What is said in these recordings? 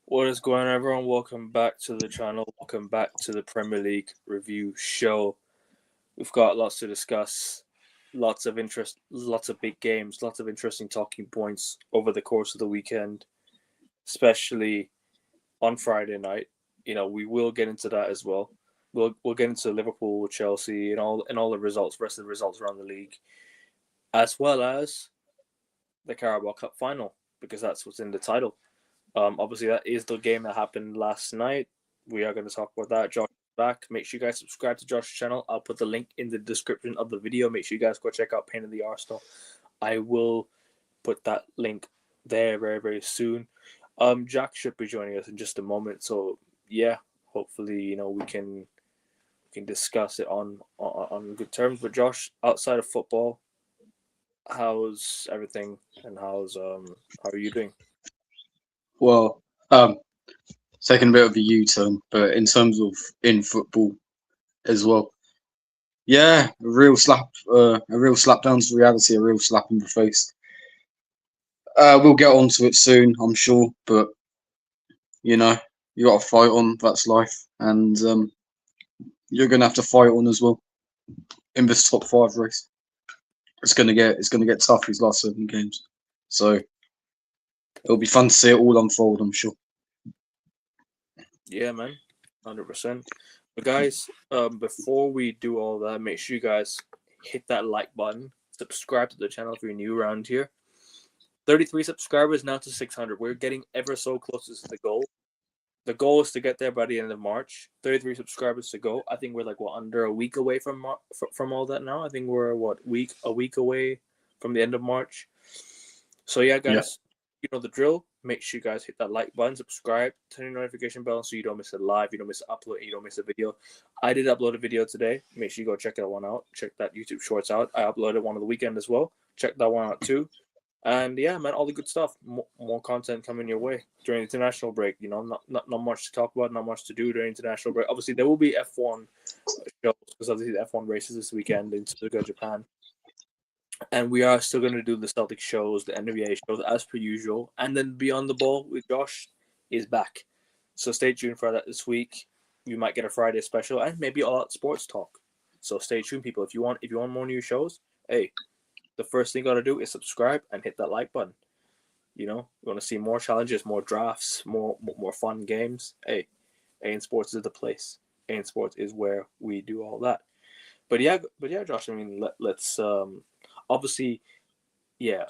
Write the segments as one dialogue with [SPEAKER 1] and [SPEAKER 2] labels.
[SPEAKER 1] What is going on, everyone? Welcome back to the channel. Welcome back to the Premier League review show. We've got lots to discuss, lots of interest, lots of big games, lots of interesting talking points over the course of the weekend, especially on Friday night. We will get into that as well. We'll get into Liverpool, Chelsea, and all the results, rest of the results around the league, as well as the Carabao Cup final, because that's what's in the title. Obviously, that is the game that happened last night. We are going to talk about that. Josh is back. Make sure you guys subscribe to Josh's channel. I'll put the link in the description of the video. Make sure you guys go check out Pain of the Arsenal. I will put that link there very, very soon. Jack should be joining us in just a moment. So yeah, hopefully we can discuss it on good terms. But Josh, outside of football, how's everything and how are you doing?
[SPEAKER 2] Well, taking a bit of a U-turn, but in terms of in football as well, yeah, a real slap down to reality, a real slap in the face. We'll get onto it soon, I'm sure, but you know, you got to fight on. That's life, and you're gonna have to fight on as well in this top five race. It's gonna get tough these last 7 games, so it'll be fun to see it all unfold, I'm sure.
[SPEAKER 1] Yeah, man, 100%. But guys, before we do all that, make sure you guys hit that like button, subscribe to the channel if you're new around here. 33 subscribers now to 600. We're getting ever so close to the goal. The goal is to get there by the end of March. 33 subscribers to go. I think we're like under a week away from all that now. I think we're a week away from the end of March. So yeah,
[SPEAKER 2] Yeah,
[SPEAKER 1] guys, you know the drill. Make sure you guys hit that like button, subscribe, turn your notification bell so you don't miss a live, you don't miss an upload, you don't miss a video. I did upload a video today. Make sure you go check that one out. Check that YouTube Shorts out. I uploaded one on the weekend as well. Check that one out too. And yeah, man, all the good stuff. More content coming your way during the international break. Not much to talk about, not much to do during international break. Obviously, there will be F1 shows because obviously the F1 races this weekend in Suzuka, Japan. And we are still going to do the Celtic shows, the NBA shows, as per usual. And then Beyond the Ball with Josh is back. So stay tuned for that this week. You might get a Friday special and maybe all out sports talk. So stay tuned, people. If you want more new shows, hey, the first thing you got to do is subscribe and hit that like button. You want to see more challenges, more drafts, more fun games. Hey, AN Sports is the place. AN Sports is where we do all that. But yeah, Josh. I mean, let's obviously, yeah.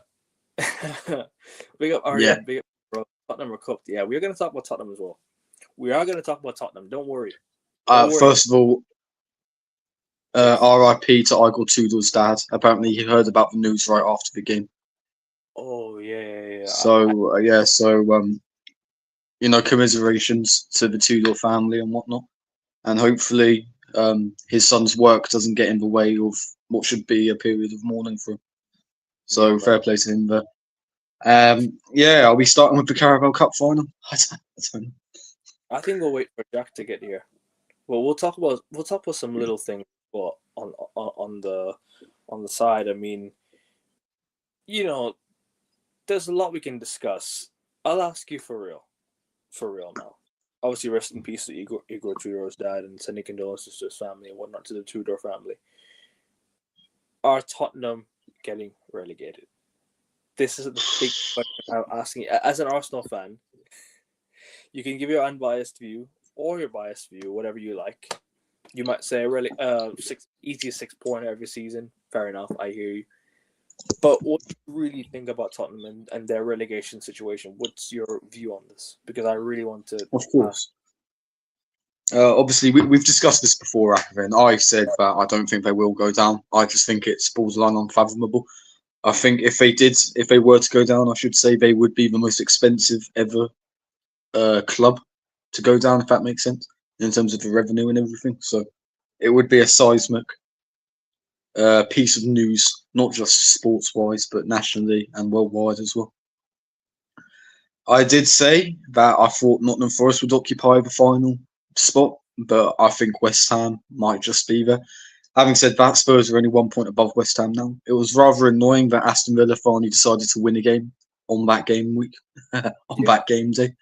[SPEAKER 1] Big up
[SPEAKER 2] yeah.
[SPEAKER 1] Aryan, big up bro. Tottenham are cooked. Yeah, we're gonna talk about Tottenham as well. We are gonna talk about Tottenham. Don't worry. Don't worry.
[SPEAKER 2] First of all,
[SPEAKER 1] Yes.
[SPEAKER 2] RIP to Igor Tudor's dad. Apparently, he heard about the news right after the game.
[SPEAKER 1] Oh yeah.
[SPEAKER 2] So commiserations to the Tudor family and whatnot, and hopefully, his son's work doesn't get in the way of what should be a period of mourning for him. So
[SPEAKER 1] Yeah,
[SPEAKER 2] fair play to him there. Yeah, are we starting with the Carabao Cup final? I don't know.
[SPEAKER 1] I think we'll wait for Jack to get here. Well, we'll talk about some little things. Well, on the side. I mean, there's a lot we can discuss. I'll ask you for real now. Obviously, rest in peace to Igor Tudor's dad, and sending condolences to his family and whatnot, to the Tudor family. Are Tottenham getting relegated? This is the big question I'm asking. As an Arsenal fan, you can give your unbiased view or your biased view, whatever you like. You might say really easiest 6 pointer every season. Fair enough, I hear you. But what do you really think about Tottenham and their relegation situation? What's your view on this? Because I really want to
[SPEAKER 2] Of
[SPEAKER 1] ask.
[SPEAKER 2] course. Obviously, we've discussed this before, and I said that I don't think they will go down. I just think it's borderline unfathomable. I think if they were to go down, I should say they would be the most expensive ever club to go down, if that makes sense, in terms of the revenue and everything. So it would be a seismic piece of news, not just sports-wise, but nationally and worldwide as well. I did say that I thought Nottingham Forest would occupy the final spot, but I think West Ham might just be there. Having said that, Spurs are only 1 point above West Ham now. It was rather annoying that Aston Villa finally decided to win a game on that game week, on
[SPEAKER 1] Yeah,
[SPEAKER 2] that game day.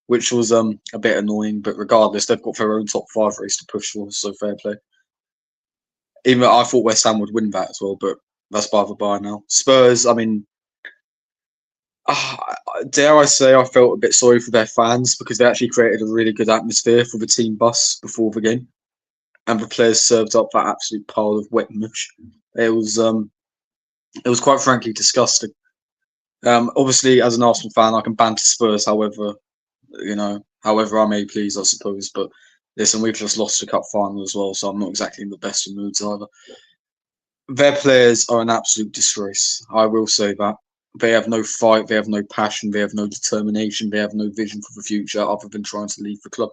[SPEAKER 2] which was a bit annoying. But regardless, they've got their own top 5 race to push for, so fair play. Even though I thought West Ham would win that as well, but that's by the by now. Spurs, I mean, dare I say, I felt a bit sorry for their fans because they actually created a really good atmosphere for the team bus before the game, and the players served up that absolute pile of wet mush. It was quite frankly disgusting. Obviously, as an Arsenal fan, I can banter Spurs, however I may please, I suppose. But listen, we've just lost a cup final as well, so I'm not exactly in the best of moods either. Their players are an absolute disgrace. I will say that. They have no fight, they have no passion, they have no determination, they have no vision for the future other than trying to leave the club.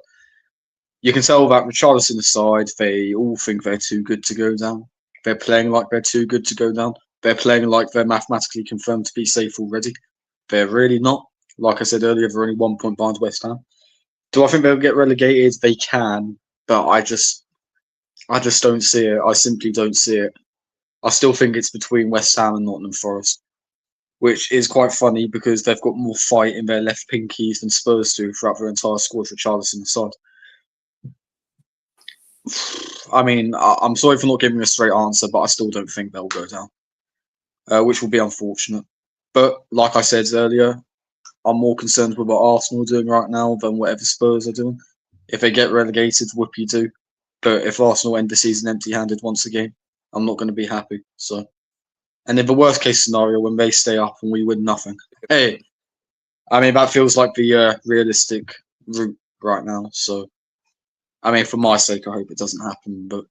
[SPEAKER 2] You can tell that Richarlison aside, they all think they're too good to go down. They're playing like they're too good to go down. They're playing like they're mathematically confirmed to be safe already. They're really not. Like I said earlier, they're only 1 point behind West Ham. Do I think they'll get relegated? They can, but I just don't see it. I simply don't see it. I still think it's between West Ham and Nottingham Forest, which is quite funny because they've got more fight in their left pinkies than Spurs do throughout their entire squad for Richarlison aside. I mean, I'm sorry for not giving a straight answer, but I still don't think they'll go down, which will be unfortunate. But like I said earlier, I'm more concerned with what Arsenal are doing right now than whatever Spurs are doing. If they get relegated, whoop-you-do. But if Arsenal end the season empty-handed once again, I'm not going to be happy. So, and in the worst-case scenario, when they stay up and we win nothing, hey, I mean that feels like the realistic route right now. So, I mean, for my sake, I hope it doesn't happen. But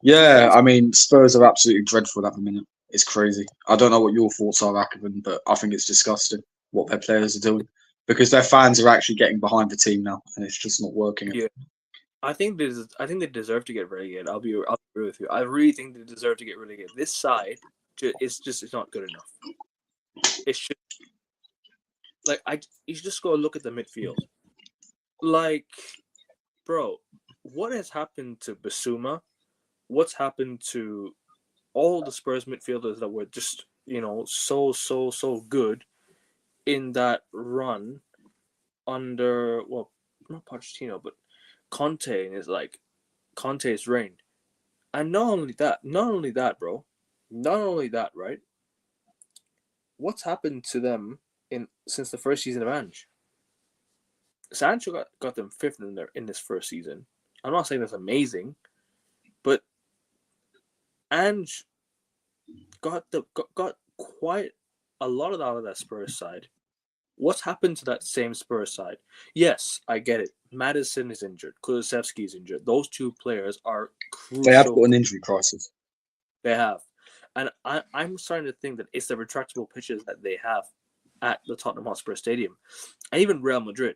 [SPEAKER 2] yeah, I mean, Spurs are absolutely dreadful at the minute. It's crazy. I don't know what your thoughts are, Akavin, but I think it's disgusting what their players are doing because their fans are actually getting behind the team now, and it's just not working.
[SPEAKER 1] Yeah, I think they deserve to get relegated. I'll agree with you. I really think they deserve to get relegated. This side, it's not good enough. It should you just go look at the midfield. Like, bro, what has happened to Basuma? What's happened to all the Spurs midfielders that were just so good in that run under not Pochettino but Conte and Conte's reign. And not only that, bro. Not only that, right? What's happened to them since the first season of Ange? Sancho got them 5th in this first season. I'm not saying that's amazing, but Ange got quite a lot out of that Spurs side. What's happened to that same Spurs side? Yes, I get it. Maddison is injured. Kulusevski is injured. Those two players are crucial.
[SPEAKER 2] They have got an injury crisis.
[SPEAKER 1] They have. And I'm starting to think that it's the retractable pitches that they have at the Tottenham Hotspur Stadium. And even Real Madrid.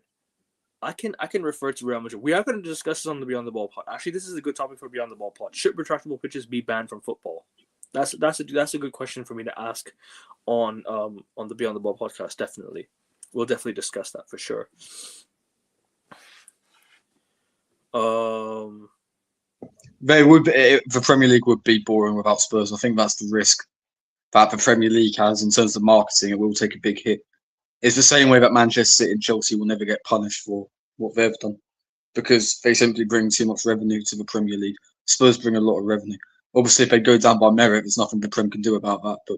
[SPEAKER 1] I can refer to Real Madrid. We are going to discuss this on the Beyond the Ball pod. Actually, this is a good topic for Beyond the Ball pod. Should retractable pitches be banned from football? That's a good question for me to ask on the Beyond the Ball podcast. Definitely, we'll definitely discuss that for sure.
[SPEAKER 2] The Premier League would be boring without Spurs. I think that's the risk that the Premier League has in terms of marketing. It will take a big hit. It's the same way that Manchester City and Chelsea will never get punished for what they've done because they simply bring too much revenue to the Premier League. Spurs bring a lot of revenue. Obviously, if they go down by merit, there's nothing the Prem can do about that. But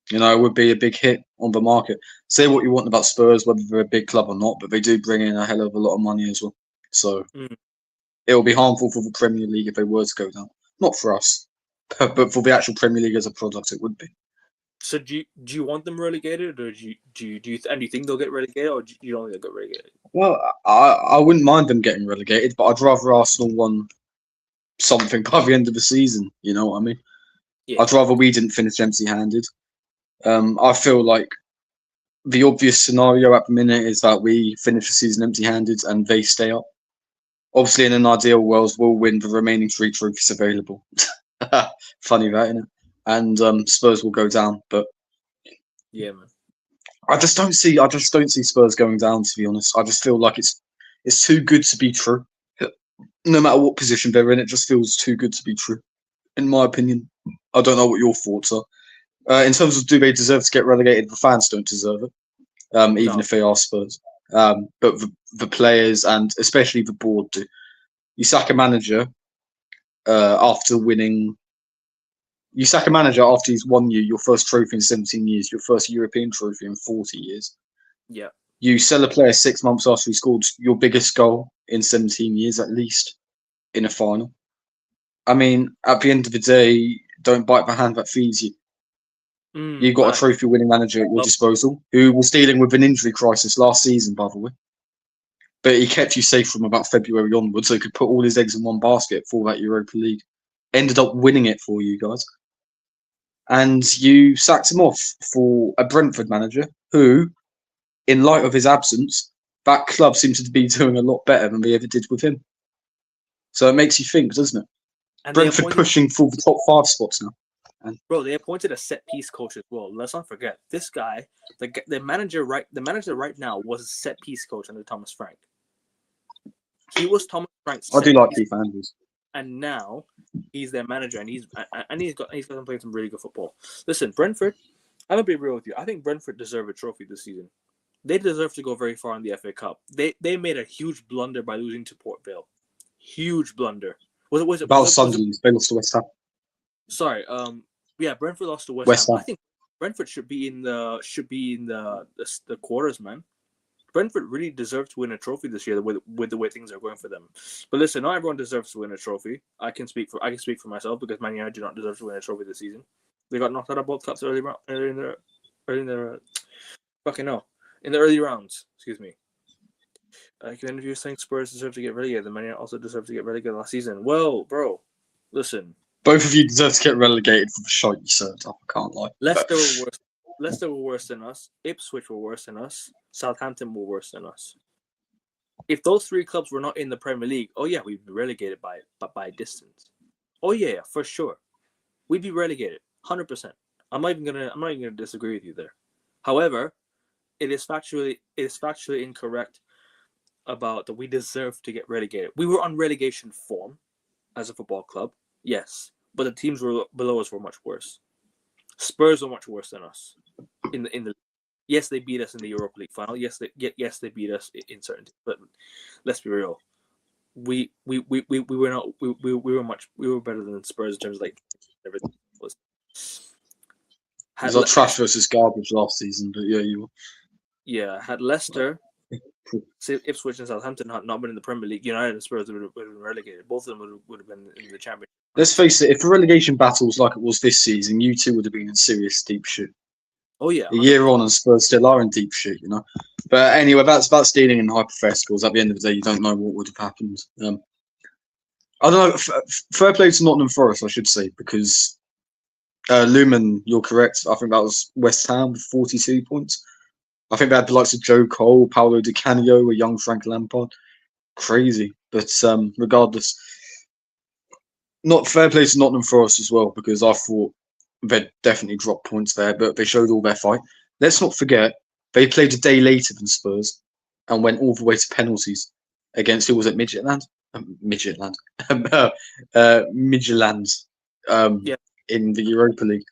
[SPEAKER 2] it would be a big hit on the market. Say what you want about Spurs, whether they're a big club or not, but they do bring in a hell of a lot of money as well. So it will be harmful for the Premier League if they were to go down. Not for us, but for the actual Premier League as a product, it would be.
[SPEAKER 1] So do you want them relegated, or do you think they'll get relegated, or do you don't think they'll get relegated?
[SPEAKER 2] Well, I wouldn't mind them getting relegated, but I'd rather Arsenal won something by the end of the season. You know what I mean? Yeah. I'd rather we didn't finish empty-handed. I feel like the obvious scenario at the minute is that we finish the season empty-handed and they stay up. Obviously, in an ideal world, we'll win the remaining 3 trophies available. Funny that, isn't it? And Spurs will go down, but
[SPEAKER 1] yeah, man.
[SPEAKER 2] I just don't see Spurs going down. To be honest, I just feel like it's too good to be true. No matter what position they're in, it just feels too good to be true, in my opinion. I don't know what your thoughts are. In terms of do they deserve to get relegated, the fans don't deserve it, even if they are Spurs. but the players and especially the board do. You sack a manager after winning. You sack a manager after he's won you your first trophy in 17 years, your first European trophy in 40 years.
[SPEAKER 1] Yeah.
[SPEAKER 2] You sell a player 6 months after he scored your biggest goal in 17 years, at least, in a final. I mean, at the end of the day, don't bite the hand that feeds you. You've got a trophy-winning manager at your disposal who was dealing with an injury crisis last season, by the way. But he kept you safe from about February onwards, so he could put all his eggs in one basket for that Europa League. Ended up winning it for you guys. And you sacked him off for a Brentford manager who, in light of his absence, that club seems to be doing a lot better than they ever did with him. So it makes you think, doesn't it? And Brentford pushing for the top 5 spots now.
[SPEAKER 1] Bro, they appointed a set piece coach as well. Let's not forget this guy. The manager right now was a set piece coach under Thomas Frank. He was Thomas Frank's.
[SPEAKER 2] I do like Keith Andrews.
[SPEAKER 1] And now he's their manager, and he's got them playing some really good football. Listen, Brentford. I'm gonna be real with you. I think Brentford deserve a trophy this season. They deserve to go very far in the FA Cup. They made a huge blunder by losing to Port Vale. Huge blunder. Was it
[SPEAKER 2] Sunderland? They lost to West Ham.
[SPEAKER 1] Sorry. Yeah, Brentford lost to West Ham. I think Brentford should be in the quarters, man. Brentford really deserve to win a trophy this year with the way things are going for them. But listen, not everyone deserves to win a trophy. I can speak for myself because Man United do not deserve to win a trophy this season. They got knocked out of both cups early in the early rounds. Excuse me. Like an interview saying Spurs deserve to get relegated. The Man United also deserve to get relegated last season. Well, bro, listen.
[SPEAKER 2] Both of you deserve to get relegated for the shite you served up. I can't lie.
[SPEAKER 1] Leicester were worse than us. Ipswich were worse than us. Southampton were worse than us. If those 3 clubs were not in the Premier League, oh yeah, we'd be relegated by a distance. Oh yeah, for sure, we'd be relegated, 100%. I'm not even gonna disagree with you there. However, it is factually incorrect about that we deserve to get relegated. We were on relegation form as a football club, yes, but the teams below us were much worse. Spurs are much worse than us in the. Yes, they beat us in the Europa League final. Yes, they beat us in certain. But let's be real, we were not. We were better than Spurs in terms of like everything was.
[SPEAKER 2] It was like trash versus garbage last season, but yeah, you were.
[SPEAKER 1] Yeah, had Leicester, Ipswich and Southampton had not been in the Premier League, United and Spurs would have been relegated. Both of them would have been in the Championship.
[SPEAKER 2] Let's face it, if the relegation battle was like it was this season, you two would have been in serious deep shit.
[SPEAKER 1] Oh yeah. 100%.
[SPEAKER 2] A year on and Spurs still are in deep shit, you know. But anyway, that's dealing in hypotheticals. At the end of the day, you don't know what would have happened. I don't know. Fair play to Nottingham Forest, I should say, because Lumen, you're correct. I think that was West Ham with 42 points. I think they had the likes of Joe Cole, Paolo Di Canio, a young Frank Lampard. Crazy. But regardless, not fair play to Nottingham Forest as well, because I thought they'd definitely dropped points there, but they showed all their fight. Let's not forget, they played a day later than Spurs and went all the way to penalties against, who was it, Midtjylland? Midtjylland. Midtjylland in the Europa League.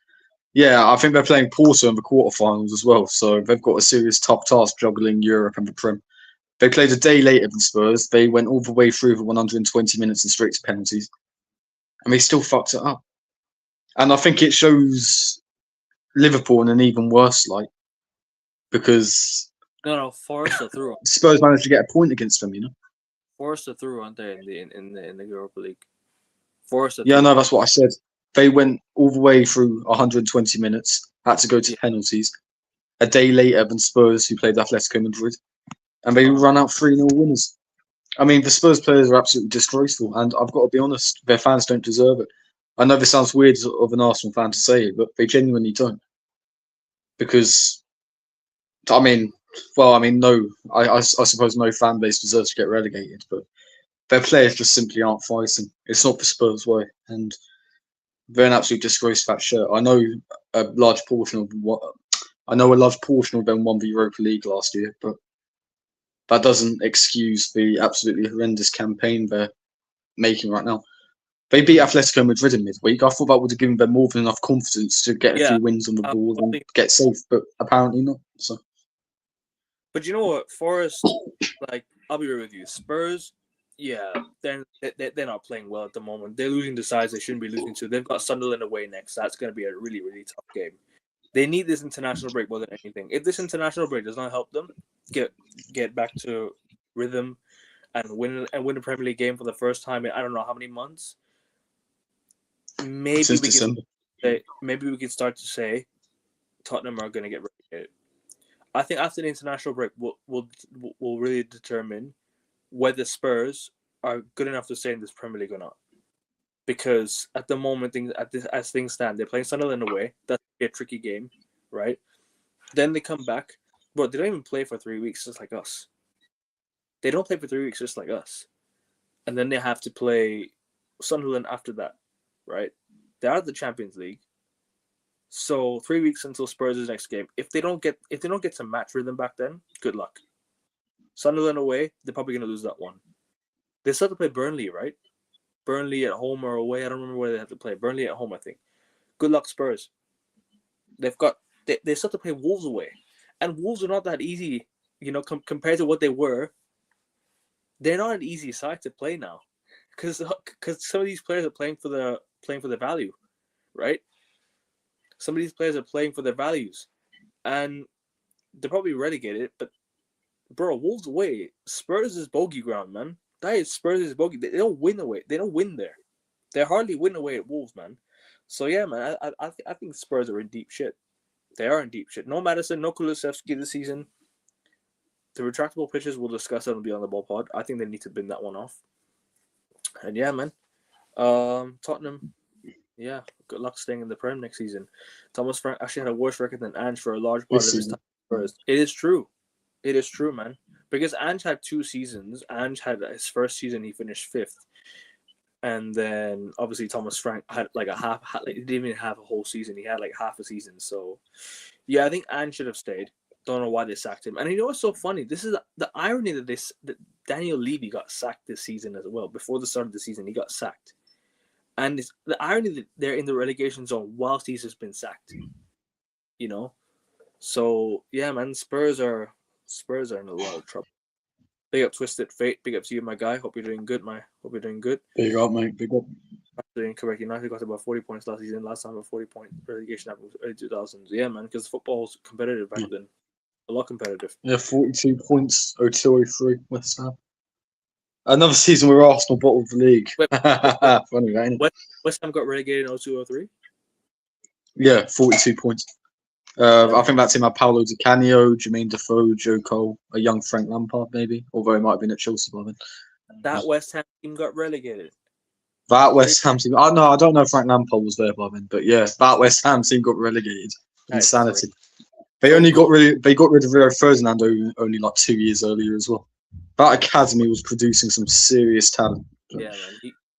[SPEAKER 2] Yeah, I think they're playing Porto in the quarterfinals as well, so they've got a serious tough task juggling Europe and the Prem. They played a day later than Spurs. They went all the way through the 120 minutes and straight to penalties, and they still fucked it up. And I think it shows Liverpool in an even worse light, because
[SPEAKER 1] Forest are through.
[SPEAKER 2] Spurs managed to get a point against them, you know.
[SPEAKER 1] Forest are through, aren't they, in the Europa League? Forest are
[SPEAKER 2] through. Yeah, no, that's what I said. They went all the way through 120 minutes, had to go to penalties, a day later than Spurs, who played Atletico Madrid, and they run out 3-0 winners. I mean, the Spurs players are absolutely disgraceful, and I've got to be honest, their fans don't deserve it. I know this sounds weird of an Arsenal fan to say it, but they genuinely don't. Because, I suppose no fan base deserves to get relegated, but their players just simply aren't fighting. It's not the Spurs way, and they're an absolute disgrace for that shirt. I know a large portion of them won the Europa League last year, but that doesn't excuse the absolutely horrendous campaign they're making right now. They beat Atletico Madrid in midweek. I thought that would have given them more than enough confidence to get a few wins on the board and get safe, but apparently not. So
[SPEAKER 1] But you know what, Forest, like, I'll be real with you, Spurs, yeah, they're not playing well at the moment. They're losing the sides they shouldn't be losing to. They've got Sunderland away next. That's going to be a really, really tough game. They need this international break more than anything. If this international break does not help them get back to rhythm and win a Premier League game for the first time in I don't know how many months, maybe
[SPEAKER 2] Since
[SPEAKER 1] we
[SPEAKER 2] December.
[SPEAKER 1] can start to say Tottenham are going to get relegated. I think after the international break, will really determine whether Spurs are good enough to stay in this Premier League or not. Because at the moment, as things stand, they're playing Sunderland away. That's a tricky game, right? Then they come back, but they don't even play for 3 weeks, just like us. They don't play for 3 weeks, just like us. And then they have to play Sunderland after that, right? They're out of the Champions League. So 3 weeks until Spurs' next game. If they don't get some match rhythm back then, good luck. Sunderland away, they're probably going to lose that one. They still have to play Burnley, right? Burnley at home or away. I don't remember where they have to play. Burnley at home, I think. Good luck, Spurs. They still have to play Wolves away. And Wolves are not that easy, compared to what they were. They're not an easy side to play now. Because some of these players are playing for the value, right? Some of these players are playing for their values. And they're probably relegated, but bro, Wolves away. Spurs is bogey ground, man. That is Spurs' bogey. They don't win away. They don't win there. They hardly win away at Wolves, man. So yeah, man, I think Spurs are in deep shit. They are in deep shit. No Maddison, no Kulusevski this season. The retractable pitches, we'll discuss that on Beyond the Ball pod. I think they need to bin that one off. And yeah, man. Tottenham, yeah, good luck staying in the Prem next season. Thomas Frank actually had a worse record than Ange for a large part of his time first. It is true. It is true, man. Because Ange had 2 seasons. Ange had his first season, he finished 5th. And then obviously Thomas Frank had like he didn't even have a whole season. He had like half a season. So yeah, I think Ange should have stayed. Don't know why they sacked him. And you know what's so funny? This is the irony that Daniel Levy got sacked this season as well. Before the start of the season, he got sacked. And it's the irony that they're in the relegation zone whilst he's just been sacked. So yeah, man, Spurs are in a lot of trouble. Big up Twisted Fate. Big up to you, my guy. Hope you're doing good, Hope you're doing good.
[SPEAKER 2] Big up, mate. Big up.
[SPEAKER 1] Absolutely incorrect. United got about 40 points last season. Last time a 40-point relegation happened was early 2000s. Yeah, man, because football's competitive back then. A lot competitive.
[SPEAKER 2] Yeah, 42 points, 02-03, West Ham. Another season where Arsenal bottled the league. Funny, ain't it?
[SPEAKER 1] West Ham got relegated in 02-03?
[SPEAKER 2] Yeah, 42 points. I think that team had Paulo Di Canio, Jermaine Defoe, Joe Cole, a young Frank Lampard, maybe, although he might have been at Chelsea by then.
[SPEAKER 1] That West Ham team got relegated.
[SPEAKER 2] That West Ham team. I don't know if Frank Lampard was there by then, but yeah, that West Ham team got relegated. Insanity. They got rid of Rio Ferdinand only like 2 years earlier as well. That academy was producing some serious talent.
[SPEAKER 1] Yeah,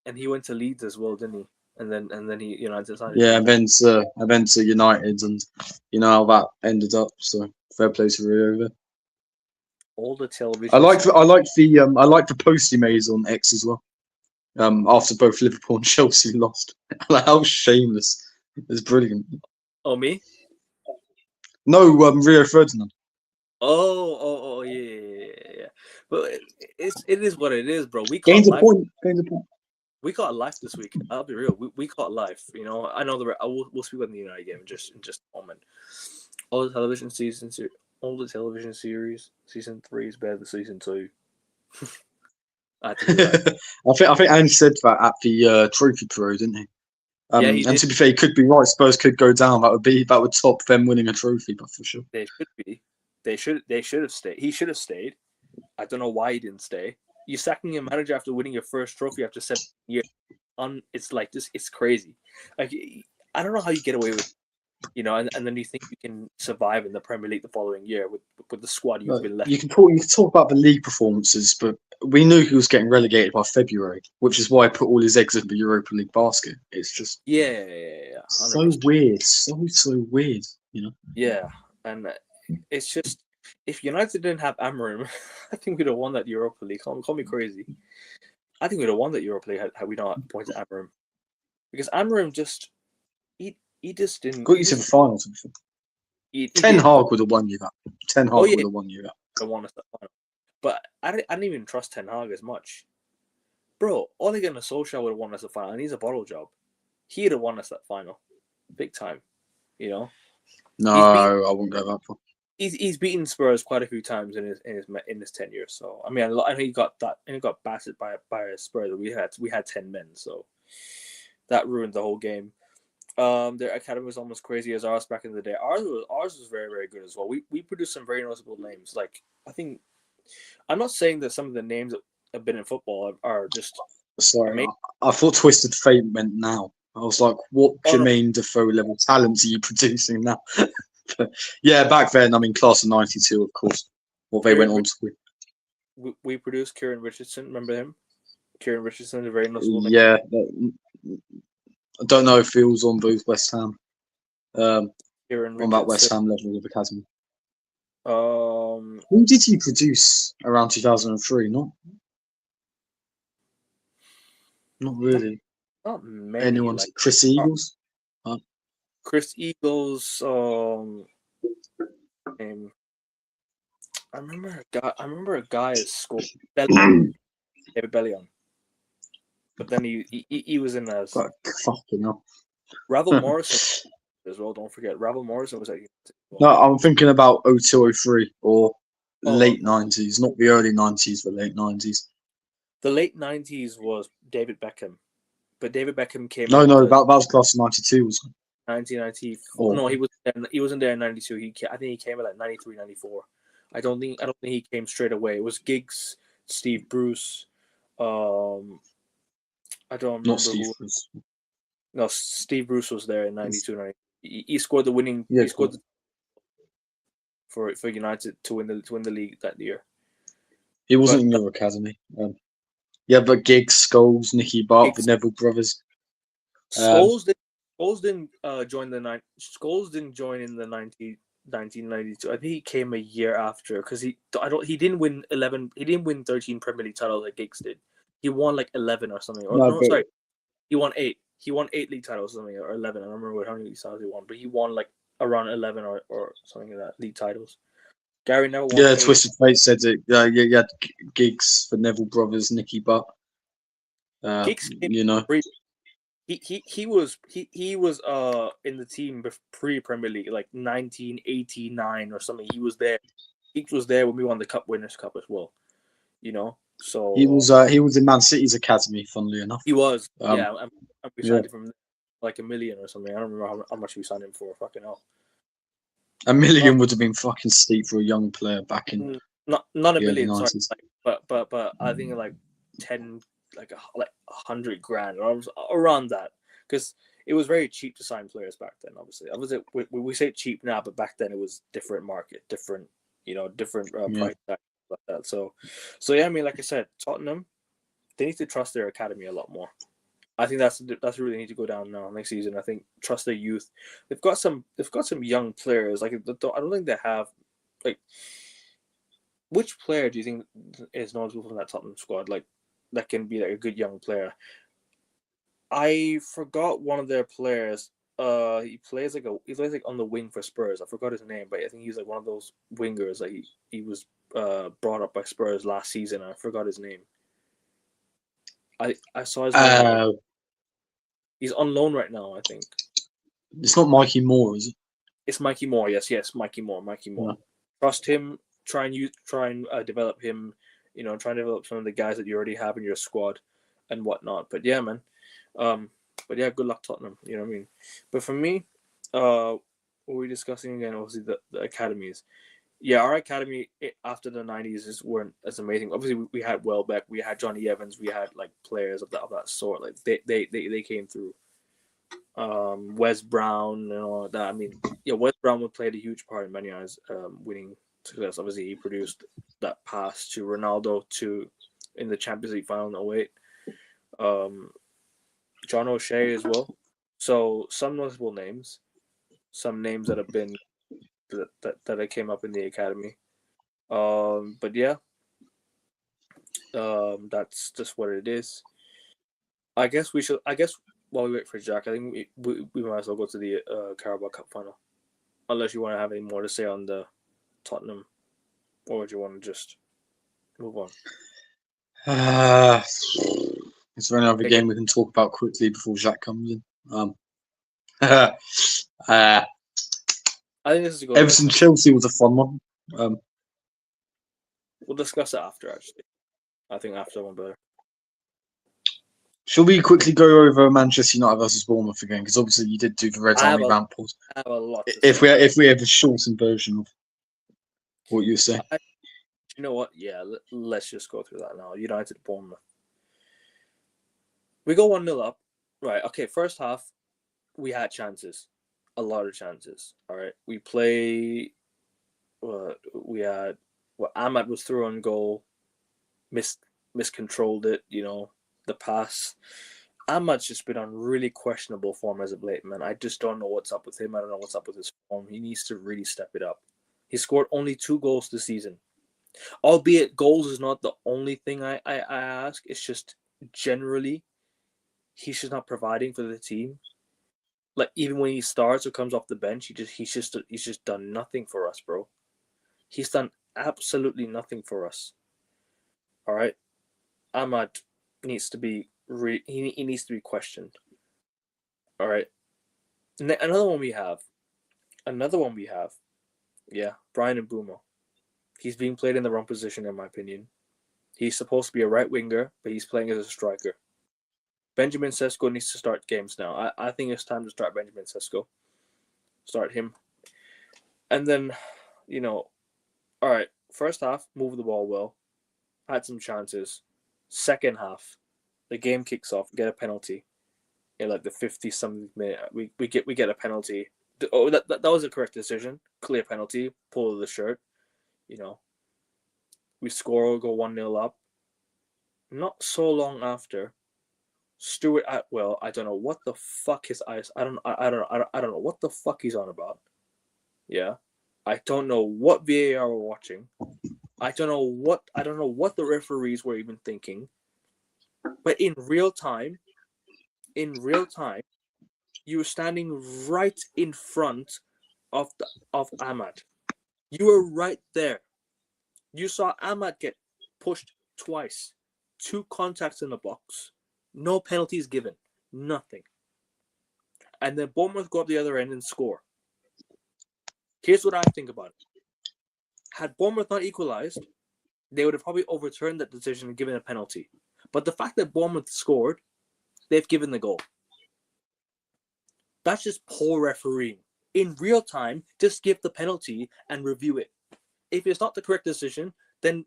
[SPEAKER 1] man. He went to Leeds as well, didn't he? And then he decided.
[SPEAKER 2] Yeah, and then to United, and you know how that ended up. So fair play to Rio there.
[SPEAKER 1] All the television.
[SPEAKER 2] I like the post he made on X as well. After both Liverpool and Chelsea lost, how shameless! It's brilliant.
[SPEAKER 1] Oh, me?
[SPEAKER 2] No, Rio Ferdinand.
[SPEAKER 1] Oh, yeah. But it is what it is, bro. We
[SPEAKER 2] Gains a point.
[SPEAKER 1] We caught life this week. I'll be real. We caught life. I know we'll speak about the United game in just a moment. All the television series, season 3 is better than season 2.
[SPEAKER 2] I think Ange said that at the trophy parade, didn't he?
[SPEAKER 1] Yeah, he
[SPEAKER 2] and
[SPEAKER 1] did.
[SPEAKER 2] to be fair, he could be right. Spurs could go down. That would top them winning a trophy, but for sure.
[SPEAKER 1] They should be. They should have stayed. He should have stayed. I don't know why he didn't stay. You're sacking a manager after winning your first trophy after 7 years. It's like this. It's crazy. Like, I don't know how you get away with, and then you think you can survive in the Premier League the following year with the squad you've been left.
[SPEAKER 2] You can talk about the league performances, but we knew he was getting relegated by February, which is why he put all his eggs in the Europa League basket. It's just
[SPEAKER 1] 100%.
[SPEAKER 2] So weird, so weird,
[SPEAKER 1] Yeah, and it's just, if United didn't have Amorim, I think we'd have won that Europa League. Call me crazy. I think we'd have won that Europa League had we not appointed Amorim, because Amorim just he just didn't.
[SPEAKER 2] Got you to the finals. Ten Hag would have won you that. Ten Hag would have won you that.
[SPEAKER 1] have won us that final. But I didn't even trust Ten Hag as much. Bro, Ole Gunnar Solskjaer would have won us the final, and he's a bottle job. He'd have won us that final. Big time. You know?
[SPEAKER 2] No, I wouldn't go that far.
[SPEAKER 1] He's beaten Spurs quite a few times in his tenure. So I mean, I know he got battered by Spurs. We had 10 men, so that ruined the whole game. Their academy was almost crazy as ours back in the day. Ours was very, very good as well. We produced some very noticeable names. Like I think I'm not saying that some of the names that have been in football are just
[SPEAKER 2] Sorry,
[SPEAKER 1] amazing.
[SPEAKER 2] I thought Twisted Fate meant now. I was like, what Jermaine Defoe level talent are you producing now? But yeah, back then, I mean, class of '92, of course. What they went on to win.
[SPEAKER 1] We produced Kieran Richardson. Remember him? Kieran Richardson is a very noticeable name.
[SPEAKER 2] Yeah, I don't know if he was on both West Ham, on that West Ham level of academy. Who did he produce around 2003? Not really.
[SPEAKER 1] Not many.
[SPEAKER 2] Anyone?
[SPEAKER 1] Like
[SPEAKER 2] Chris Eagles?
[SPEAKER 1] Chris Eagles. Name. I remember a guy that scored David Bellion, but then he was in as
[SPEAKER 2] fucking hell.
[SPEAKER 1] Ravel Morrison as well. Don't forget, Ravel Morrison was at.
[SPEAKER 2] No, I'm thinking about 0203 or late 90s, not the early 90s, the late 90s.
[SPEAKER 1] The late 90s was David Beckham, but David Beckham came.
[SPEAKER 2] No, that was class of 92, wasn't it?
[SPEAKER 1] 1994. No, he wasn't there in 92. I think he came at like 93, 94. I don't think he came straight away. It was Giggs, Steve Bruce. I don't remember.
[SPEAKER 2] Not Steve Bruce.
[SPEAKER 1] No, Steve Bruce was there in 92, 90. He scored the winning.
[SPEAKER 2] Yeah,
[SPEAKER 1] he scored for United to win the league that year.
[SPEAKER 2] He wasn't in your academy. Yeah, but Giggs, Scholes, Nicky Butt, the Neville brothers.
[SPEAKER 1] Scholes didn't join Scholes didn't join in the 1992. I think he came a year after because he didn't win 11. He didn't win 13 Premier League titles like Giggs did. He won like 11 or something. Sorry, he won 8. He won 8 league titles or something, or 11. I don't remember how many titles he won, but he won like around 11 or something like that league titles. Gary Neville won 8.
[SPEAKER 2] Twisted Fate said it. Yeah, Giggs, the Neville brothers, Nicky Butt.
[SPEAKER 1] Giggs,
[SPEAKER 2] you know.
[SPEAKER 1] He was in the team pre Premier League, like 1989 or something. He was there. He was there when we won the Cup Winners' Cup as well. You know, so
[SPEAKER 2] he was in Man City's academy. Funnily enough,
[SPEAKER 1] he was. And we signed him from like $1 million or something. I don't remember how much we signed him for. Fucking hell.
[SPEAKER 2] $1 million would have been fucking steep for a young player back in.
[SPEAKER 1] Not $1 million, sorry, but I think like 10. Like 100 grand or around that, because it was very cheap to sign players back then. Obviously, we say cheap now, but back then it was different market, different price tag like that. So yeah, I mean, like I said, Tottenham, they need to trust their academy a lot more. I think that's where they need to go down now next season. I think trust their youth. They've got some young players. Like I don't think they have like. Which player do you think is notable from that Tottenham squad? Like. That can be like a good young player. I forgot one of their players. He plays like on the wing for Spurs. I forgot his name, but I think he's like one of those wingers. Like he was brought up by Spurs last season. I forgot his name. I saw his name. He's on loan right now, I think.
[SPEAKER 2] It's not Mikey Moore, is it?
[SPEAKER 1] It's Mikey Moore. Yes, Mikey Moore. Yeah. Trust him. Try and develop him. You know, trying to develop some of the guys that you already have in your squad and whatnot. But yeah, man. But yeah, good luck, Tottenham. You know what I mean? But for me, what we're discussing again, obviously the academies. Yeah, our academy after the 90s weren't as amazing. Obviously, we had Welbeck, we had Johnny Evans, we had like players of that sort. Like they came through. Wes Brown and all that. I mean, yeah, Wes Brown would played a huge part in Man United's winning success. Obviously, he produced that pass to Ronaldo in the Champions League final in 08. John O'Shea as well. So some notable names, some names that have been that came up in the academy. But yeah, that's just what it is. I guess while we wait for Jack, I think we might as well go to the Carabao Cup final. Unless you want to have any more to say on the Tottenham or would you want to just move on?
[SPEAKER 2] Is there any other
[SPEAKER 1] Okay,
[SPEAKER 2] game we can talk about quickly before Jacques comes in? Uh,
[SPEAKER 1] I think this is a good one.
[SPEAKER 2] Everton Chelsea was a fun one.
[SPEAKER 1] We'll discuss it after, actually. I think after one better.
[SPEAKER 2] Shall we quickly go over Manchester United versus Bournemouth again? Because obviously you did do the Red
[SPEAKER 1] I have
[SPEAKER 2] Army rant pause.
[SPEAKER 1] I have a lot to
[SPEAKER 2] If
[SPEAKER 1] say.
[SPEAKER 2] we have a shortened version of what you were saying.
[SPEAKER 1] You know what? Yeah, let's just go through that now. United Bournemouth. We go 1-0 up. Right. Okay. First half, we had chances, a lot of chances. All right. We play. We had. Well, Ahmad was through on goal, miscontrolled it. The pass. Ahmad's just been on really questionable form as of late, man. I just don't know what's up with him. I don't know what's up with his form. He needs to really step it up. He scored only 2 goals this season. Albeit goals is not the only thing I ask. It's just generally he's just not providing for the team. Like even when he starts or comes off the bench, he's just done nothing for us, bro. He's done absolutely nothing for us. All right, Ahmad needs to be he needs to be questioned. All right, another one we have. Yeah, Brian Mbeumo. He's being played in the wrong position, in my opinion. He's supposed to be a right winger, but he's playing as a striker. Benjamin Sesko needs to start games now. I think it's time to start Benjamin Sesko. Start him. And then, all right, first half, move the ball well. Had some chances. Second half, the game kicks off, get a penalty. In like the 50-something minute, we get a penalty. Oh, that was a correct decision. Clear penalty, pull of the shirt. We score, go 1-0 up. Not so long after, Stuart Atwell, I don't know what the fuck his eyes. I don't know what the fuck he's on about. Yeah, I don't know what VAR we're watching. I don't know what the referees were even thinking. But in real time, you were standing right in front of Ahmad. You were right there. You saw Ahmad get pushed twice, 2 contacts in the box, no penalties given, nothing. And then Bournemouth go up the other end and score. Here's what I think about it. Had Bournemouth not equalized, they would have probably overturned that decision and given a penalty. But the fact that Bournemouth scored, they've given the goal. That's just poor refereeing. In real time, just give the penalty and review it. If it's not the correct decision, then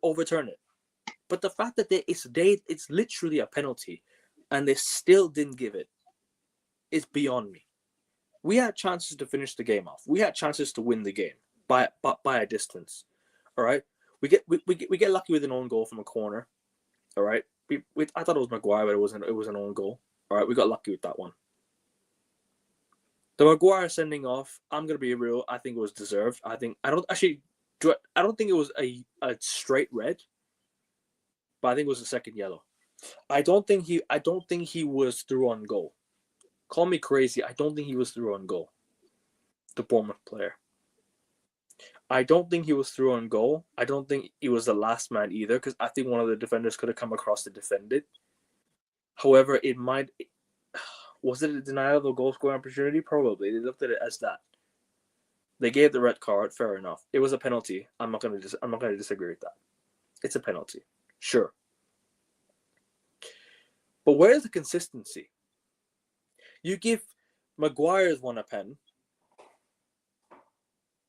[SPEAKER 1] overturn it. But the fact that it's literally a penalty, and they still didn't give it, is beyond me. We had chances to finish the game off. We had chances to win the game by a distance. All right, we get lucky with an own goal from a corner. All right, I thought it was Maguire, but it was an own goal. All right, we got lucky with that one. The Maguire sending off, I'm gonna be real. I think it was deserved. I don't think it was a straight red, but I think it was a second yellow. I don't think he was through on goal. Call me crazy. I don't think he was through on goal. The Bournemouth player. I don't think he was through on goal. I don't think he was the last man either, because I think one of the defenders could have come across to defend it. However, was it a denial of a goal scoring opportunity? Probably. They looked at it as that. They gave the red card. Fair enough. It was a penalty. I'm not going to disagree with that. It's a penalty. Sure. But where's the consistency? You give Maguire's one a pen,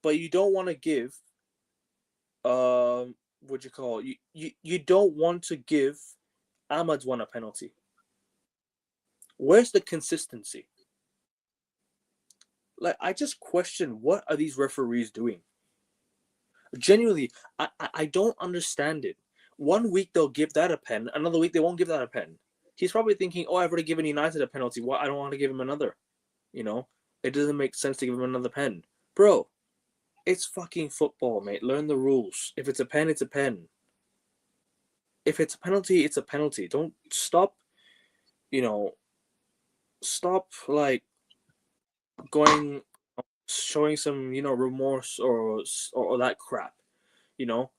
[SPEAKER 1] but you don't want to give you don't want to give Ahmad's one a penalty. Where's the consistency? Like, I just question, what are these referees doing? Genuinely, I don't understand it. 1 week they'll give that a pen, another week they won't give that a pen. He's probably thinking, oh, I've already given United a penalty. Why I don't want to give him another? It doesn't make sense to give him another pen. Bro, it's fucking football, mate. Learn the rules. If it's a pen, it's a pen. If it's a penalty, it's a penalty. Don't stop, like showing some, remorse or that crap. you know,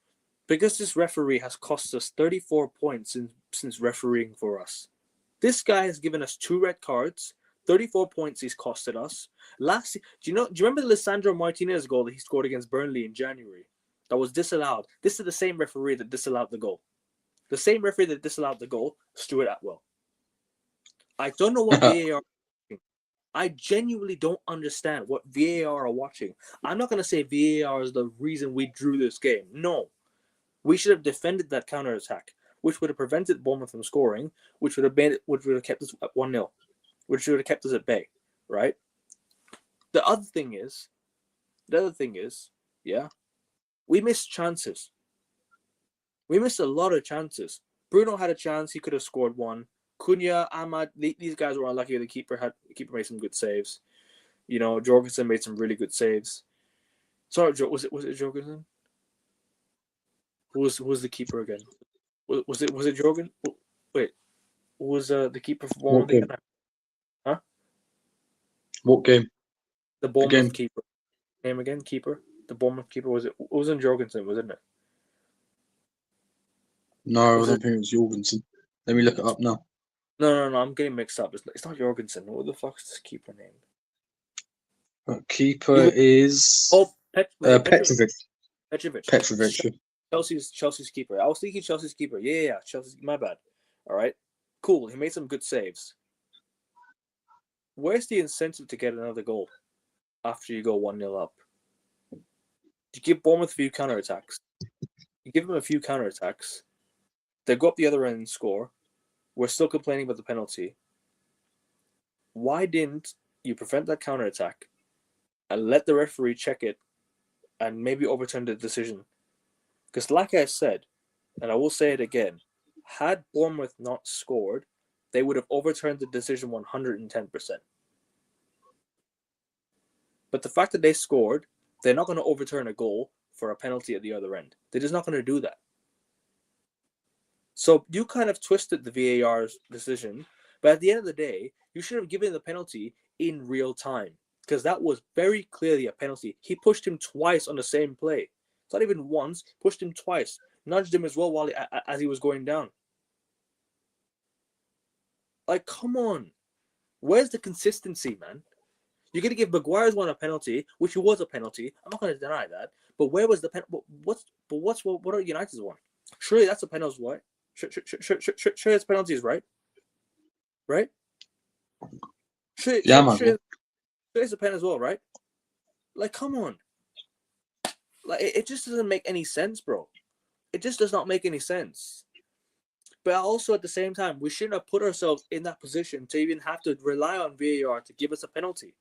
[SPEAKER 1] because this referee has cost us 34 points since refereeing for us. This guy has given us 2 red cards, 34 points he's costed us. Do you remember the Lisandro Martinez goal that he scored against Burnley in January? That was disallowed. This is the same referee that disallowed the goal. The same referee that disallowed the goal, Stuart Atwell. I don't know what VAR is watching. I genuinely don't understand what VAR are watching. I'm not going to say VAR is the reason we drew this game. No. We should have defended that counter-attack, which would have prevented Bournemouth from scoring, which would have kept us at 1-0, which would have kept us at bay, right? The other thing is, yeah, we missed chances. We missed a lot of chances. Bruno had a chance; he could have scored one. Cunha, Ahmad, these guys were unlucky. The keeper made some good saves. You know, Jorgensen made some really good saves. Sorry, was it Jorgensen? Who was the keeper again? Was it Jorgen? Wait, who was the keeper for
[SPEAKER 2] What
[SPEAKER 1] Bournemouth?
[SPEAKER 2] game?
[SPEAKER 1] Huh?
[SPEAKER 2] What game?
[SPEAKER 1] The Bournemouth keeper. Name again, keeper. The Bournemouth keeper it wasn't Jorgensen, wasn't it?
[SPEAKER 2] No,
[SPEAKER 1] Was
[SPEAKER 2] I
[SPEAKER 1] it?
[SPEAKER 2] don't think it was Jorgensen. Let me look it up now.
[SPEAKER 1] No. I'm getting mixed up. It's not Jorgensen. What the fuck's this keeper name?
[SPEAKER 2] Keeper is Petrovic.
[SPEAKER 1] Petrovic. Chelsea's keeper. I was thinking Chelsea's keeper. Yeah. Chelsea's. My bad. All right. Cool. He made some good saves. Where's the incentive to get another goal after you go 1-0 up? You give Bournemouth a few counterattacks. You give them a few counterattacks. They go up the other end and score. We're still complaining about the penalty. Why didn't you prevent that counterattack and let the referee check it and maybe overturn the decision? Because like I said, and I will say it again, had Bournemouth not scored, they would have overturned the decision 110%. But the fact that they scored, they're not going to overturn a goal for a penalty at the other end. They're just not going to do that. So you kind of twisted the VAR's decision, but at the end of the day, you should have given the penalty in real time because that was very clearly a penalty. He pushed him twice on the same play. It's not even once, pushed him twice, nudged him as well as he was going down. Like, come on. Where's the consistency, man? You're going to give Maguire's one a penalty, which was a penalty. I'm not going to deny that. But where was the penalty? What are United's one? Surely that's a penalty, right? Sure, it's penalties, right? Right? Sure, it's a pen as well, right? Like, come on. Like, it just doesn't make any sense, bro. It just does not make any sense. But also at the same time, we shouldn't have put ourselves in that position to even have to rely on VAR to give us a penalty.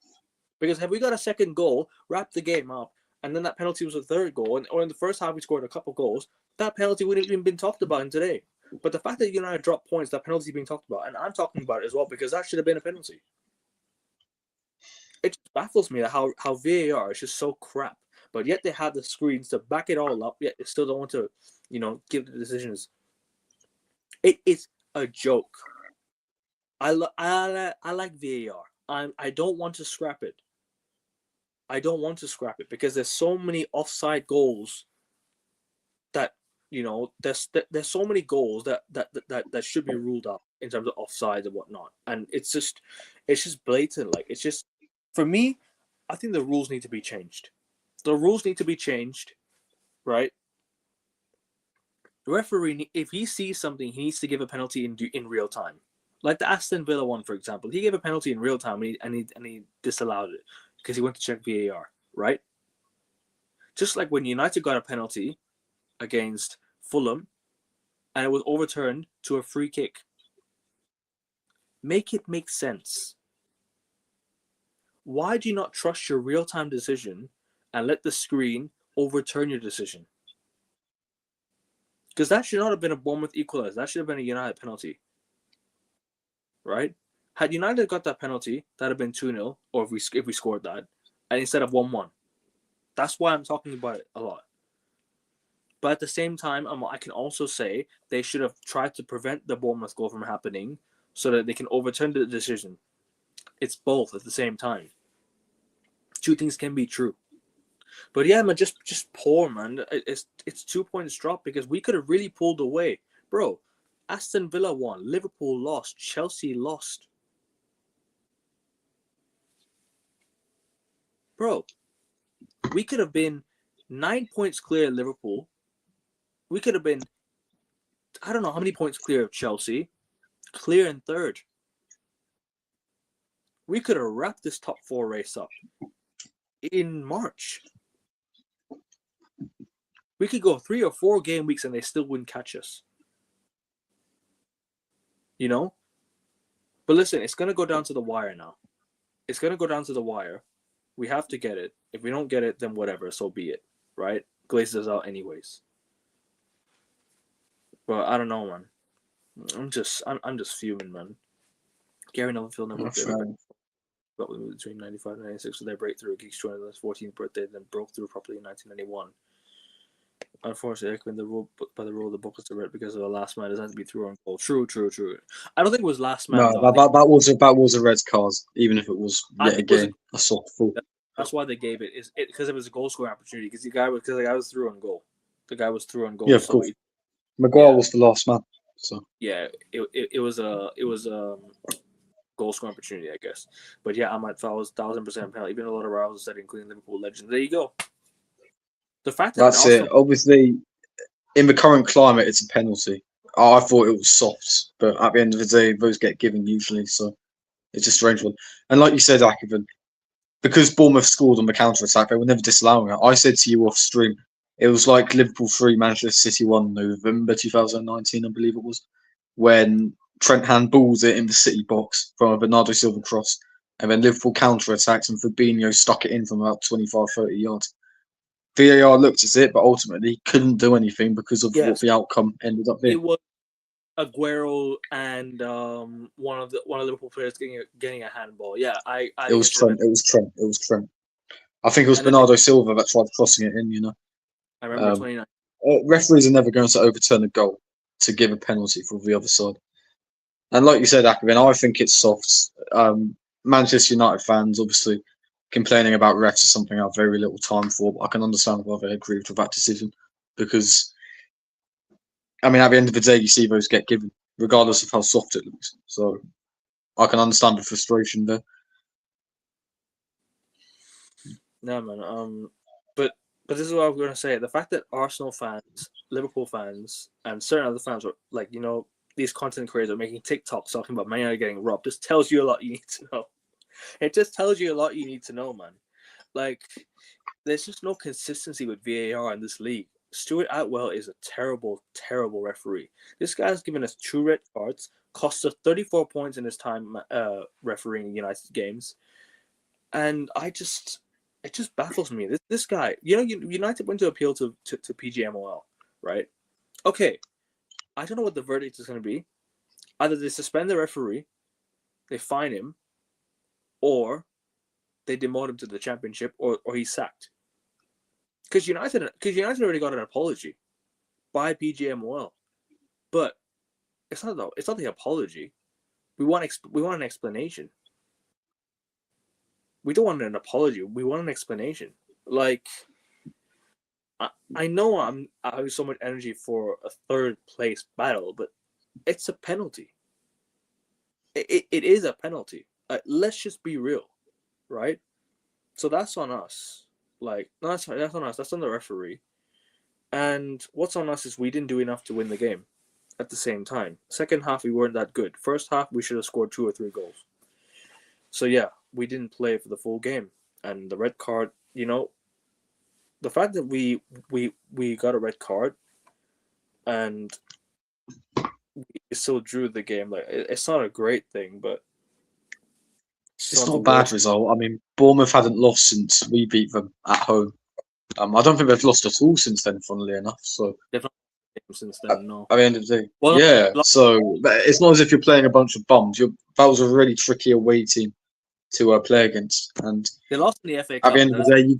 [SPEAKER 1] Because have we got a second goal, wrap the game up, and then that penalty was a third goal, or in the first half we scored a couple goals, that penalty wouldn't have even been talked about in today. But the fact that United dropped points, that penalty is being talked about, and I'm talking about it as well because that should have been a penalty. It just baffles me how VAR is just so crap, but yet they have the screens to back it all up, yet they still don't want to, give the decisions. It is a joke. I like VAR. I don't want to scrap it. I don't want to scrap it because there's so many offside goals that there's so many goals that should be ruled out in terms of offside and whatnot, and it's just blatant. Like, it's just, for me, I think the rules need to be changed. The rules need to be changed, right? The referee, if he sees something, he needs to give a penalty in real time. Like the Aston Villa one, for example, he gave a penalty in real time and he disallowed it because he went to check VAR, right? Just like when United got a penalty against Fulham and it was overturned to a free kick. Make it make sense. Why do you not trust your real-time decision and let the screen overturn your decision? Because that should not have been a Bournemouth equalizer. That should have been a United penalty. Right? Had United got that penalty, that would have been 2-0, or if we scored that, and instead of 1-1. That's why I'm talking about it a lot. But at the same time, I can also say they should have tried to prevent the Bournemouth goal from happening so that they can overturn the decision. It's both at the same time. Two things can be true. But yeah, man, just poor, man. It's 2 points drop because we could have really pulled away, bro. Aston Villa won, Liverpool lost, Chelsea lost, bro. We could have been 9 points clear of Liverpool. We could have been, I don't know how many points clear of Chelsea, clear in third. We could have wrapped this top 4 race up in March. We could go 3 or 4 game weeks and they still wouldn't catch us. You know? But listen, it's going to go down to the wire now. It's going to go down to the wire. We have to get it. If we don't get it, then whatever, so be it. Right? Glazes out anyways. But I don't know, man. I'm just fuming, man. Gary Neville never but we moved between 95 and 96 with their breakthrough. Geeks joined on his 14th birthday, then broke through properly in 1991. Unfortunately, by the rule of the book is to read because of the last man doesn't have to be through on goal. True. I don't think it was last man.
[SPEAKER 2] No, that was a red card, even if it was yet again a soft fall.
[SPEAKER 1] That's why they gave it. Is it because it was a goal scoring opportunity? Because the guy was through on goal. The guy was through on goal.
[SPEAKER 2] Yeah, of course. Maguire was the last man. So
[SPEAKER 1] yeah, it was a goal scoring opportunity, I guess. But yeah, I'm at 1,000% penalty. Even a lot of rivals said, including Liverpool legend. There you go. The fact that
[SPEAKER 2] that's it. Obviously, in the current climate, it's a penalty. I thought it was soft, but at the end of the day, those get given usually. So it's a strange one. And like you said, Akivan, because Bournemouth scored on the counter attack, they were never disallowing it. I said to you off stream, it was like Liverpool 3, Manchester City 1, November 2019, I believe it was, when Trent handballs it in the City box from a Bernardo Silva cross, and then Liverpool counter-attacks and Fabinho stuck it in from about 25-30 yards. VAR looked at it, but ultimately couldn't do anything because of what the outcome ended up being.
[SPEAKER 1] It was Aguero and one of the Liverpool players getting a handball. Yeah,
[SPEAKER 2] It was Trent. It was Trent. I think it was Bernardo Silva that tried crossing it in.
[SPEAKER 1] I remember 29.
[SPEAKER 2] Referees are never going to overturn a goal to give a penalty for the other side. And like you said, Akabin, I think it's soft. Manchester United fans, obviously, complaining about refs is something I have very little time for, but I can understand why they agreed with that decision. Because, I mean, at the end of the day, you see those get given, regardless of how soft it looks. So, I can understand the frustration there.
[SPEAKER 1] No, man. But this is what I'm going to say. The fact that Arsenal fans, Liverpool fans, and certain other fans are like, these content creators are making TikToks talking about Man United getting robbed just tells you a lot you need to know. It just tells you a lot you need to know, man. Like, there's just no consistency with VAR in this league. Stuart Atwell is a terrible, terrible referee. This guy's given us 2 red cards, cost us 34 points in his time refereeing United games. And it just baffles me. This guy, United went to appeal to PGMOL, right? Okay, I don't know what the verdict is going to be. Either they suspend the referee, they fine him, or they demote him to the championship, or he's sacked. Because United already got an apology by PGMOL, but it's not the apology. We want an explanation. We don't want an apology. We want an explanation. Like, I know I have so much energy for a 3rd place battle, but it's a penalty. It is a penalty. Let's just be real, right? So that's on us. Like, no, that's on us. That's on the referee. And what's on us is we didn't do enough to win the game at the same time. Second half, we weren't that good. First half, we should have scored 2 or 3 goals. So, yeah, we didn't play for the full game. And the red card, the fact that we got a red card and we still drew the game, like, it's not a great thing, but
[SPEAKER 2] it's not a bad result. I mean, Bournemouth hadn't lost since we beat them at home. I don't think they've lost at all since then, funnily enough. So
[SPEAKER 1] they've not lost since then, no.
[SPEAKER 2] At the end of the day, so it's not as if you're playing a bunch of bums. That was a really tricky away team to play against, and
[SPEAKER 1] they lost in the FA Cup.
[SPEAKER 2] At the end of the day, you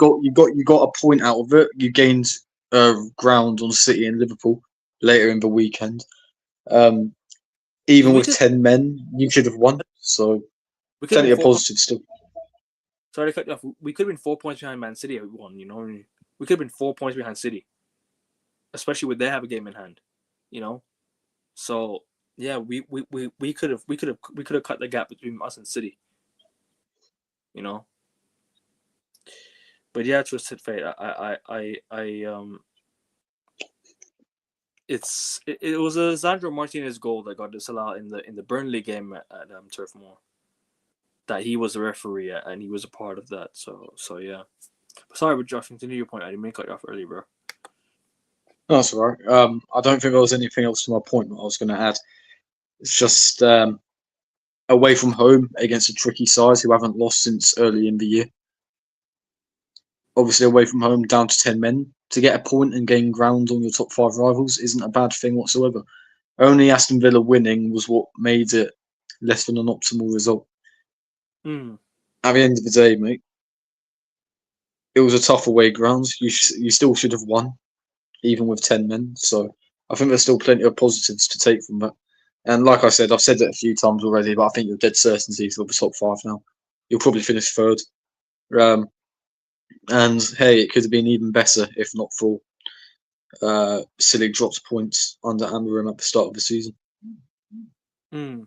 [SPEAKER 2] got a point out of it. You gained ground on City and Liverpool later in the weekend. Even with 10 men, you should have won. So plenty of positives still.
[SPEAKER 1] Sorry to cut you off. We could have been 4 points behind Man City if we won. You know, we could have been 4 points behind City, especially with they have a game in hand. You know, so yeah, we could have cut the gap between us and City. You know, but yeah, Twisted Fate. It was a Sandro Martinez goal that got disallowed in the Burnley game at Turf Moor. That he was a referee at, and he was a part of that. So yeah. Sorry, but Josh, continue your point. I didn't mean to cut you off early, bro.
[SPEAKER 2] No, that's all right. I don't think there was anything else to my point that I was going to add. It's just away from home against a tricky side who haven't lost since early in the year. Obviously, away from home, down to 10 men, to get a point and gain ground on your top 5 rivals isn't a bad thing whatsoever. Only Aston Villa winning was what made it less than an optimal result. At the end of the day, mate, it was a tough away ground. You still should have won, even with 10 men. So I think there's still plenty of positives to take from that. And like I said, I've said it a few times already, but I think you're dead certainty for the top 5 now. You'll probably finish third. And hey, it could have been even better if not for silly dropped points under Amorim at the start of the season. And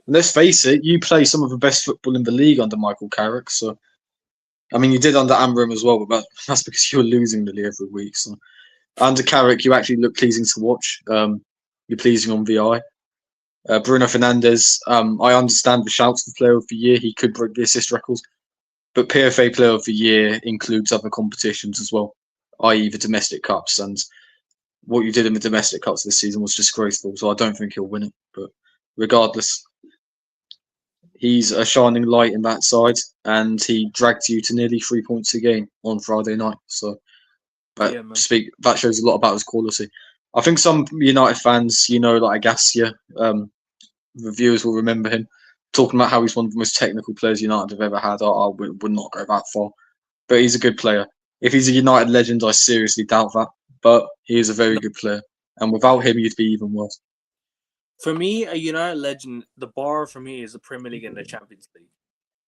[SPEAKER 2] let's face it, you play some of the best football in the league under Michael Carrick. So, I mean, you did under Amorim as well, but that's because you were losing nearly every week. So, under Carrick, you actually look pleasing to watch. You're pleasing on VI. Bruno Fernandes, I understand the shouts for Player of the Year. He could break the assist records. But PFA Player of the Year includes other competitions as well, i.e. the domestic cups. And what you did in the domestic cups this season was disgraceful. So I don't think he'll win it. But regardless, he's a shining light in that side. And he dragged you to nearly 3 points a game on Friday night. So that shows a lot about his quality. I think some United fans, like Agassia, the viewers will remember him talking about how he's one of the most technical players United have ever had. I would not go that far, but he's a good player. If he's a United legend, I seriously doubt that, but he is a very good player, and without him, you'd be even worse.
[SPEAKER 1] For me, a United legend, the bar for me is the Premier League and the Champions League.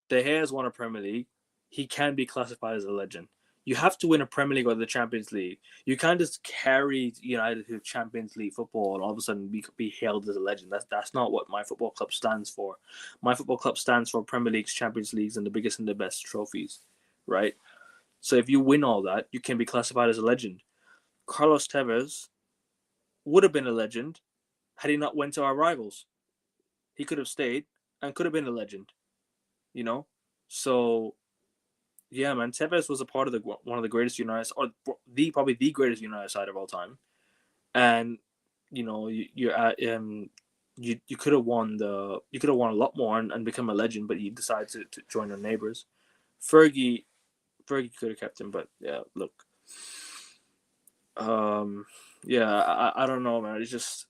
[SPEAKER 1] De Gea has won a Premier League. He can be classified as a legend. You have to win a Premier League or the Champions League. You can't just carry United to Champions League football and all of a sudden be hailed as a legend. That's not what my football club stands for. My football club stands for Premier Leagues, Champions Leagues, and the biggest and the best trophies, right? So if you win all that, you can be classified as a legend. Carlos Tevez would have been a legend had he not went to our rivals. He could have stayed and could have been a legend, So yeah, man, Tevez was a part of one of the greatest United, or probably the greatest United side of all time, and you could have won a lot more and become a legend, but you decided to join our neighbors. Fergie could have kept him, but yeah, look, yeah, I don't know, man. It's just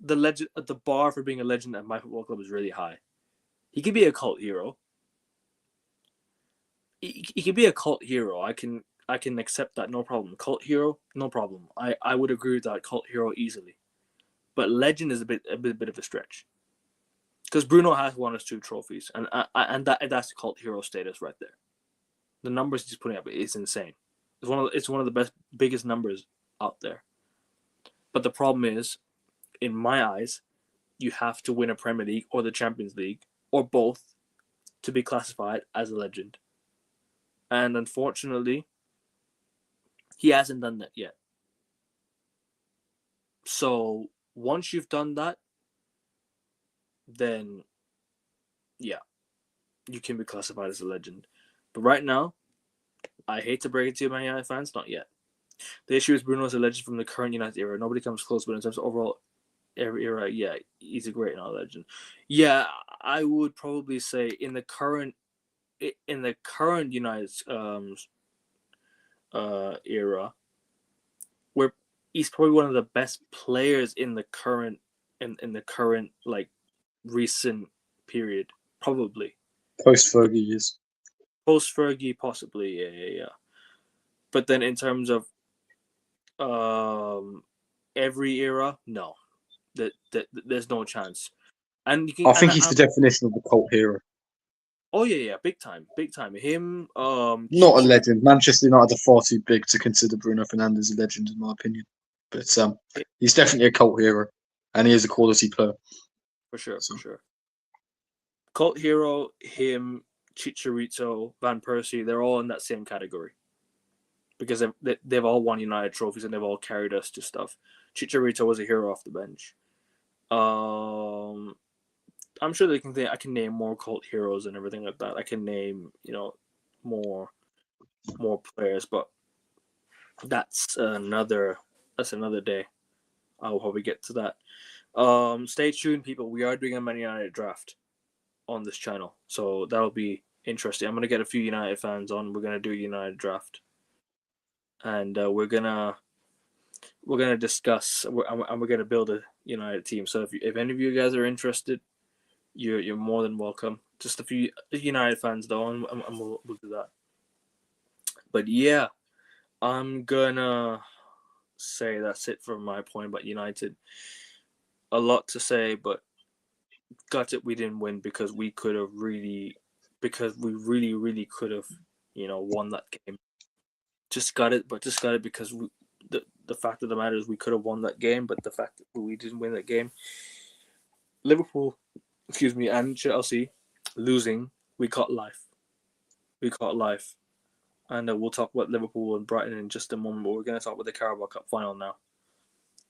[SPEAKER 1] the bar for being a legend at my football club is really high. He could be a cult hero. He could be a cult hero. I can accept that, no problem. Cult hero, no problem. I would agree with that cult hero easily. But legend is a bit of a stretch. Because Bruno has won us 2 trophies, and that's cult hero status right there. The numbers he's putting up is insane. It's one of the biggest numbers out there. But the problem is, in my eyes, you have to win a Premier League or the Champions League or both to be classified as a legend. And unfortunately, he hasn't done that yet. So once you've done that, then yeah, you can be classified as a legend. But right now, I hate to break it to you, Man United fans, not yet. The issue is Bruno is a legend from the current United era. Nobody comes close, but in terms of overall every era, yeah, he's a great legend. Yeah, I would probably say in the current United era, where he's probably one of the best players in the current like recent period, probably.
[SPEAKER 2] Post Fergie years.
[SPEAKER 1] Post Fergie, possibly, yeah. But then in terms of every era, no, that there's no chance. And
[SPEAKER 2] I think he's the definition of a cult hero.
[SPEAKER 1] Oh yeah, big time. Him,
[SPEAKER 2] Not a legend. Manchester United are far too big to consider Bruno Fernandes a legend, in my opinion. But he's definitely a cult hero, and he is a quality player.
[SPEAKER 1] for sure.
[SPEAKER 2] So.
[SPEAKER 1] Cult hero, him, Chicharito, Van Persie, they're all in that same category because they've all won United trophies and they've all carried us to stuff. Chicharito was a hero off the bench. I'm sure I can name more cult heroes and everything like that. I can name more players, but that's another day. I'll probably get to that. Stay tuned, people. We are doing a Man United draft on this channel, so that'll be interesting. I'm gonna get a few United fans on. We're gonna do a United draft, and we're gonna discuss and we're gonna build a United team. So if any of you guys are interested, you're more than welcome. Just a few United fans though, and we'll do that. But yeah, I'm gonna say that's it for my point about United. A lot to say, but got it. We didn't win because we really could have, won that game. Just got it because the fact of the matter is we could have won that game, but the fact that we didn't win that game, Liverpool, and Chelsea losing, we caught life. And we'll talk about Liverpool and Brighton in just a moment, but we're going to talk about the Carabao Cup final now.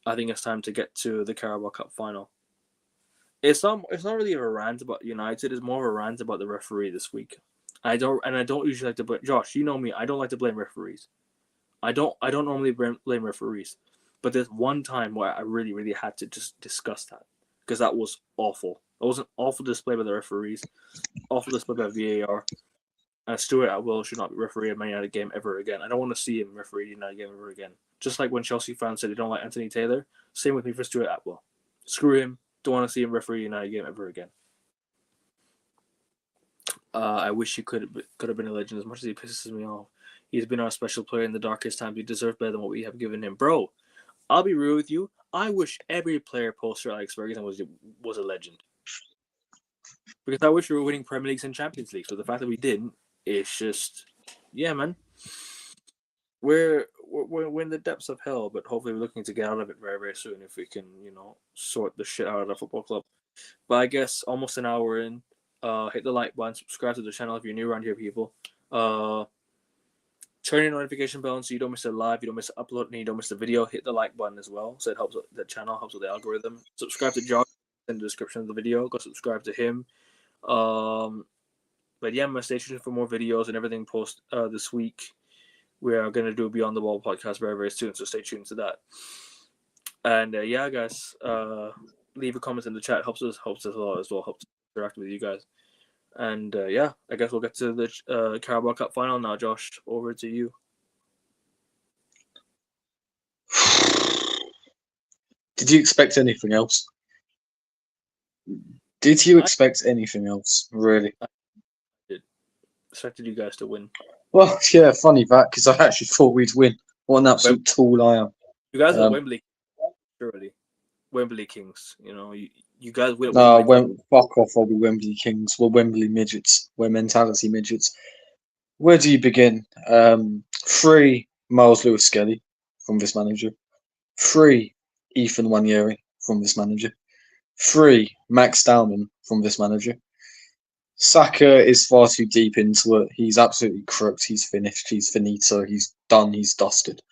[SPEAKER 1] I think it's time to get to the Carabao Cup final. It's not really a rant about United. It's more of a rant about the referee this week. I don't usually like to blame Josh. You know me. I don't like to blame referees. I don't normally blame referees, but there's one time where I really had to just discuss that because that was awful. It was an awful display by the referees, awful display by VAR. And Stuart Atwell should not be refereeing a Man United game ever again. I don't want to see him referee a United game ever again. Just like when Chelsea fans said they don't like Anthony Taylor, same with me for Stuart Atwell. Screw him. Don't want to see him referee a United game ever again. I wish he could have been a legend as much as he pisses me off. He's been our special player in the darkest times. He deserves better than what we have given him. Bro, I'll be real with you. I wish every player post Sir Alex Ferguson was a legend. Because I wish we were winning Premier Leagues and Champions League. So the fact that we didn't, it's just, yeah, man. We're in the depths of hell, but hopefully we're looking to get out of it very, very soon if we can, sort the shit out of the football club. But I guess almost an hour in, hit the like button, subscribe to the channel if you're new around here, people. Turn your notification bell on so you don't miss a live, you don't miss an upload, and you don't miss a video. Hit the like button as well, so it helps the channel, helps with the algorithm. Subscribe to Josh in the description of the video. Go subscribe to him. But yeah, I'm gonna stay tuned for more videos and everything post this week. We are gonna do a Beyond the Ball podcast very, very soon, so stay tuned to that. And yeah, guys, leave a comment in the chat. Helps us a lot as well. Helps interact with you guys. And yeah, I guess we'll get to the Carabao Cup final now. Josh, over to you.
[SPEAKER 2] Did you expect anything else? Did you expect anything else, really?
[SPEAKER 1] I did. Expected you guys to win.
[SPEAKER 2] Well, yeah, funny that, because I actually thought we'd win. What an absolute tool I am.
[SPEAKER 1] You guys are Wembley, surely. Wembley Kings. You guys will.
[SPEAKER 2] No, fuck off, I'll be Wembley Kings. We're Wembley midgets. We're mentality midgets. Where do you begin? 3 Miles Lewis Skelly from this manager. 3 Ethan Wanyeri from this manager. 3 Max Dowman from this manager. Saka is far too deep into it. He's absolutely crooked. He's finished. He's finito. He's done. He's dusted.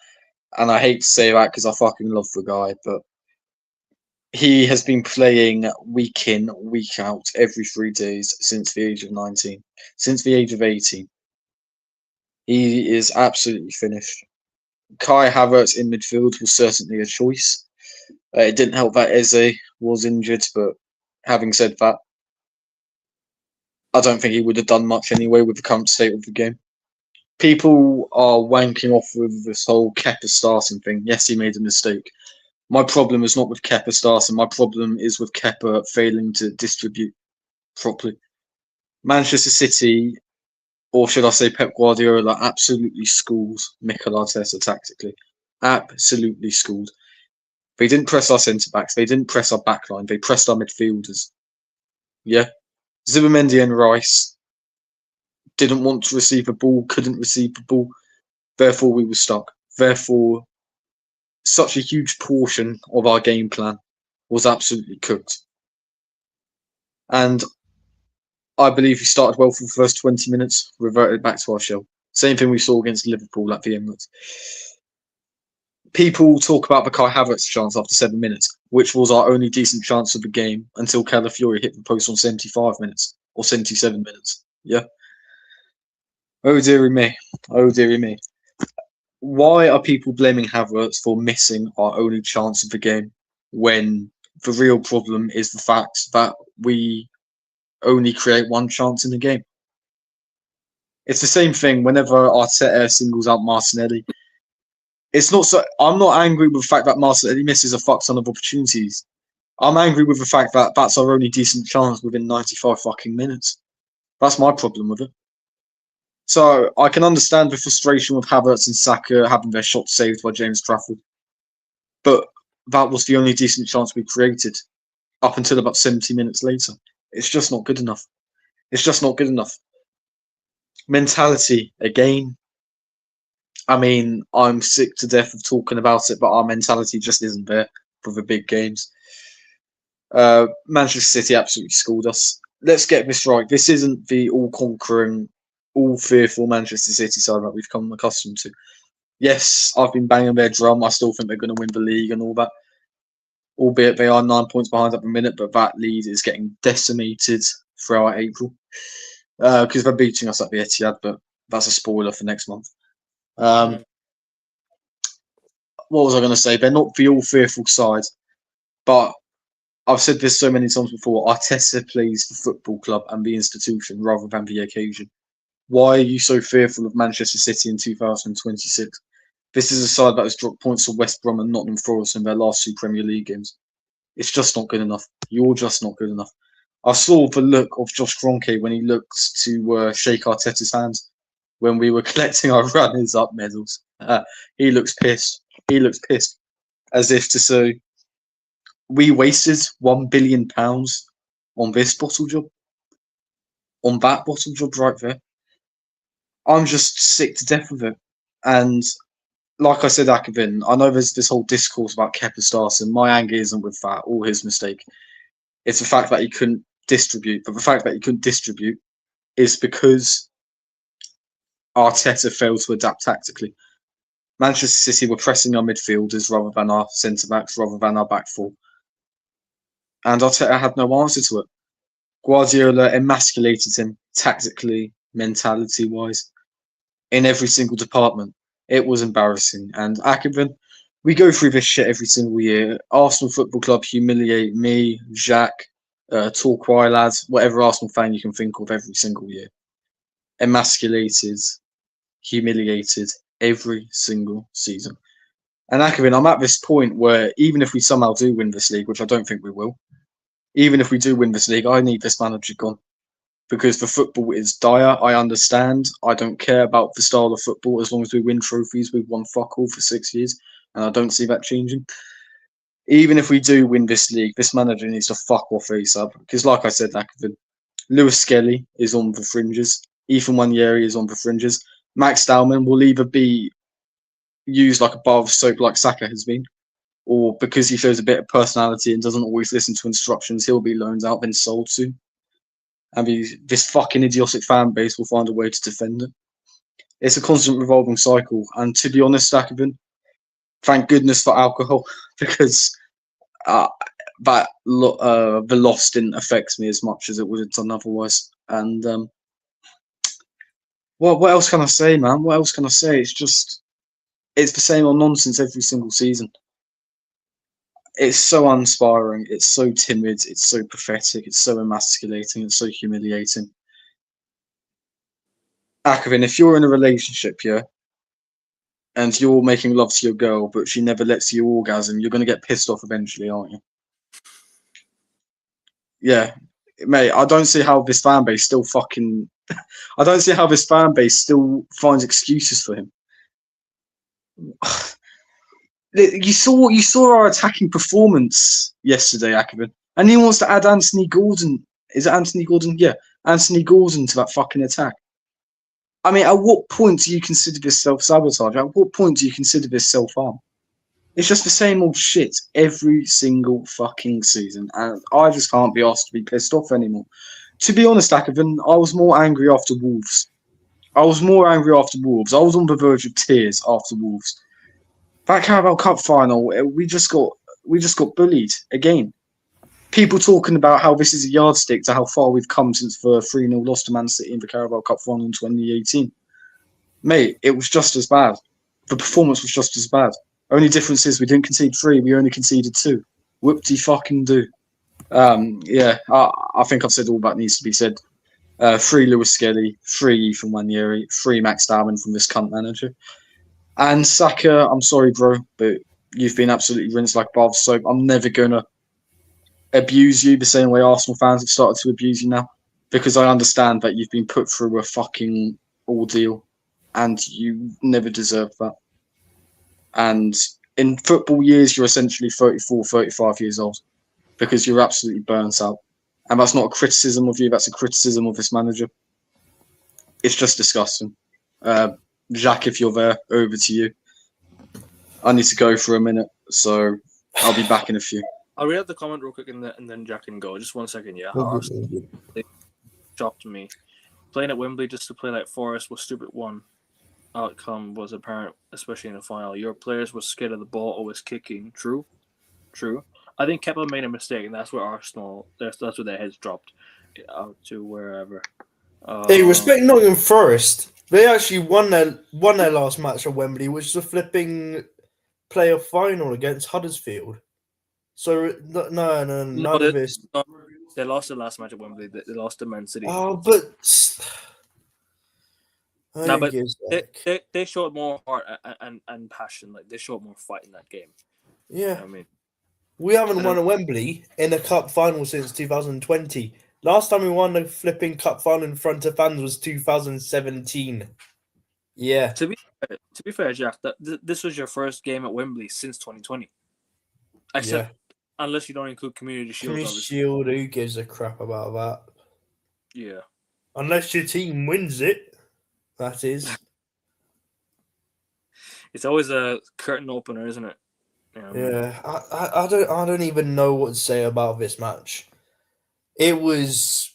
[SPEAKER 2] And I hate to say that because I fucking love the guy, but he has been playing week in, week out, every 3 days since the age of 19, since the age of 18. He is absolutely finished. Kai Havertz in midfield was certainly a choice. It didn't help that Eze was injured, but having said that, I don't think he would have done much anyway with the current state of the game. People are wanking off with this whole Kepa starting thing. Yes, he made a mistake. My problem is not with Kepa starting. My problem is with Kepa failing to distribute properly. Manchester City, or should I say Pep Guardiola, absolutely schooled Mikel Arteta tactically. Absolutely schooled. They didn't press our centre-backs. They didn't press our backline. They pressed our midfielders. Yeah. Zubimendi and Rice didn't want to receive the ball, couldn't receive the ball. Therefore, we were stuck. Therefore, such a huge portion of our game plan was absolutely cooked. And I believe we started well for the first 20 minutes, reverted back to our shell. Same thing we saw against Liverpool at the Emirates. People talk about the Kai Havertz chance after 7 minutes, which was our only decent chance of the game until Calafiori hit the post on 75 minutes or 77 minutes. Yeah. Oh dearie me. Oh dearie me. Why are people blaming Havertz for missing our only chance of the game when the real problem is the fact that we only create one chance in the game? It's the same thing whenever Arteta singles out Martinelli. It's not so. I'm not angry with the fact that Martinelli misses a fuck ton of opportunities. I'm angry with the fact that that's our only decent chance within 95 fucking minutes. That's my problem with it. So I can understand the frustration with Havertz and Saka having their shots saved by James Trafford, but that was the only decent chance we created up until about 70 minutes later. It's just not good enough. It's just not good enough. Mentality again. I mean, I'm sick to death of talking about it, but our mentality just isn't there for the big games. Manchester City absolutely schooled us. Let's get this right. This isn't the all-conquering, all-fearful Manchester City side that we've come accustomed to. Yes, I've been banging their drum. I still think they're going to win the league and all that. Albeit they are 9 points behind at the minute, but that lead is getting decimated throughout April. Because they're beating us at the Etihad, but that's a spoiler for next month. What was I going to say? They're not the all-fearful side, but I've said this so many times before. Arteta plays the football club and the institution rather than the occasion. Why are you so fearful of Manchester City in 2026? This is a side that has dropped points to West Brom and Nottingham Forest in their last 2 Premier League games. It's just not good enough. You're just not good enough. I saw the look of Josh Kroenke when he looked to shake Arteta's hands when we were collecting our runners-up medals. He looks pissed. He looks pissed. As if to say, we wasted £1 billion on this bottle job. On that bottle job right there. I'm just sick to death of it. And like I said, Akavin, I know there's this whole discourse about Kepa Starson. My anger isn't with that or his mistake. It's the fact that he couldn't distribute. But the fact that he couldn't distribute is because Arteta failed to adapt tactically. Manchester City were pressing our midfielders rather than our centre-backs, rather than our back four. And Arteta had no answer to it. Guardiola emasculated him tactically, mentality-wise, in every single department. It was embarrassing. And Akavin, we go through this shit every single year. Arsenal Football Club humiliate me, Jacques, Torquay lads, whatever Arsenal fan you can think of every single year. Emasculated, humiliated every single season. And Akavin, I'm at this point where even if we somehow do win this league, which I don't think we will, even if we do win this league, I need this manager gone. Because the football is dire. I understand. I don't care about the style of football as long as we win trophies. We've won fuck all for 6 years, and I don't see that changing. Even if we do win this league, this manager needs to fuck off ASAP. Because like I said, Lewis Skelly is on the fringes. Ethan Wanyeri is on the fringes. Max Dowman will either be used like a bar of soap like Saka has been, or because he shows a bit of personality and doesn't always listen to instructions, he'll be loaned out, then sold to. And this fucking idiotic fan base will find a way to defend it. It's a constant revolving cycle. And to be honest, Akavin, thank goodness for alcohol, because the loss didn't affect me as much as it would have done otherwise. And what else can I say, man? What else can I say? It's the same old nonsense every single season. It's so uninspiring, it's so timid, it's so pathetic, it's so emasculating, it's so humiliating. Akavin, if you're in a relationship, yeah, and you're making love to your girl, but she never lets you orgasm, you're going to get pissed off eventually, aren't you? Yeah, mate, I don't see how this fan base still fucking... I don't see how this fan base still finds excuses for him. You saw our attacking performance yesterday, Akavin, and he wants to add Anthony Gordon. Is it Anthony Gordon? Yeah, Anthony Gordon to that fucking attack. I mean, at what point do you consider this self-sabotage? At what point do you consider this self-harm? It's just the same old shit every single fucking season, and I just can't be asked to be pissed off anymore. To be honest, Akavan, I was more angry after Wolves. I was on the verge of tears after Wolves. That Carabao Cup final, we just got bullied again. People talking about how this is a yardstick to how far we've come since the 3-0 loss to Man City in the Carabao Cup final in 2018. Mate, it was just as bad. The performance was just as bad. Only difference is we didn't concede 3, we only conceded 2. Whoop-de-fucking-do. I think I've said all that needs to be said. 3 Lewis Skelly, 3 Ethan Wanieri, 3 Max Darwin from this cunt manager. And Saka, I'm sorry, bro, but you've been absolutely rinsed like bar of soap. I'm never going to abuse you the same way Arsenal fans have started to abuse you now, because I understand that you've been put through a fucking ordeal and you never deserved that. And in football years, you're essentially 34, 35 years old because you're absolutely burnt out. And that's not a criticism of you, that's a criticism of this manager. It's just disgusting. Jack, if you're there, over to you. I need to go for a minute, so I'll be back in a few.
[SPEAKER 1] I'll read out the comment real quick and then Jack can go. Just 1 second, yeah. They shocked me. Playing at Wembley just to play like Forest was stupid. One outcome was apparent, especially in the final. Your players were scared of the ball, always kicking. True. I think Kepa made a mistake, and that's where Arsenal. That's where their heads dropped out to wherever.
[SPEAKER 3] Hey, respect Nottingham Forest. They actually won their last match at Wembley, which is a flipping playoff final against Huddersfield. So none of this.
[SPEAKER 1] No, they lost the last match at Wembley. They lost to Man City.
[SPEAKER 3] Oh, but
[SPEAKER 1] but they showed more heart and passion. Like they showed more fight in that game.
[SPEAKER 3] Yeah,
[SPEAKER 1] you know I mean,
[SPEAKER 3] we haven't won at Wembley in a cup final since 2020. Last time we won a flipping cup final in front of fans was 2017. Yeah.
[SPEAKER 1] To be fair, Jack, this was your first game at Wembley since 2020. Except unless you don't include Community Shield.
[SPEAKER 3] Community Shield, who gives a crap about that?
[SPEAKER 1] Yeah.
[SPEAKER 3] Unless your team wins it, that is.
[SPEAKER 1] It's always a curtain opener, isn't it?
[SPEAKER 3] I don't even know what to say about this match. It was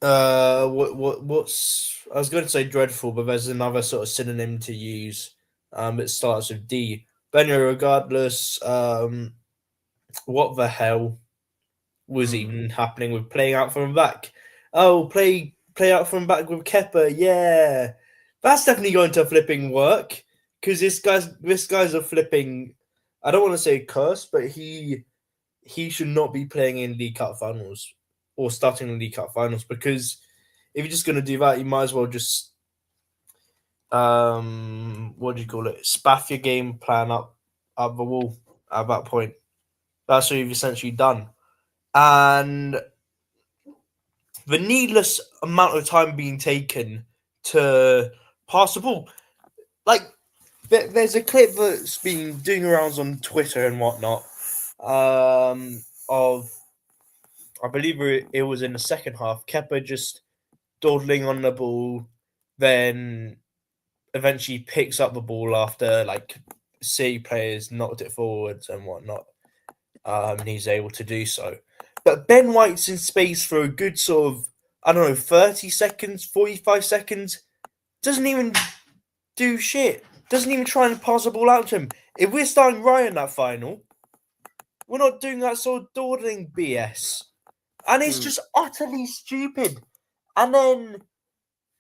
[SPEAKER 3] what's I was going to say dreadful, but there's another sort of synonym to use. It starts with D. But anyway, regardless, what the hell was even happening with playing out from back? Oh, play out from back with Kepa, yeah. That's definitely going to flipping work. Because this guy's a flipping, I don't want to say curse, but he should not be playing in League Cup finals or starting in League Cup finals, because if you're just going to do that, you might as well just what do you call it? Spaff your game plan up the wall at that point. That's what you've essentially done. And the needless amount of time being taken to pass the ball. Like, there's a clip that's been doing rounds on Twitter and whatnot of, I believe it was in the second half, Kepa just dawdling on the ball, then eventually picks up the ball after like City players knocked it forwards and whatnot. And he's able to do so. But Ben White's in space for a good sort of, 30 seconds, 45 seconds. Doesn't even do shit. Doesn't even try and pass the ball out to him. If we're starting Ryan that final, we're not doing that sort of dawdling BS. And it's just utterly stupid. And then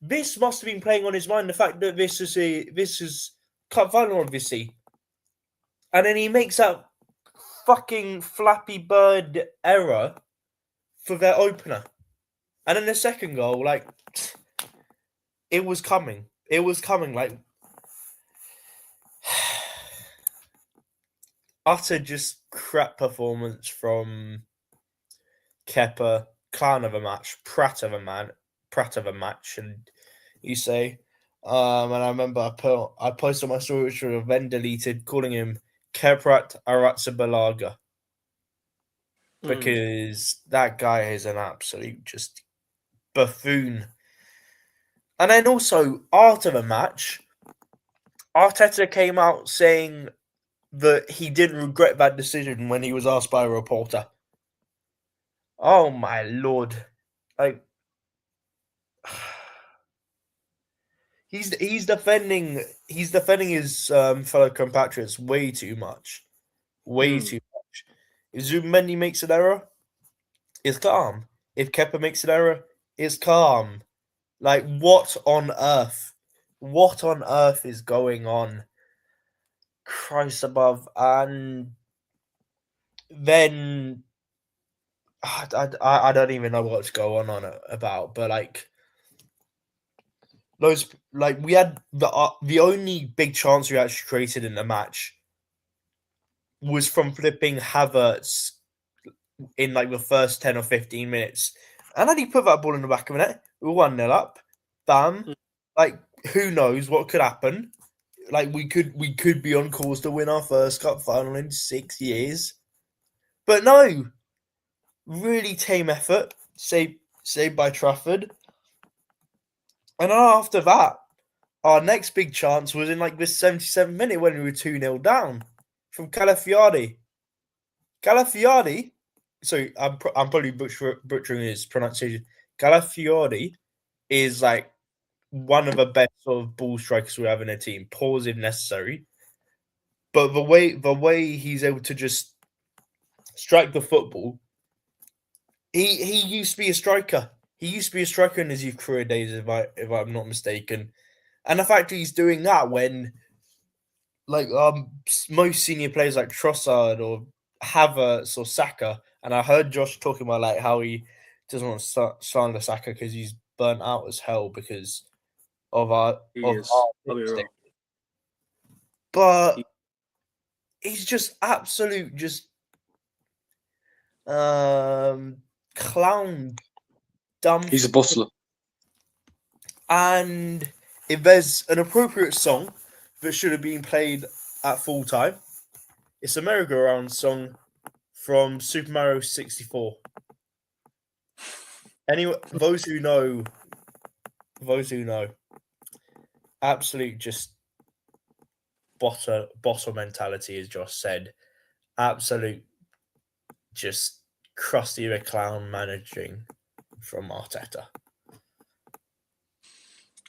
[SPEAKER 3] this must have been playing on his mind, the fact that this is cup final, obviously. And then he makes that fucking Flappy Bird error for their opener. And then the second goal, like, it was coming. It was coming, like, utter just crap performance from Kepa, clown of a match, prat of a match, and you say. And I remember I posted my story, which was then deleted, calling him Keprat Aratsabalaga. Because that guy is an absolute just buffoon. And then also, after the match, Arteta came out saying that he didn't regret that decision when he was asked by a reporter. Oh my lord. Like, he's defending his fellow compatriots way too much. Way too much. If Zubimendi makes an error, it's calm. If Kepa makes an error, it's calm. Like, what on earth? What on earth is going on? Christ above. And then I don't even know what's going on about, but like those, like, we had the only big chance we actually created in the match was from flipping Havertz in like the first 10 or 15 minutes. And then he put that ball in the back of the net. We were 1-0 up. Bam. Like, who knows what could happen? Like, we could be on course to win our first cup final in 6 years. But no. Really tame effort. Saved by Trafford. And after that, our next big chance was in like this 77th minute when we were 2-0 down from Calafiori. Calafiori, so I'm probably butchering his pronunciation. Calafiori is like one of the best sort of ball strikers we have in a team. Pause if necessary. But the way he's able to just strike the football, he used to be a striker. He used to be a striker in his youth career days, if I'm not mistaken. And the fact that he's doing that when like most senior players like Trossard or Havertz or Saka, and I heard Josh talking about like how he doesn't want to slander Saka because he's burnt out as hell because of our stick. But he's just absolute clown dumb.
[SPEAKER 2] He's a bustler.
[SPEAKER 3] And if there's an appropriate song that should have been played at full time, it's a merry-go-round song from Super Mario 64. Anyway, those who know, absolute just bottle mentality, as Josh said. Absolute just Krusty the Clown managing from Arteta.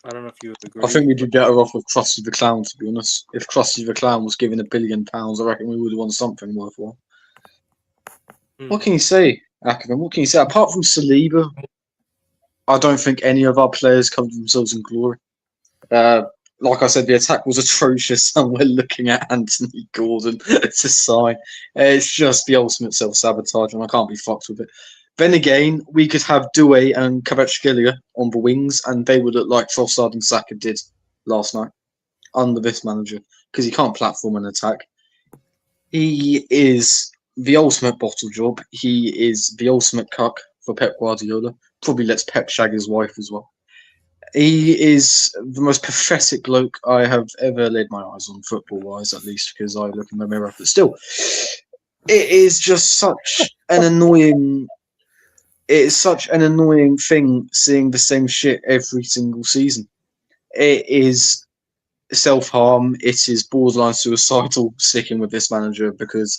[SPEAKER 1] I don't know if you would agree.
[SPEAKER 2] I think we did better off with Krusty the Clown, to be honest. If Krusty the Clown was given £1 billion, I reckon we would have won something worthwhile. What can you say, Ackerman? What can you say? Apart from Saliba, I don't think any of our players covered themselves in glory. Like I said, the attack was atrocious, and we're looking at Anthony Gordon to sign. It's just the ultimate self-sabotage, and I can't be fucked with it. Then again, we could have Doué and Kvaratskhelia on the wings, and they would look like Trossard and Saka did last night under this manager, because he can't platform an attack. He is the ultimate bottle job. He is the ultimate cuck for Pep Guardiola. Probably lets Pep shag his wife as well. He is the most pathetic bloke I have ever laid my eyes on, football-wise, at least, because I look in the mirror. But still, it is just such an annoying... It's such an annoying thing seeing the same shit every single season. It is self-harm. It is borderline suicidal sticking with this manager because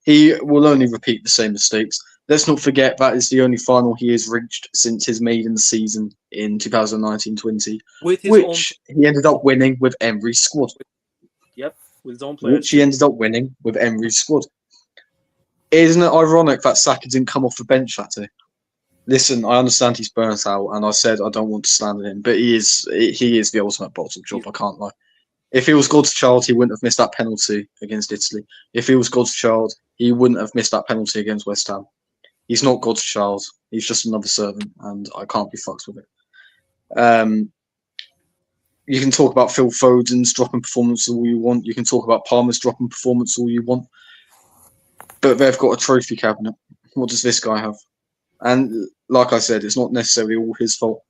[SPEAKER 2] he will only repeat the same mistakes. Let's not forget that is the only final he has reached since his maiden season in 2019-20, which he ended up winning with Emery's squad.
[SPEAKER 1] Yep, with his own players.
[SPEAKER 2] Which he ended up winning with Emery's squad. Isn't it ironic that Saka didn't come off the bench that day? Listen, I understand he's burnt out, and I said I don't want to slander him, but he is the ultimate bottle job. I can't lie. If he was God's child, he wouldn't have missed that penalty against Italy. If he was God's child, he wouldn't have missed that penalty against West Ham. He's not God's child. He's just another servant, and I can't be fucked with it. You can talk about Phil Foden's dropping performance all you want. You can talk about Palmer's dropping performance all you want. But they've got a trophy cabinet. What does this guy have? And like I said, it's not necessarily all his fault,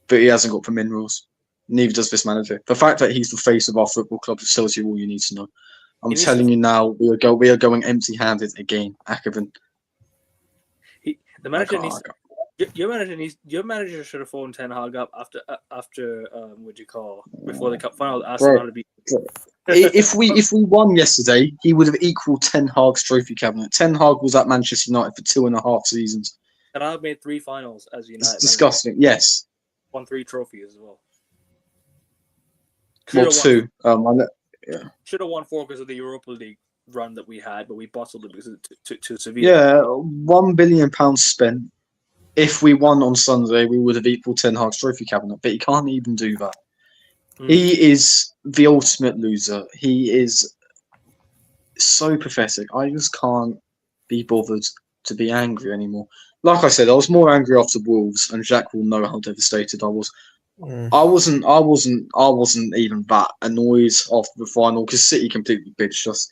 [SPEAKER 2] but he hasn't got the minerals. Neither does this manager. The fact that he's the face of our football club tells you all you need to know. I'm telling you now, we are going empty-handed again, Ackerman.
[SPEAKER 1] The manager needs Your manager should have phoned Ten Hag up after what do you call before the cup final, asked
[SPEAKER 2] Bro.
[SPEAKER 1] him how to be.
[SPEAKER 2] If we won yesterday, he would have equaled Ten Hag's trophy cabinet. Ten Hag was at Manchester United for 2.5 seasons.
[SPEAKER 1] And I've made 3 finals as
[SPEAKER 2] It's
[SPEAKER 1] United.
[SPEAKER 2] disgusting. Yes.
[SPEAKER 1] Won 3 trophies as well.
[SPEAKER 2] Well, 2.
[SPEAKER 1] Should have won 4 because of the Europa League run that we had, but we bottled it because to Sevilla.
[SPEAKER 2] Yeah, £1 billion spent. If we won on Sunday, we would have equaled Ten Hag's trophy cabinet, but he can't even do that. He is the ultimate loser. He is so pathetic. I just can't be bothered to be angry anymore. Like I said, I was more angry after Wolves, and Jack will know how devastated I was. I wasn't even that annoyed after the final because City completely bitched us.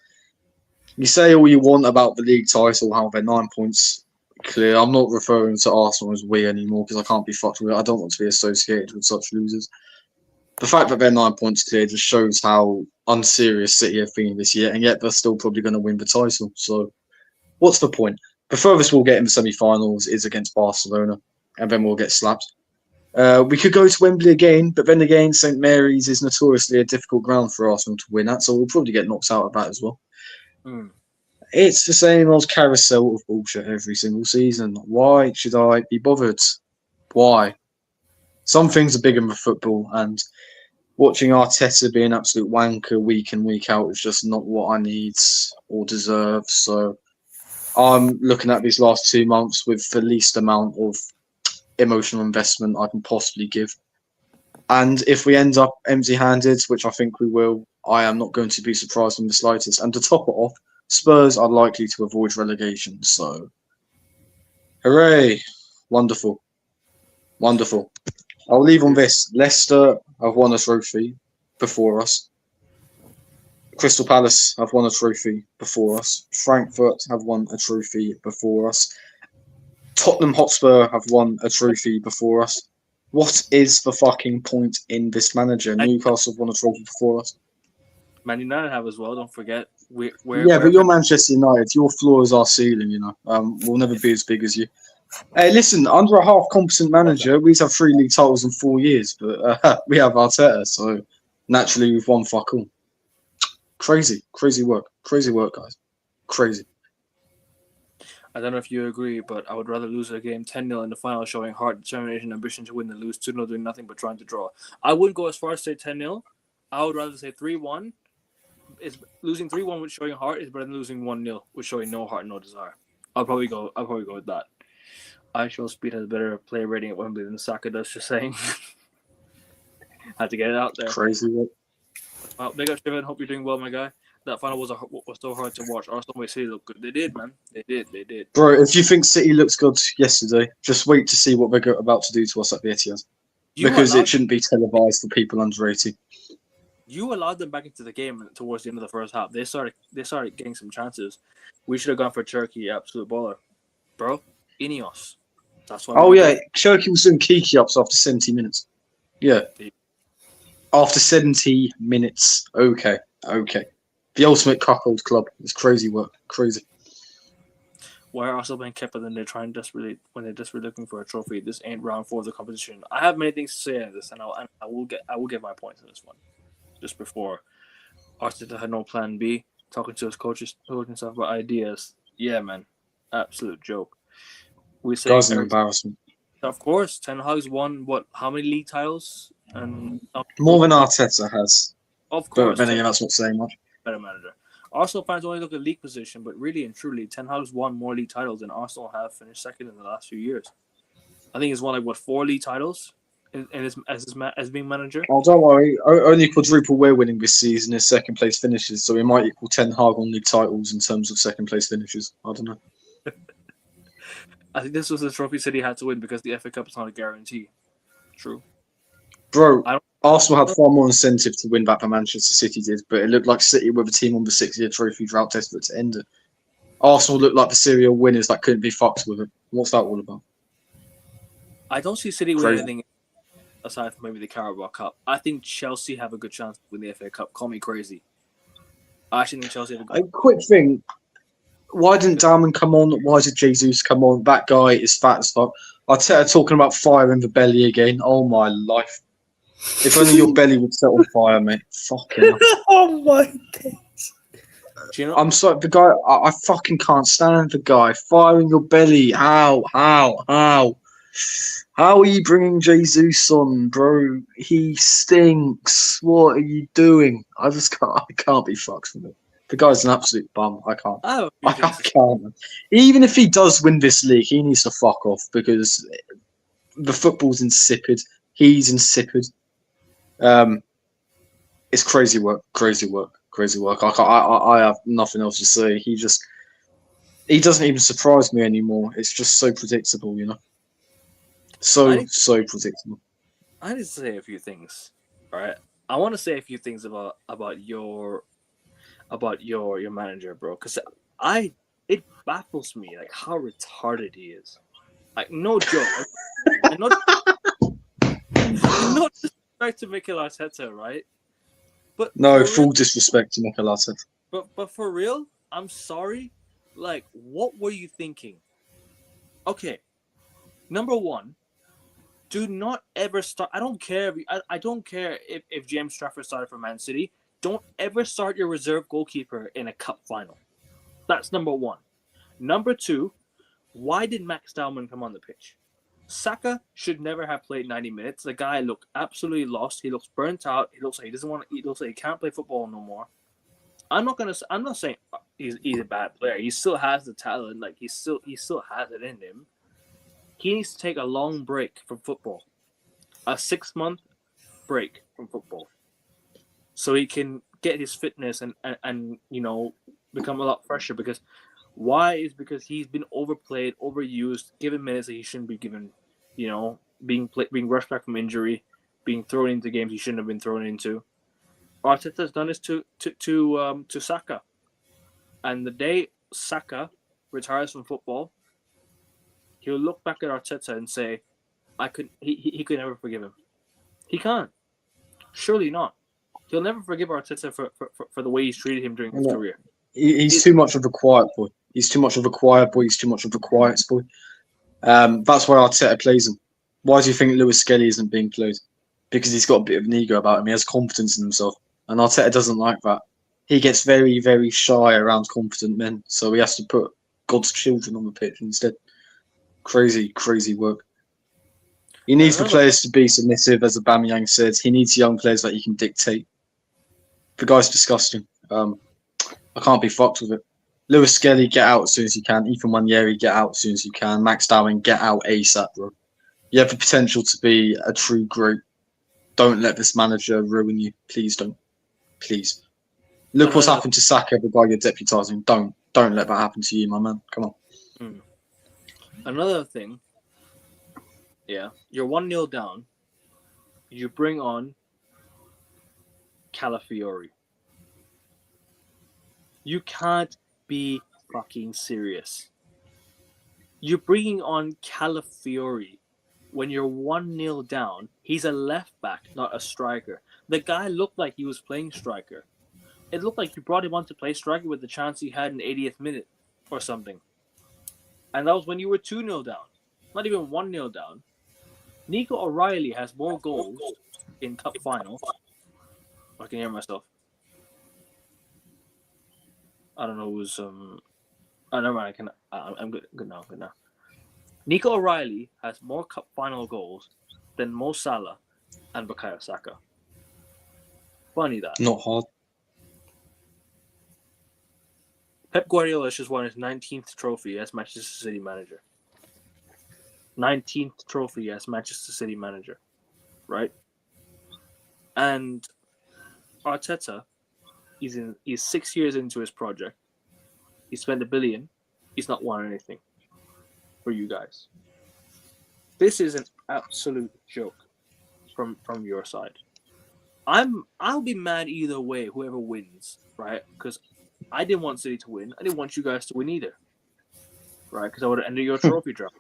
[SPEAKER 2] You say all you want about the league title, how they're 9 points clear. I'm not referring to Arsenal as we anymore because I can't be fucked with it. I don't want to be associated with such losers. The fact that they're 9 points clear just shows how unserious City have been this year, and yet they're still probably going to win the title. So, what's the point? The furthest we'll get in the semi-finals is against Barcelona, and then we'll get slapped. We could go to Wembley again, but then again, St Mary's is notoriously a difficult ground for Arsenal to win at, so we'll probably get knocked out of that as well. It's the same old carousel of bullshit every single season. Why should I be bothered? Why? Some things are bigger than football, and watching Arteta be an absolute wanker week in, week out is just not what I need or deserve. So I'm looking at these last 2 months with the least amount of emotional investment I can possibly give. And if we end up empty-handed, which I think we will, I am not going to be surprised in the slightest. And to top it off, Spurs are likely to avoid relegation. So, hooray! Wonderful. Wonderful. I'll leave on this. Leicester have won a trophy before us. Crystal Palace have won a trophy before us. Frankfurt have won a trophy before us. Tottenham Hotspur have won a trophy before us. What is the fucking point in this manager? Newcastle have won a trophy before us.
[SPEAKER 1] Man United have as well, don't forget.
[SPEAKER 2] But you're Manchester United. Your floor is our ceiling, you know. We'll never be as big as you. Hey, listen, under a half-competent manager, we'd have 3 league titles in 4 years, but we have Arteta, so naturally we've won fuck all. Crazy work, guys. Crazy.
[SPEAKER 1] I don't know if you agree, but I would rather lose a game 10-0 in the final, showing heart, determination, ambition to win than lose 2-0 doing nothing but trying to draw. I wouldn't go as far as say 10-0. I would rather say 3-1. Losing 3-1 with showing heart is better than losing 1-0 with showing no heart, no desire. I'll probably go with that. I Show Speed has a better player rating at Wembley than Saka does, just saying. Had to get it out there.
[SPEAKER 2] Crazy work.
[SPEAKER 1] Well, big up, Steven. Hope you're doing well, my guy. That final was so hard to watch. Arsenal made City look good. They did, man. They did.
[SPEAKER 2] Bro, if you think City looks good yesterday, just wait to see what they're about to do to us at the Etihad. Because it shouldn't be televised for people under 18.
[SPEAKER 1] You allowed them back into the game towards the end of the first half. They started getting some chances. We should have gone for Turkey, absolute baller. Bro, Ineos. That's why.
[SPEAKER 2] Oh, yeah. Turkey was doing Kiki ups after 70 minutes. Yeah. After 70 minutes. Okay. The ultimate cuckold club. It's crazy work. Crazy.
[SPEAKER 1] Why are Arsenal being kept when they're desperately looking for a trophy? This ain't round 4 of the competition. I have many things to say on this, and I will get my points on this one. Just before, Arteta had no plan B. Talking to his coaches, talking stuff about ideas. Yeah, man, absolute joke. We say
[SPEAKER 2] That's an embarrassment.
[SPEAKER 1] Of course, Ten Hag's won how many league titles? And
[SPEAKER 2] more than Arteta has.
[SPEAKER 1] Of course,
[SPEAKER 2] but then again, that's not saying much.
[SPEAKER 1] Better manager. Arsenal fans only look at league position, but really and truly, Ten Hag's won more league titles than Arsenal have finished second in the last few years. I think he's won 4 league titles as being manager.
[SPEAKER 2] Oh, don't worry. Only quadruple we're winning this season is second place finishes, so we might equal Ten Hag on league titles in terms of second place finishes. I don't know.
[SPEAKER 1] I think this was the trophy City had to win because the FA Cup is not a guarantee. True.
[SPEAKER 2] Bro, Arsenal had far more incentive to win back than Manchester City did, but it looked like City were the team on the 6-year trophy drought desperate to end it. Arsenal looked like the serial winners that couldn't be fucked with it. What's that all about?
[SPEAKER 1] I don't see City winning anything aside from maybe the Carabao Cup. I think Chelsea have a good chance to win the FA Cup. Call me crazy. I actually think Chelsea have a good
[SPEAKER 2] quick thing. Why didn't Diamond come on? Why did Jesus come on? That guy is fat as fuck. Arteta talking about firing the belly again. Oh my life! If only your belly would set on fire, mate. Fucking hell.
[SPEAKER 3] Oh my days.
[SPEAKER 1] Do you know?
[SPEAKER 2] I'm sorry, the guy. I fucking can't stand the guy firing your belly. How? How are you bringing Jesus on, bro? He stinks. What are you doing? I just can't. I can't be fucked with it. The guy's an absolute bum. I can't.
[SPEAKER 1] I have a few
[SPEAKER 2] I
[SPEAKER 1] things to say.
[SPEAKER 2] can't. Even if he does win this league, he needs to fuck off because the football's insipid. He's insipid. It's crazy work. I have nothing else to say. He doesn't even surprise me anymore. It's just so predictable, you know. So predictable.
[SPEAKER 1] I need to say a few things. All right, I want to say a few things about your manager, bro. Because it baffles me like how retarded he is. Like no joke. and not not disrespect to Mikel Arteta, right? But
[SPEAKER 2] No,
[SPEAKER 1] for
[SPEAKER 2] full
[SPEAKER 1] real,
[SPEAKER 2] disrespect to Mikel Arteta.
[SPEAKER 1] but for real, I'm sorry. Like, what were you thinking? Okay, number one, do not ever start. I don't care. I don't care if James Trafford started for Man City. Don't ever start your reserve goalkeeper in a cup final. That's number one. Number two, why did Max Dowman come on the pitch? Saka should never have played 90 minutes. The guy looked absolutely lost. He looks burnt out. He looks like he doesn't want to. He looks like he can't play football no more. I'm not saying he's a bad player. He still has the talent. Like he still has it in him. He needs to take a long break from football, a 6-month break from football, so he can get his fitness and become a lot fresher. Because because he's been overplayed, overused, given minutes that he shouldn't be given. Being rushed back from injury, being thrown into games he shouldn't have been thrown into. Arteta's done this to Saka, and the day Saka retires from football, he'll look back at Arteta and say, he could never forgive him. He can't. Surely not. He'll never forgive Arteta for the way he's treated him during his career.
[SPEAKER 2] He's too much of a quiet boy. He's too much of a quiet boy. He's too much of a quiet boy. That's why Arteta plays him. Why do you think Lewis Skelly isn't being played? Because he's got a bit of an ego about him. He has confidence in himself. And Arteta doesn't like that. He gets very, very shy around confident men. So he has to put God's children on the pitch instead. Crazy, crazy work. He needs the players to be submissive, as Aubameyang says. He needs young players that he can dictate. The guy's disgusting. I can't be fucked with it. Lewis Skelly, get out as soon as you can. Ethan Nwaneri, get out as soon as you can. Max Darwin, get out ASAP, bro. You have the potential to be a true great. Don't let this manager ruin you. Please don't. Please. Look what's happened to Saka, the guy you're deputising. Don't let that happen to you, my man. Come on.
[SPEAKER 1] Another thing. Yeah, you're 1-0 down. You bring on Calafiori. You can't be fucking serious. You're bringing on Calafiori when you're 1-0 down. He's a left back, not a striker. The guy looked like he was playing striker. It looked like you brought him on to play striker with the chance he had in the 80th minute or something. And that was when you were 2-0 down. Not even 1-0 down. Nico O'Reilly has more goals in cup final. I can hear myself. I don't know who's Oh, never mind. I'm good now. Nico O'Reilly has more cup final goals than Mo Salah and Bukayo Saka. Funny that.
[SPEAKER 2] Not hard.
[SPEAKER 1] Pep Guardiola just won his 19th trophy as Manchester City manager. 19th trophy as Manchester City manager, right? And Arteta, he's 6 years into his project. He spent $1 billion. He's not won anything for you guys. This is an absolute joke from your side. I'll be mad either way, whoever wins, right? Because I didn't want City to win. I didn't want you guys to win either, right? Because I would have ended your trophy drop.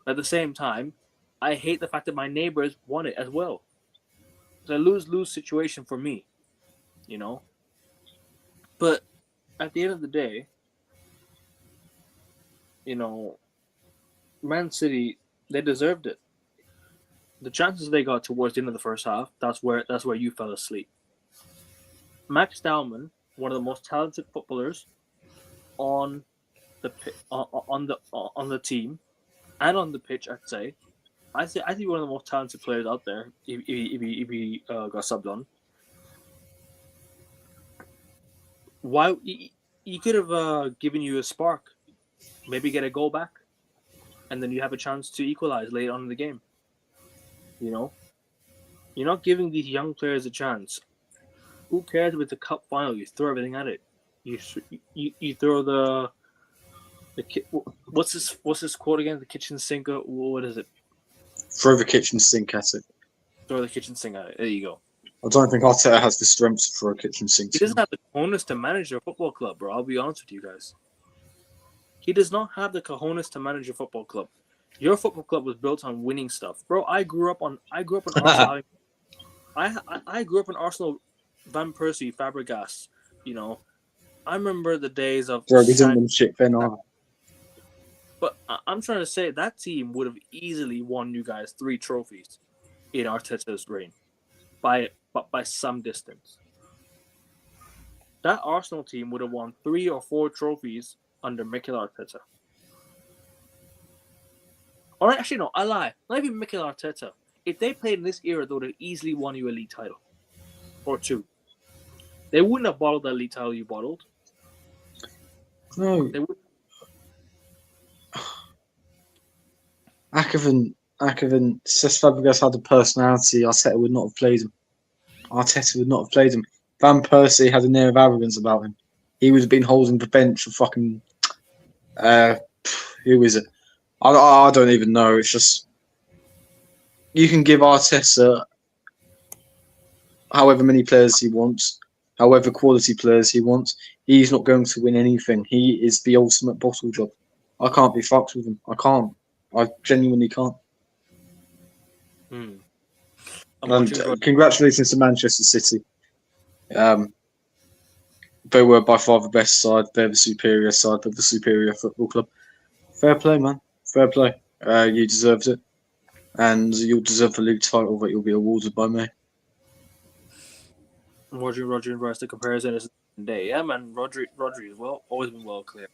[SPEAKER 1] At the same time, I hate the fact that my neighbors won it as well. It's a lose-lose situation for me, But at the end of the day, Man City They deserved it. The chances they got towards the end of the first half, that's where you fell asleep. Max Dowman, one of the most talented footballers on the team and on the pitch, I'd say. I think one of the most talented players out there. If he got subbed on, why he could have given you a spark, maybe get a goal back, and then you have a chance to equalize late on in the game. You know, you're not giving these young players a chance. Who cares with the cup final? You throw everything at it. You throw the what's this quote again? The kitchen sink. What is it?
[SPEAKER 2] Throw the kitchen sink at it.
[SPEAKER 1] Throw the kitchen sink at it. There you go.
[SPEAKER 2] I don't think Arteta has the strength for a kitchen sink.
[SPEAKER 1] He doesn't have the cojones to manage a football club, bro. I'll be honest with you guys. He does not have the cojones to manage a football club. Your football club was built on winning stuff, bro. I grew up on Arsenal. I grew up in Arsenal. Van Persie, Fabregas. You know, I remember the days of.
[SPEAKER 2] Bro, we didn't win shit then,
[SPEAKER 1] But I'm trying to say that team would have easily won you guys 3 trophies in Arteta's reign, by some distance. That Arsenal team would have won 3 or 4 trophies under Mikel Arteta. Or actually, no, I lie. Not even Mikel Arteta. If they played in this era, they would have easily won you a league title or 2. They wouldn't have bottled that league title you bottled.
[SPEAKER 2] No.
[SPEAKER 1] They would.
[SPEAKER 2] Akoven says Fabregas had a personality. Arteta would not have played him. Van Persie had an air of arrogance about him. He would have been holding the bench for fucking. Who is it? I don't even know. It's just you can give Arteta however many players he wants, however quality players he wants. He's not going to win anything. He is the ultimate bottle job. I can't be fucked with him. I can't. I genuinely can't.
[SPEAKER 1] And
[SPEAKER 2] congratulations to Manchester City. They were by far the best side. They're the superior side. They're the superior football club. Fair play, man. Fair play. You deserved it. And you'll deserve the league title that you'll be awarded by me.
[SPEAKER 1] Rodri and Rice, the comparison is day. Yeah, man. Rodri as well. Always been well clear.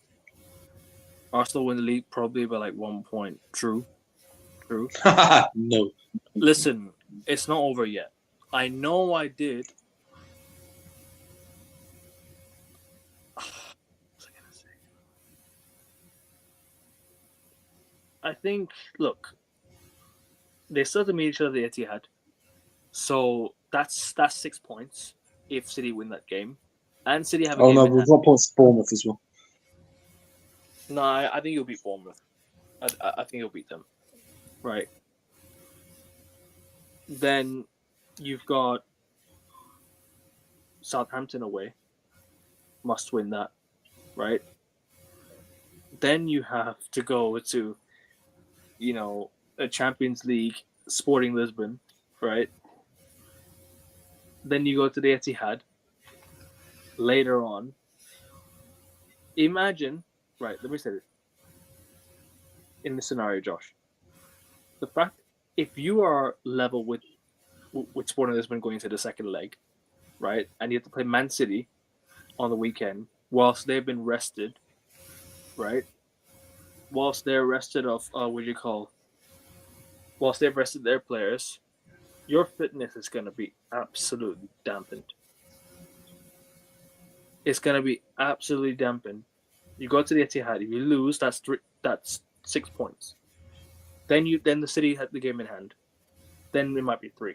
[SPEAKER 1] Arsenal win the league probably by like 1 point. True.
[SPEAKER 2] No.
[SPEAKER 1] Listen, it's not over yet. I know I did. What was I gonna say? I think. Look, they still have to meet each other at the Etihad, so that's 6 points if City win that game, and City have.
[SPEAKER 2] We've got points to Bournemouth as well.
[SPEAKER 1] No, I think you'll beat Bournemouth. I think you'll beat them. Right. Then you've got Southampton away. Must win that. Right. Then you have to go to, a Champions League, Sporting Lisbon. Right. Then you go to the Etihad. Later on. Imagine. Right, let me say this. In this scenario, Josh, the fact if you are level with Sporting Lisbon going into the second leg, right, and you have to play Man City on the weekend whilst they've been rested, right, whilst they're rested of whilst they've rested their players, your fitness is going to be absolutely dampened. It's going to be absolutely dampened. You go to the Etihad. If you lose, that's 6 points. Then the City had the game in hand. Then it might be 3.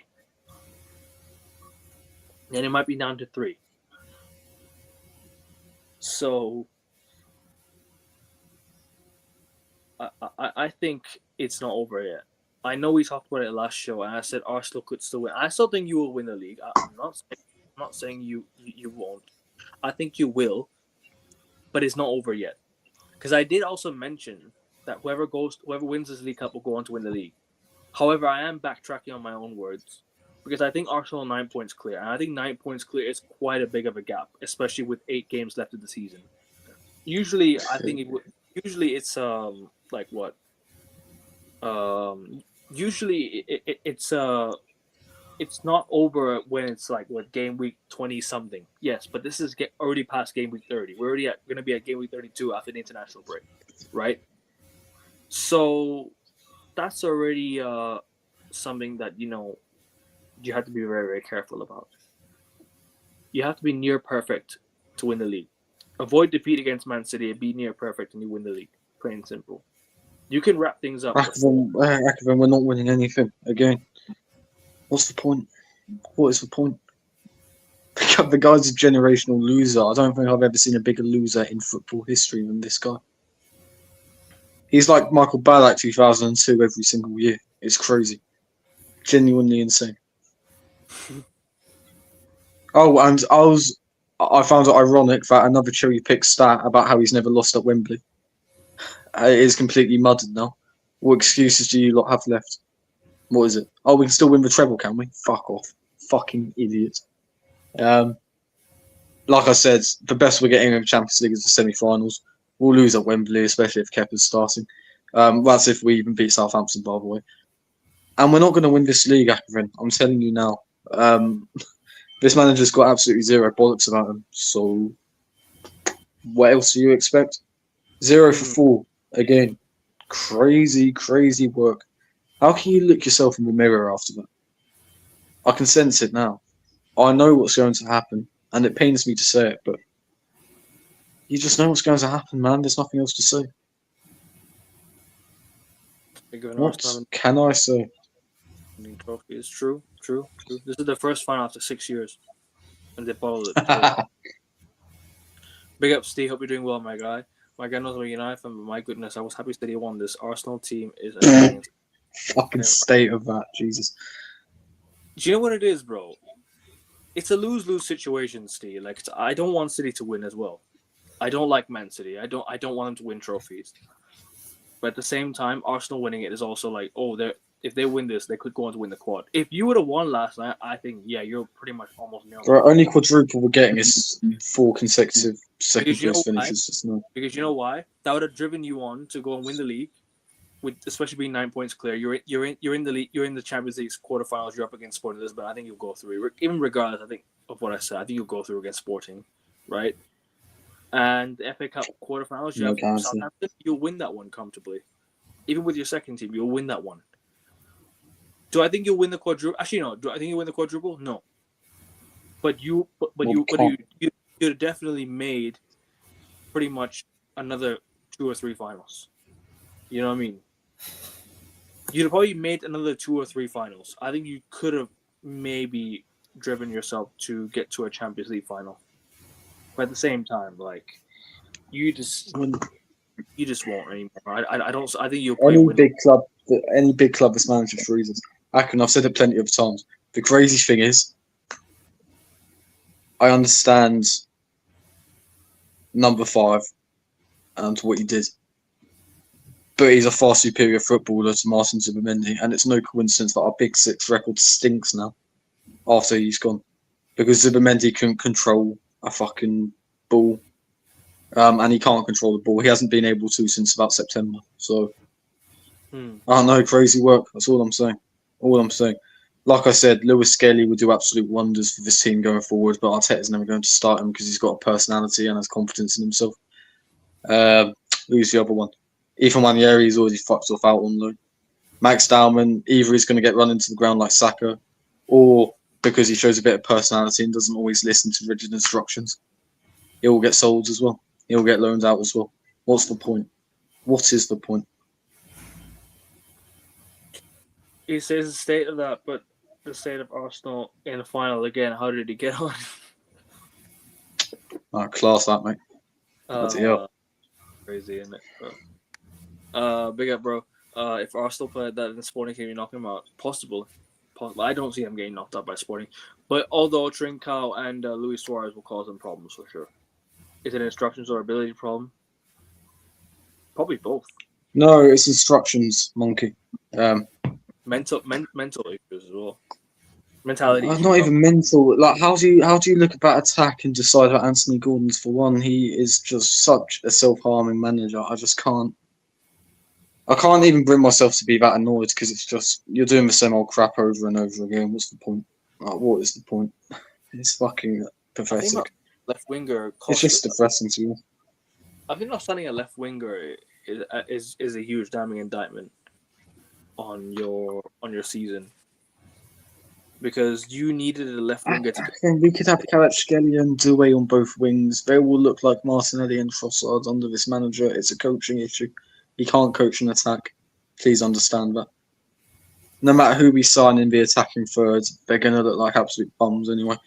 [SPEAKER 1] Then it might be down to 3. So I think it's not over yet. I know we talked about it last show, and I said Arsenal could still win. I still think you will win the league. I'm not saying you won't. I think you will. But it's not over yet, because I did also mention that whoever wins this League Cup will go on to win the league. However, I am backtracking on my own words, because I think Arsenal 9 points clear, and I think 9 points clear is quite a big of a gap, especially with 8 games left of the season. Usually, I think it's like what Usually it's not over when it's like what game week 20 something. Yes, but this is already past game week 30. We're already going to be at game week 32 after the international break, right? So that's already something that you have to be very, very careful about. You have to be near perfect to win the league. Avoid defeat against Man City and be near perfect and you win the league. Plain and simple. You can wrap things up.
[SPEAKER 2] Rakovan, we're not winning anything again. What's the point? What is the point? The guy's a generational loser. I don't think I've ever seen a bigger loser in football history than this guy. He's like Michael Ballack 2002 every single year. It's crazy. Genuinely insane. Oh, and I found it ironic that another cherry pick stat about how he's never lost at Wembley. It is completely muddled now. What excuses do you lot have left? What is it? Oh, we can still win the treble, can we? Fuck off. Fucking idiot. Like I said, the best we're getting in the Champions League is the semi-finals. We'll lose at Wembley, especially if Kepa's starting. That's if we even beat Southampton, by the way. And we're not going to win this league, Akron. I'm telling you now. This manager's got absolutely zero bollocks about him. So, what else do you expect? 0 for 4 again. Crazy, crazy work. How can you look yourself in the mirror after that? I can sense it now. I know what's going to happen, and it pains me to say it, but you just know what's going to happen, man. There's nothing else to say. What can I say?
[SPEAKER 1] Trophy is true. This is the first final after 6 years, and they followed it. Big up, Steve. Hope you're doing well, my guy. My guy knows I'm a United fan, but my goodness, I was happy that he won this. Arsenal team is a
[SPEAKER 2] fucking state of that, Jesus.
[SPEAKER 1] Do you know what it is, bro? It's a lose-lose situation, Steve. Like, I don't want City to win as well. I don't like Man City. I don't want them to win trophies. But at the same time, Arsenal winning it is also like, if they win this, they could go on to win the quad. If you would have won last night, I think, you're pretty much almost nailed.
[SPEAKER 2] The only quadruple we're getting is 4 consecutive second-place finishes. Just now.
[SPEAKER 1] Because you know why? That would have driven you on to go and win the league, with especially being 9 points clear. You're in the league. You're in the Champions League quarterfinals. You're up against Sporting Lisbon. I think you'll go through. Even regardless, I think of what I said, I think you'll go through against Sporting, right? And the FA Cup quarterfinals, you have Southampton. You'll win that one comfortably. Even with your second team, you'll win that one. Do I think you'll win the quadruple? Actually, no. Do I think you'll win the quadruple? No. But you definitely made pretty much another 2 or 3 finals. You know what I mean? You'd have probably made another 2 or 3 finals. I think you could have maybe driven yourself to get to a Champions League final. But at the same time, like, you just won't anymore. I don't. I think you'll play
[SPEAKER 2] any big club this manager for reasons. I've said it plenty of times. The crazy thing is, I understand number 5 and what he did, but he's a far superior footballer to Martin Zubimendi, and it's no coincidence that our Big 6 record stinks now after he's gone, because Zubimendi can control a fucking ball, and he can't control the ball. He hasn't been able to since about September. So, I don't know, crazy work. That's all I'm saying. Like I said, Lewis Skelly would do absolute wonders for this team going forward, but Arteta's never going to start him because he's got a personality and has confidence in himself. Who's the other one? Ethan Nwaneri is already fucked off out on loan. Max Dowman, either he's going to get run into the ground like Saka, or because he shows a bit of personality and doesn't always listen to rigid instructions, he'll get sold as well. He'll get loaned out as well. What's the point? What is the point?
[SPEAKER 1] He says the state of that, but the state of Arsenal in the final again. How did he get on?
[SPEAKER 2] Class that, mate.
[SPEAKER 1] Crazy, isn't it? Big up, bro. If Arsenal played that in the Sporting, can you knock him out? Possible. I don't see him getting knocked out by Sporting. But although Trincao and Luis Suarez will cause them problems for sure. Is it an instructions or ability problem? Probably both.
[SPEAKER 2] No, it's instructions, monkey.
[SPEAKER 1] Mental issues as well. Mentality.
[SPEAKER 2] Not even mental. Like, how do you look at that attack and decide that Anthony Gordon's for one? He is just such a self-harming manager. I just can't I can't even bring myself to be that annoyed because it's just you're doing the same old crap over and over again. What's the point? Like, what is the point? It's fucking
[SPEAKER 1] I think
[SPEAKER 2] pathetic.
[SPEAKER 1] that left winger
[SPEAKER 2] It's just depressing to me.
[SPEAKER 1] I think not signing a left winger is a huge damning indictment on your season, because you needed a left winger to.
[SPEAKER 2] We could have Kvaratskhelia and Doué on both wings. They will look like Martinelli and Trossard under this manager. It's a coaching issue. He can't coach an attack. Please understand that. No matter who we sign in the attacking third, they're going to look like absolute bums anyway.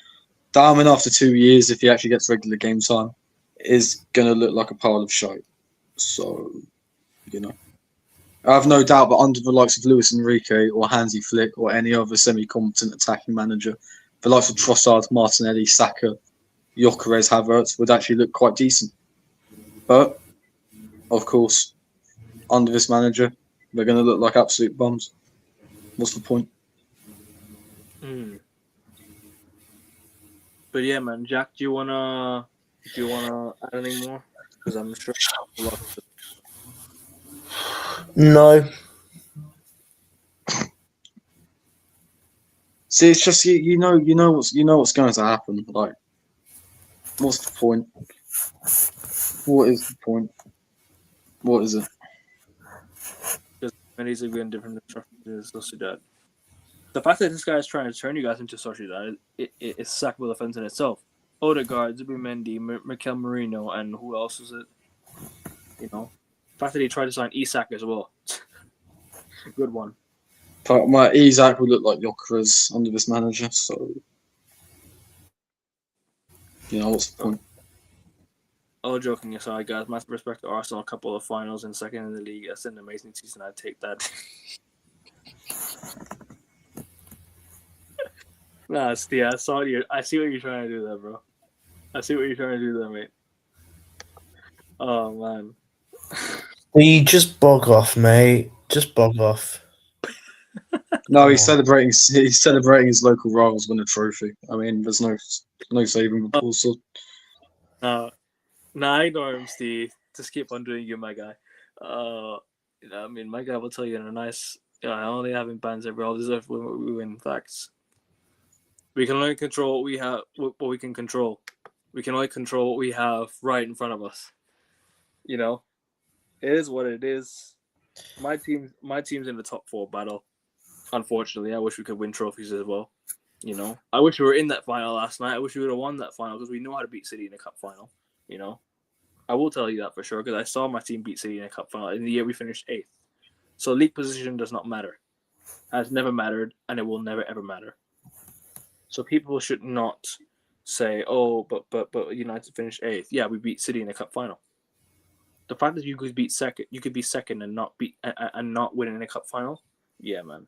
[SPEAKER 2] Darwin, after 2 years, if he actually gets regular game time, is going to look like a pile of shite. So, I have no doubt that under the likes of Luis Enrique or Hansi Flick or any other semi-competent attacking manager, the likes of Trossard, Martinelli, Saka, Gyökeres, Havertz would actually look quite decent. But, of course, under this manager, they're going to look like absolute bums. What's the point?
[SPEAKER 1] But yeah, man, Jack, do you wanna add anything more? Because I'm sure.
[SPEAKER 3] No.
[SPEAKER 2] See, it's just you know what's going to happen. Like, what's the point? What is the point? What is it?
[SPEAKER 1] Because he's going different than Sociedad. The fact that this guy is trying to turn you guys into Sociedad, it's sackable offense in itself. Odegaard, Zubimendi, Mikel Merino, and who else is it? The fact that he tried to sign Isak as well. Good one.
[SPEAKER 2] But my Isak would look like Gyökeres under this manager, so what's the point?
[SPEAKER 1] All joking aside, guys, massive respect to Arsenal, a couple of finals and second in the league. That's an amazing season. I'd take that. Nah, Steve, I see what you're trying to do there, bro. I see what you're trying to do there, mate. Oh, man.
[SPEAKER 3] You just bog off, mate. Just bog off.
[SPEAKER 2] No, he's celebrating. He's celebrating his local rivals win a trophy. I mean, there's no saving the poor sod.
[SPEAKER 1] Nah, ignore him, Steve. Just keep on doing you, my guy. I mean, my guy will tell you in a nice. Only having bands every all deserve we win. Facts. We can only control what we have. What we can control. We can only control what we have right in front of us. It is what it is. My team's in the top 4 battle. Unfortunately, I wish we could win trophies as well. I wish we were in that final last night. I wish we would have won that final because we know how to beat City in a cup final. I will tell you that for sure because I saw my team beat City in a cup final in the year we finished 8th. So league position does not matter. Has never mattered, and it will never ever matter. So people should not say, "Oh, but United finished 8th." Yeah, we beat City in a cup final. The fact that you could be second and not win in a cup final, yeah, man.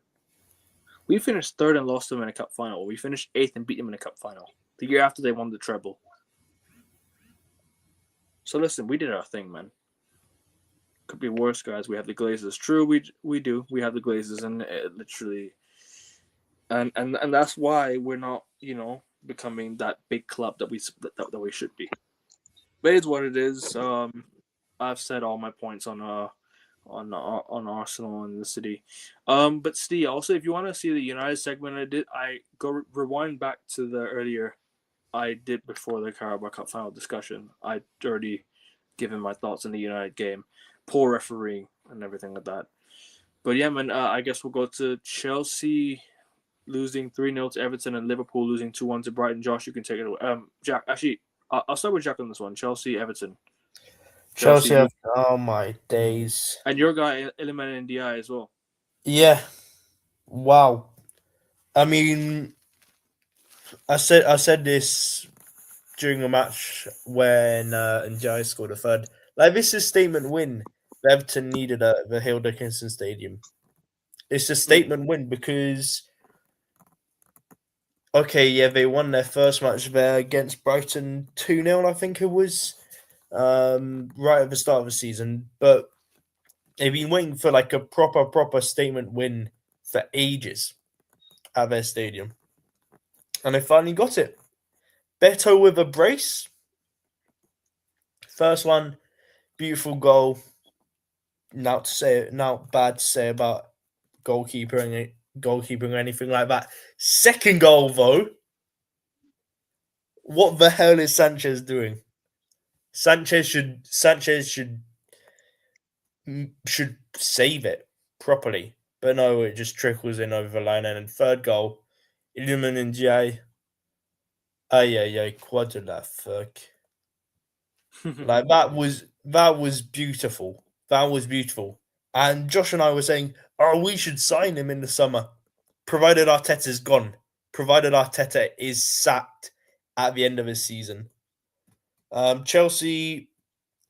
[SPEAKER 1] We finished 3rd and lost them in a cup final. We finished 8th and beat them in a cup final the year after they won the treble. So listen, we did our thing, man. Could be worse, guys. We have the Glazers. True, we do. We have the Glazers, and literally, and that's why we're not, becoming that big club that we should be. But it's what it is. I've said all my points on Arsenal and the City. But Steve, also, if you want to see the United segment I go rewind back to the earlier I did before the Carabao Cup final discussion. I'd already given my thoughts on the United game. Poor refereeing and everything like that. But yeah, man, I guess we'll go to Chelsea losing 3-0 to Everton and Liverpool losing 2-1 to Brighton. Josh, you can take it away. Jack, actually, I'll start with Jack on this one. Chelsea, Everton.
[SPEAKER 3] Chelsea. Oh my days.
[SPEAKER 1] And your guy, Iliman Ndiaye as well.
[SPEAKER 3] Yeah. Wow. I mean, I said this during a match when Ndiaye scored a third. Like, this is a statement win. Everton needed the Hill Dickinson Stadium. It's a statement win because, okay, yeah, they won their first match there against Brighton 2-0, I think it was, right at the start of the season. But they've been waiting for like a proper statement win for ages at their stadium. And they finally got it. Beto with a brace. First one, beautiful goal. not bad to say about goalkeeping or anything like that. Second goal though. What the hell is Sanchez doing? Sanchez should save it properly. But no, it just trickles in over the line. And then third goal, Iliman Ndiaye. Aye, what the fuck? Like that was beautiful. That was beautiful. And Josh and I were saying, oh, we should sign him in the summer, provided Arteta's gone. Provided Arteta is sacked at the end of his season. Chelsea,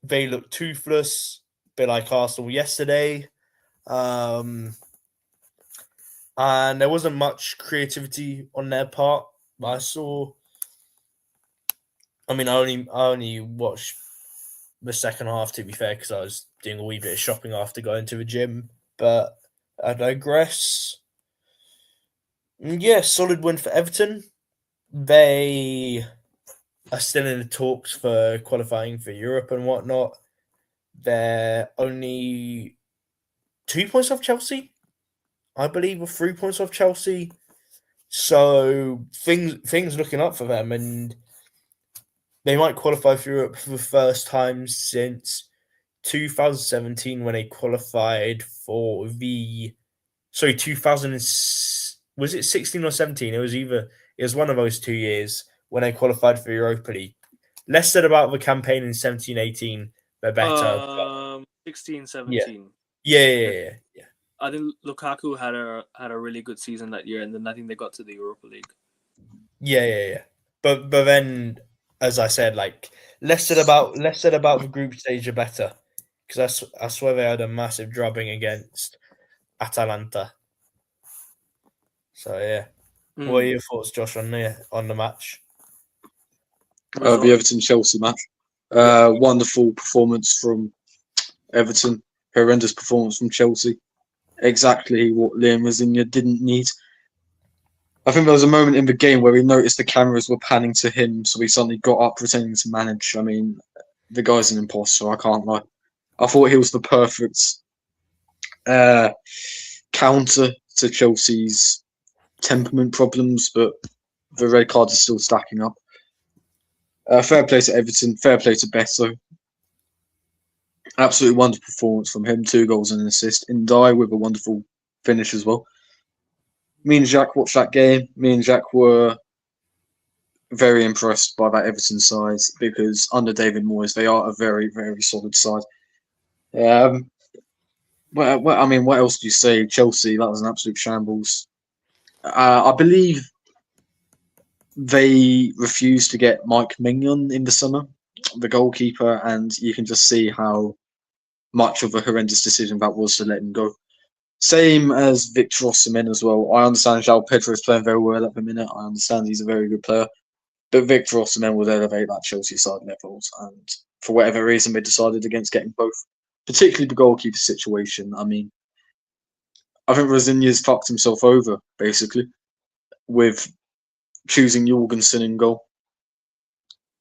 [SPEAKER 3] they look toothless, a bit like Arsenal yesterday. And there wasn't much creativity on their part. I only watched the second half, to be fair, because I was doing a wee bit of shopping after going to the gym. But I digress. Yeah, solid win for Everton. They are still in the talks for qualifying for Europe and whatnot. They're only 2 points off Chelsea, I believe, or 3 points off Chelsea. So things looking up for them, and they might qualify for Europe for the first time since 2017 when they qualified for the 2000 was it 16 or 17? It was one of those 2 years when they qualified for Europa League. Less said about the campaign in 17-18, the better.
[SPEAKER 1] 16-17.
[SPEAKER 3] Yeah.
[SPEAKER 1] I think Lukaku had a really good season that year, and then I think they got to the Europa League.
[SPEAKER 3] Yeah. But then, as I said, like less said about the group stage, the better, because I swear they had a massive drubbing against Atalanta. So yeah, what are your thoughts, Josh, on the match?
[SPEAKER 2] The Everton-Chelsea match. Wonderful performance from Everton. Horrendous performance from Chelsea. Exactly what Liam Rosignol didn't need. I think there was a moment in the game where he noticed the cameras were panning to him, so he suddenly got up pretending to manage. I mean, the guy's an imposter, I can't lie. I thought he was the perfect counter to Chelsea's temperament problems, but the red card is still stacking up. Fair play to Everton, fair play to Beto. Absolutely wonderful performance from him. 2 goals and an assist. Ndiaye with a wonderful finish as well. Me and Jack watched that game. Me and Jack were very impressed by that Everton side because under David Moyes, they are a very, very solid side. What else do you say? Chelsea, that was an absolute shambles. I believe they refused to get Mike Mignon in the summer, the goalkeeper, and you can just see how much of a horrendous decision that was to let him go. Same as Victor Osimhen as well. I understand João Pedro is playing very well at the minute. I understand he's a very good player. But Victor Osimhen would elevate that Chelsea side levels. And for whatever reason, they decided against getting both. Particularly the goalkeeper situation. I mean, I think Rosignol's fucked himself over, basically, with choosing Jorgensen in goal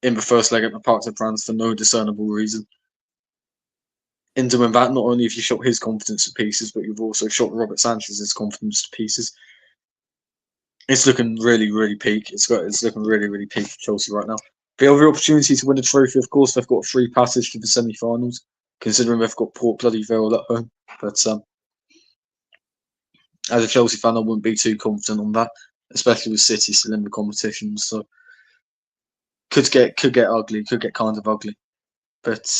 [SPEAKER 2] in the first leg at the Parc des Princes for no discernible reason. In doing that, not only have you shot his confidence to pieces, but you've also shot Robert Sanchez's confidence to pieces. It's looking really, really peak. It's looking really, really peak for Chelsea right now. The other opportunity to win the trophy, of course, they've got a free passage to the semi-finals, considering they've got Port Bloody Vale at home. But as a Chelsea fan, I wouldn't be too confident on that, especially with City still in the competition. So could get ugly, could get kind of ugly. But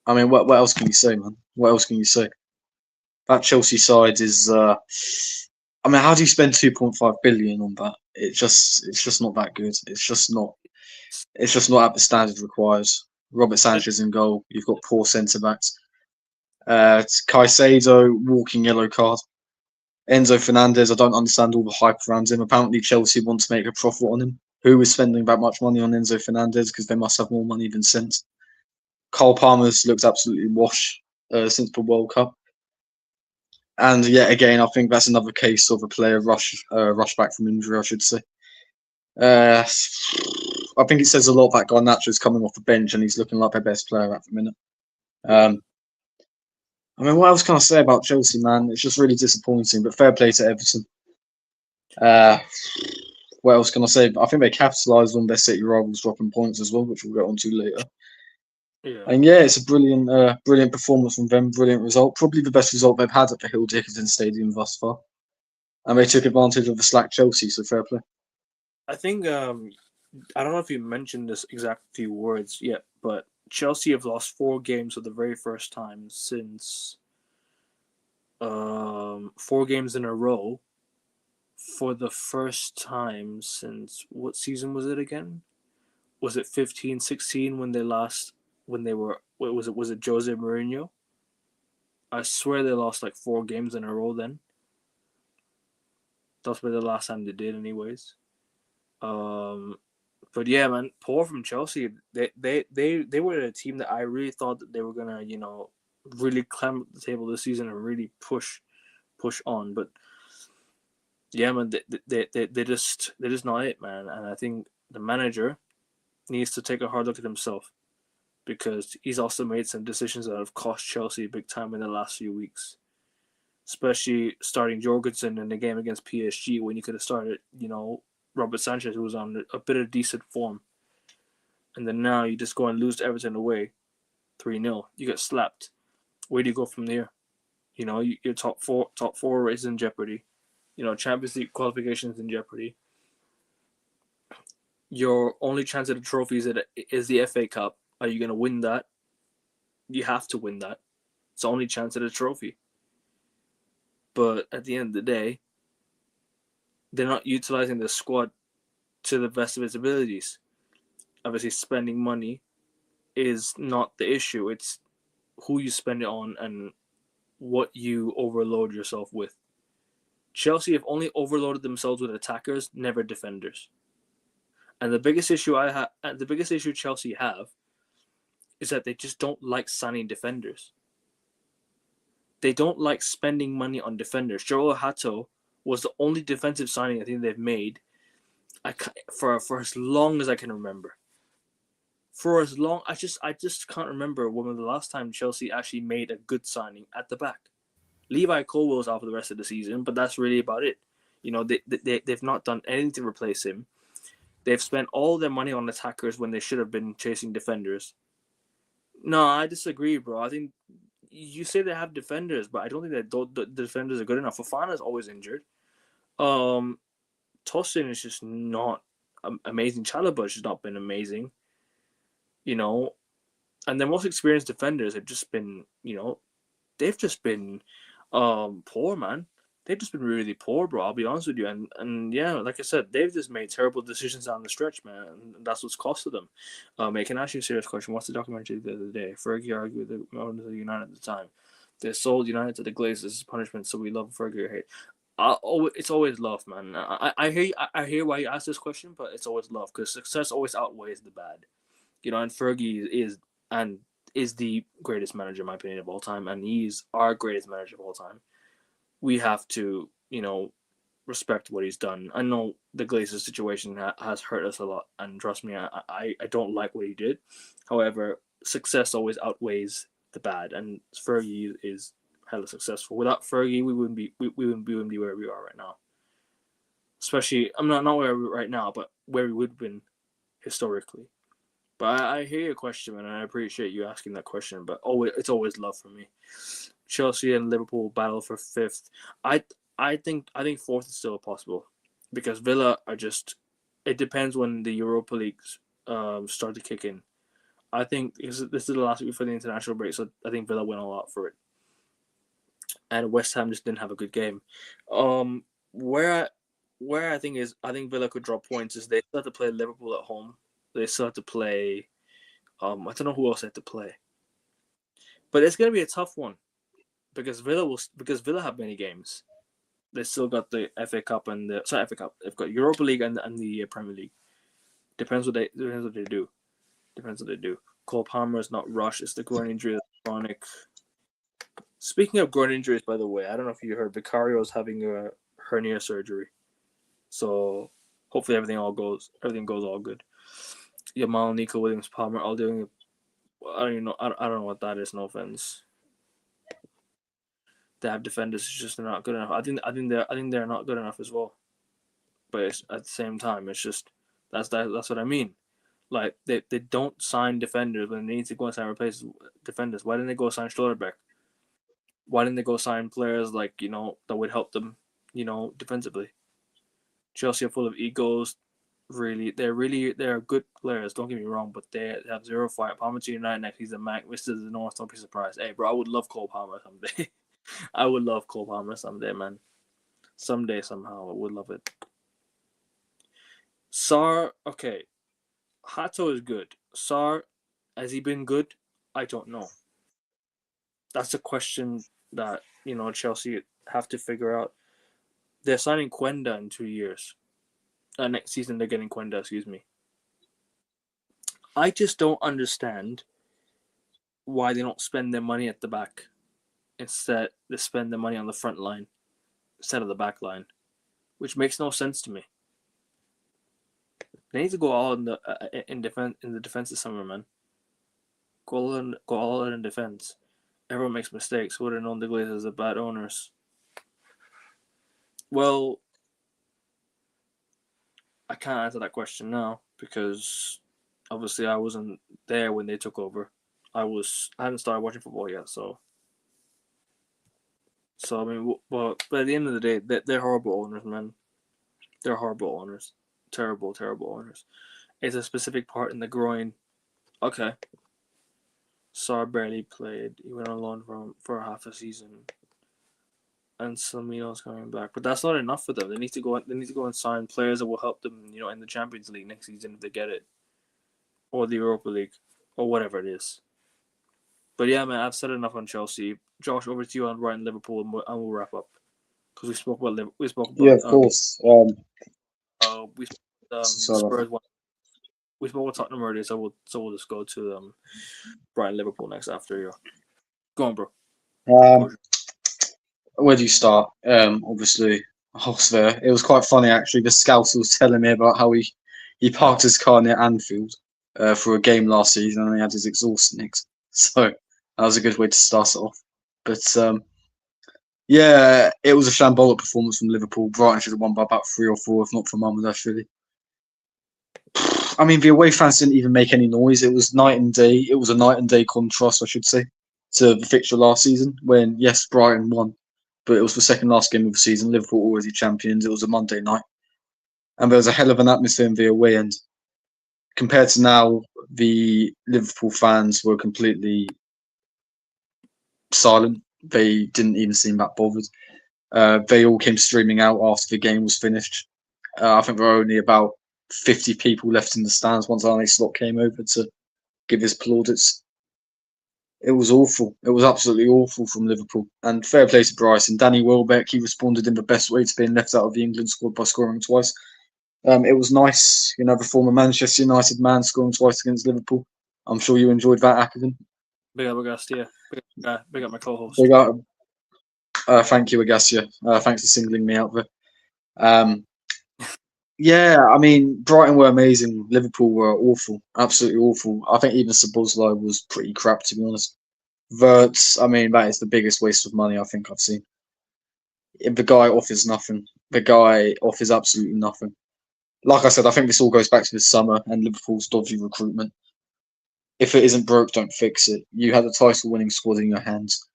[SPEAKER 2] I mean, what else can you say, man? What else can you say? That Chelsea side is. I mean, how do you spend 2.5 billion on that? It's just not that good. It's just not at the standard requires. Robert Sanchez in goal. You've got poor centre backs. Caicedo walking yellow card. Enzo Fernandez. I don't understand all the hype around him. Apparently, Chelsea want to make a profit on him. Who is spending that much money on Enzo Fernandez? Because they must have more money than sense. Cole Palmer's looked absolutely washed since the World Cup. And yet again, I think that's another case of a player rush back from injury, I should say. I think it says a lot that Garnacho's coming off the bench and he's looking like their best player at the minute. I mean, what else can I say about Chelsea, man? It's just really disappointing, but fair play to Everton. What else can I say? I think they capitalised on their City rivals dropping points as well, which we'll get onto later.
[SPEAKER 1] Yeah.
[SPEAKER 2] And yeah, it's a brilliant performance from them. Brilliant result. Probably the best result they've had at the Hill Dickinson Stadium thus far. And they took advantage of the slack Chelsea, so fair play.
[SPEAKER 1] I think I don't know if you mentioned this exact few words yet, but Chelsea have lost 4 games for the very first time since 4 games in a row for the first time since what season was it again? Was it 15-16 when they were was it Jose Mourinho? I swear they lost like 4 games in a row then. That's the last time they did anyways. But yeah, man, poor from Chelsea. They were a team that I really thought that they were gonna, really climb up the table this season and really push on. But yeah, man, they're just not it, man. And I think the manager needs to take a hard look at himself because he's also made some decisions that have cost Chelsea big time in the last few weeks. Especially starting Jorgensen in the game against PSG when you could have started, Robert Sanchez, who was on a bit of decent form. And then now you just go and lose to Everton away 3-0. You get slapped. Where do you go from there? Your top four is in jeopardy. Champions League qualifications in jeopardy. Your only chance at a trophy is the FA Cup. Are you going to win that? You have to win that. It's the only chance at a trophy. But at the end of the day, they're not utilizing the squad to the best of its abilities. Obviously, spending money is not the issue. It's who you spend it on and what you overload yourself with. Chelsea have only overloaded themselves with attackers, never defenders. And the biggest issue Chelsea have is that they just don't like signing defenders. They don't like spending money on defenders. Joao Hato was the only defensive signing I think they've made for as long as I can remember. I just can't remember when was the last time Chelsea actually made a good signing at the back. Levi Colwell's out for the rest of the season, but that's really about it. They've not done anything to replace him. They've spent all their money on attackers when they should have been chasing defenders. No, I disagree, bro. I think you say they have defenders, but I don't think that the defenders are good enough. Fofana's always injured. Tosin is just not amazing. Chalobah's just not been amazing. And their most experienced defenders have just been, they've just been poor, man. They've just been really poor, bro. I'll be honest with you. And yeah, like I said, they've just made terrible decisions down the stretch, man. And that's what's costed them. I can ask you a serious question. What's the documentary the other day? Fergie argued with the owners of United at the time. They sold United to the Glazers as punishment, so we love Fergie or hate. It's always love, man. I hear why you ask this question, but it's always love because success always outweighs the bad. And Fergie is the greatest manager, in my opinion, of all time, and he's our greatest manager of all time. We have to, respect what he's done. I know the Glazers situation has hurt us a lot, and trust me, I don't like what he did. However, success always outweighs the bad, and Fergie is hella successful. Without Fergie, we wouldn't be where we are right now. Especially, I'm not where we are right now, but where we would have been historically. But I hear your question, man, and I appreciate you asking that question. But it's always love for me. Chelsea and Liverpool battle for 5th. I think 4th is still possible because Villa are just. It depends when the Europa Leagues start to kick in. I think this is the last week before the international break, so I think Villa win a lot for it. And West Ham just didn't have a good game. Where I think Villa could drop points is they still have to play Liverpool at home. They still have to play. I don't know who else they have to play, but it's going to be a tough one because Villa have many games. They still got the FA Cup and FA Cup. They've got Europa League and the Premier League. Depends what they do. Cole Palmer is not rushed. It's the groin injury that's chronic. Speaking of groin injuries, by the way, I don't know if you heard Vicario is having a hernia surgery, so hopefully everything goes all good. Yamal, Nico Williams, Palmer all doing I don't even know. I don't know what that is. No offense. They have defenders, it's just they're not good enough. I think they're not good enough as well. But it's, at the same time, it's just that's what I mean. Like they don't sign defenders when they need to go and sign replace defenders. Why didn't they go sign Schlotterbeck? Why didn't they go sign players like that would help them, defensively? Chelsea are full of egos. They're good players. Don't get me wrong, but they have zero fight. Palmer to United next season, Mac. Mr. the North. Don't be surprised. Hey, bro, I would love Cole Palmer someday. I would love Cole Palmer someday, man. Someday, somehow, I would love it. Sar, okay. Hato is good. Sar, has he been good? I don't know. That's a question that, Chelsea have to figure out. They're signing Quenda in 2 years. Next season, they're getting Quenda, excuse me. I just don't understand why they don't spend their money at the back. Instead, they spend the money on the front line instead of the back line, which makes no sense to me. They need to go all in the defense this summer, man. Go all in defense. Everyone makes mistakes. Would have known the Glazers are bad owners. Well, I can't answer that question now because obviously I wasn't there when they took over. I hadn't started watching football yet, so I mean, but at the end of the day, they're horrible owners, man. They're horrible owners. Terrible, terrible owners. It's a specific part in the groin. Okay. Sar barely played. He went on loan for half a season. And Salamino's coming back. But that's not enough for them. They need to go and sign players that will help them, in the Champions League next season if they get it. Or the Europa League. Or whatever it is. But yeah, man, I've said enough on Chelsea. Josh, over to you on Brighton Liverpool, and we'll wrap up. Because we spoke about
[SPEAKER 2] Yeah, of course.
[SPEAKER 1] we spoke Spurs one. We spoke about Tottenham already, so we'll just go to Brighton Liverpool next after you. Go on, bro.
[SPEAKER 2] Where do you start? Obviously, I was there. It was quite funny actually. The scout was telling me about how he parked his car near Anfield for a game last season, and he had his exhaust nicks. So that was a good way to start it off. But yeah, it was a shambolic performance from Liverpool. Brighton should have won by about 3 or 4, if not for Marmoush, really. I mean, the away fans didn't even make any noise. It was night and day. It was a night and day contrast, I should say, to the fixture last season when, yes, Brighton won, but it was the second last game of the season. Liverpool already champions. It was a Monday night. And there was a hell of an atmosphere in the away end. Compared to now, the Liverpool fans were completely silent. They didn't even seem that bothered. They all came streaming out after the game was finished. I think there were only about 50 people left in the stands once Arne Slot came over to give his plaudits. It was awful. It was absolutely awful from Liverpool. And fair play to Bryson. Danny Welbeck, he responded in the best way to being left out of the England squad by scoring twice. It was nice, the former Manchester United man scoring twice against Liverpool. I'm sure you enjoyed that, Akavin.
[SPEAKER 1] Big up, Agastia. Big up my co-host.
[SPEAKER 2] Big up. Thank you, Agastia. Thanks for singling me out there. Yeah, I mean, Brighton were amazing. Liverpool were awful, absolutely awful. I think even Szoboszlai was pretty crap, to be honest. Wirtz, I mean, that is the biggest waste of money I think I've seen. The guy offers nothing. The guy offers absolutely nothing. Like I said, I think this all goes back to this summer and Liverpool's dodgy recruitment. If it isn't broke, don't fix it. You had a title-winning squad in your hands,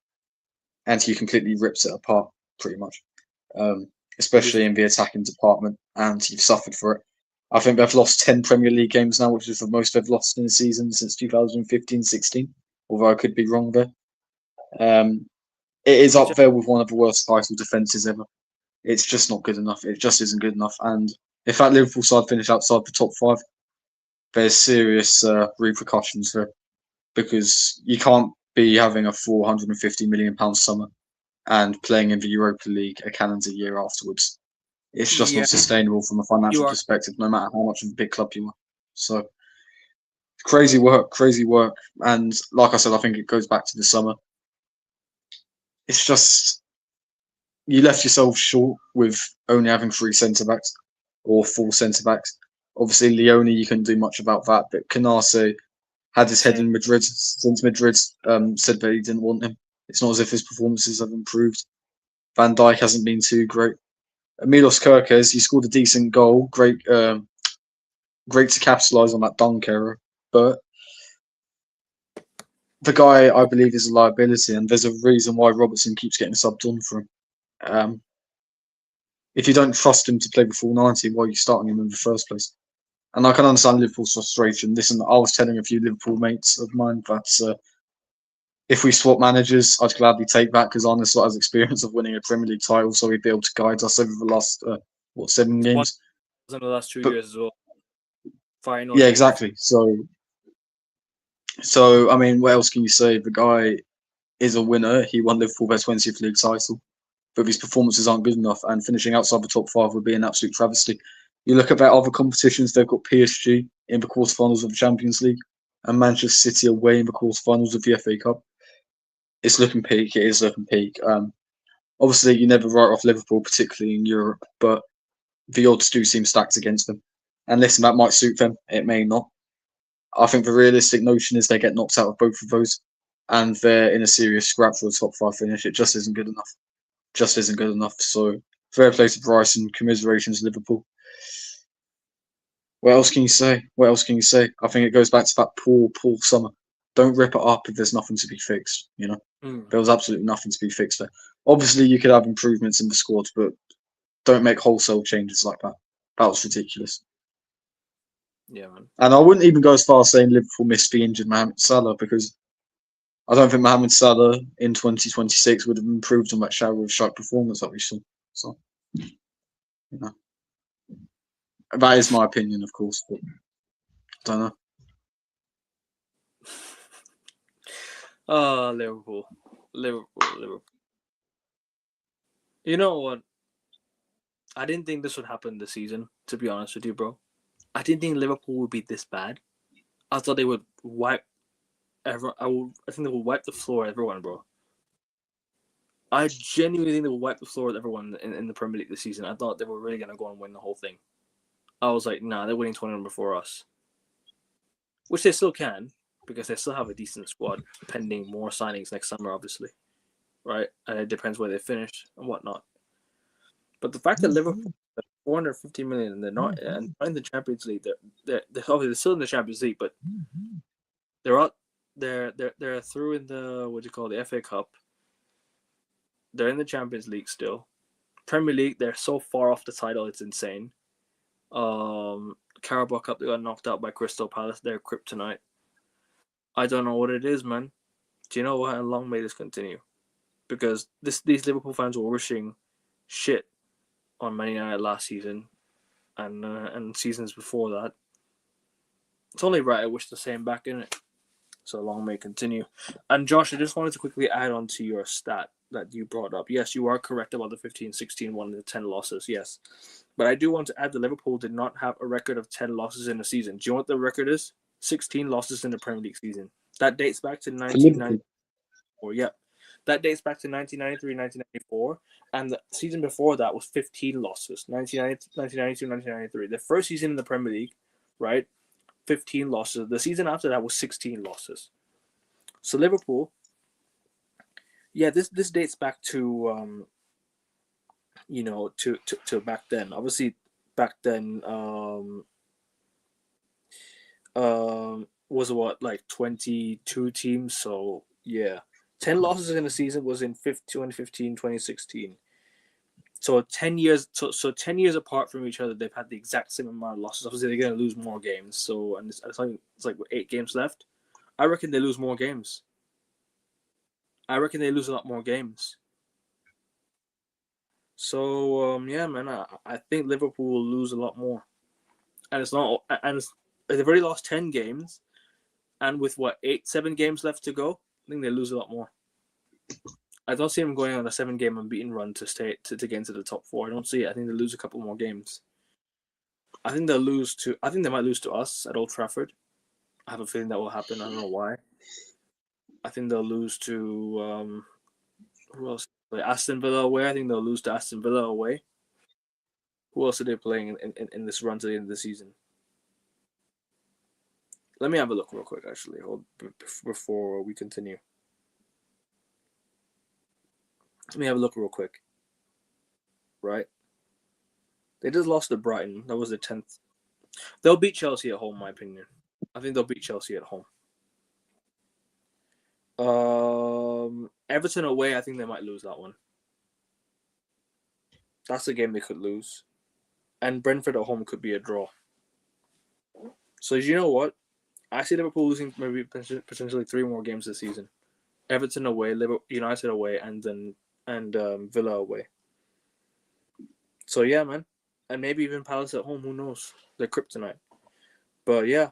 [SPEAKER 2] and you completely ripped it apart, pretty much. Especially in the attacking department, and you've suffered for it. I think they've lost 10 Premier League games now, which is the most they've lost in a season since 2015-16, although I could be wrong there. It is up there with one of the worst title defences ever. It's just not good enough. It just isn't good enough. And if that Liverpool side finish outside the top 5, there's serious repercussions there, because you can't be having a £450 million summer and playing in the Europa League a calendar year afterwards. It's just not sustainable from a financial perspective, no matter how much of a big club you are. So, crazy work. And like I said, I think it goes back to the summer. It's just, you left yourself short with only having 3 centre-backs or 4 centre-backs. Obviously, Leone, you couldn't do much about that, but Canase, had his head
[SPEAKER 1] Same.
[SPEAKER 2] in Madrid since Madrid said that he didn't want him. It's not as if his performances have improved. Van Dijk hasn't been too great. Milos Kerkez, he scored a decent goal. Great to capitalise on that dunk error. But the guy, I believe, is a liability, and there's a reason why Robertson keeps getting subbed on for him. If you don't trust him to play the full 90, why are you starting him in the first place? And I can understand Liverpool's frustration. Listen, I was telling a few Liverpool mates of mine that if we swap managers, I'd gladly take that because Arne Slot has experience of winning a Premier League title, so he'd be able to guide us over the last 7 games.
[SPEAKER 1] In the last 2
[SPEAKER 2] But,
[SPEAKER 1] years as well. Final
[SPEAKER 2] yeah,
[SPEAKER 1] games.
[SPEAKER 2] exactly. So I mean, what else can you say? The guy is a winner. He won Liverpool their 20th league title, but his performances aren't good enough, and finishing outside the top 5 would be an absolute travesty. You look at their other competitions; they've got PSG in the quarterfinals of the Champions League and Manchester City away in the quarterfinals of the FA Cup. It's looking peak. It is looking peak. Obviously, you never write off Liverpool, particularly in Europe, but the odds do seem stacked against them. And listen, that might suit them. It may not. I think the realistic notion is they get knocked out of both of those, and they're in a serious scrap for a top 5 finish. It just isn't good enough. Just isn't good enough. So fair play to Bryson. Commiserations, Liverpool. What else can you say? What else can you say? I think it goes back to that poor summer. Don't rip it up if there's nothing to be fixed. You know, there was absolutely nothing to be fixed there. Obviously, you could have improvements in the squad, but don't make wholesale changes like that. That was ridiculous.
[SPEAKER 1] Yeah, man.
[SPEAKER 2] And I wouldn't even go as far as saying Liverpool missed the injured Mohamed Salah because I don't think Mohamed Salah in 2026 would have improved on that shower of shite performance that we saw. So, you know, that is my opinion, of course, but I don't know.
[SPEAKER 1] Oh, Liverpool. You know what? I didn't think this would happen this season, to be honest with you, bro. I didn't think Liverpool would be this bad. I thought they would wipe everyone. I think they would wipe the floor with everyone, bro. I genuinely think they will wipe the floor with everyone in the Premier League this season. I thought they were really going to go and win the whole thing. I was like, nah, they're winning 21 before us. Which they still can, because they still have a decent squad, pending more signings next summer, obviously. Right? And it depends where they finish and whatnot. But the fact that Liverpool 450 million and they're not in the Champions League, they're obviously they're still in the Champions League, but they're out. They're through in the FA Cup. They're in the Champions League still. Premier League, they're so far off the title, it's insane. Carabao Cup, they got knocked out by Crystal Palace. They're kryptonite. I don't know what it is, man. Do you know what? And long may this continue, because these Liverpool fans were wishing shit on Man United last season, and seasons before that. It's only right I wish the same back in it. So long may it continue. And Josh, I just wanted to quickly add on to your stat that you brought up. Yes, you are correct about the 15-16 1 and the 10 losses, yes. But I do want to add that Liverpool did not have a record of 10 losses in a season. Do you know what the record is? 16 losses in the Premier League season. That dates back to 1994. Yep. That dates back to 1993, 1994. And the season before that was 15 losses. 1992, 1993. The first season in the Premier League, right? 15 losses. The season after that was 16 losses. So Liverpool, yeah, this dates back to to back then. Obviously, back then was what, like 22 teams. So yeah, 10 losses in a season was in 2015, 2016. So 10 years, so 10 years apart from each other, they've had the exact same amount of losses. Obviously, they're going to lose more games. So, and it's like 8 games left. I reckon they lose more games. I reckon they lose a lot more games. So yeah, man, I think Liverpool will lose a lot more, and they've already lost 10 games, and with 7 games left to go, I think they lose a lot more. I don't see them going on a 7-game unbeaten run to get into the top 4. I don't see it. I think they lose a couple more games. I think they might lose to us at Old Trafford. I have a feeling that will happen. I don't know why. I think they'll lose to who else? Aston Villa away. I think they'll lose to Aston Villa away. Who else are they playing in this run to the end of the season? Let me have a look real quick, actually, before we continue. Let me have a look real quick. Right? They just lost to Brighton. That was the 10th. They'll beat Chelsea at home, in my opinion. I think they'll beat Chelsea at home. Everton away, I think they might lose that one. That's a game they could lose. And Brentford at home could be a draw. So you know what? I see Liverpool losing maybe potentially 3 more games this season. Everton away, United away, and Villa away. So yeah, man. And maybe even Palace at home, who knows? They're kryptonite. But yeah,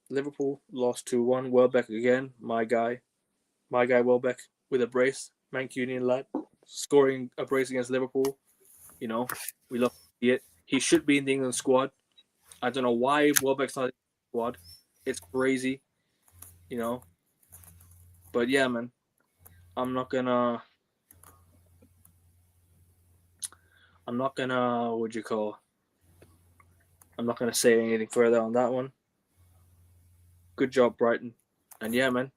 [SPEAKER 1] Liverpool lost 2-1. Welbeck again, my guy Welbeck with a brace, Mancunian lad, scoring a brace against Liverpool. You know, we love to see it. He should be in the England squad. I don't know why Welbeck's not in the squad. It's crazy, you know. But yeah, man, I'm not gonna I'm not gonna say anything further on that one. Good job, Brighton. And yeah, man,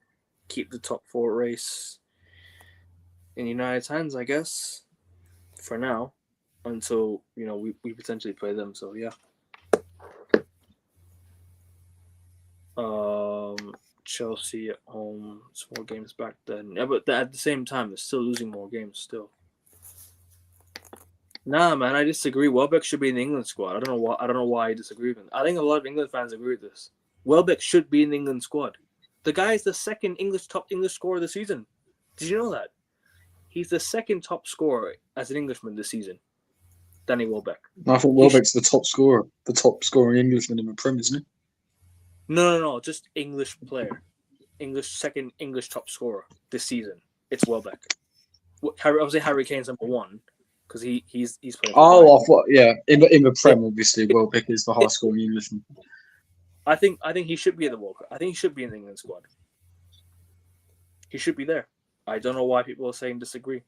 [SPEAKER 1] keep the top 4 race in United's hands, I guess, for now, until, you know, we potentially play them. So yeah. Chelsea at home, it's 4 games back then. Yeah, but at the same time, they're still losing more games still. Nah, man, I disagree. Welbeck should be in the England squad. I don't know why I disagree with him. I think a lot of England fans agree with this. Welbeck should be in the England squad. The guy is the second top English scorer of the season. Did you know that? He's the second top scorer as an Englishman this season. Danny Welbeck.
[SPEAKER 2] I thought Welbeck's the top scoring Englishman in the Prem, isn't he?
[SPEAKER 1] No. Just English player. Second English top scorer this season. It's Welbeck. Obviously, Harry Kane's number 1 because he's playing.
[SPEAKER 2] I thought, yeah, in the Prem, obviously, Welbeck is the high scoring Englishman.
[SPEAKER 1] I think he should be in the World Cup. I think he should be in the England squad. He should be there. I don't know why people are saying disagree.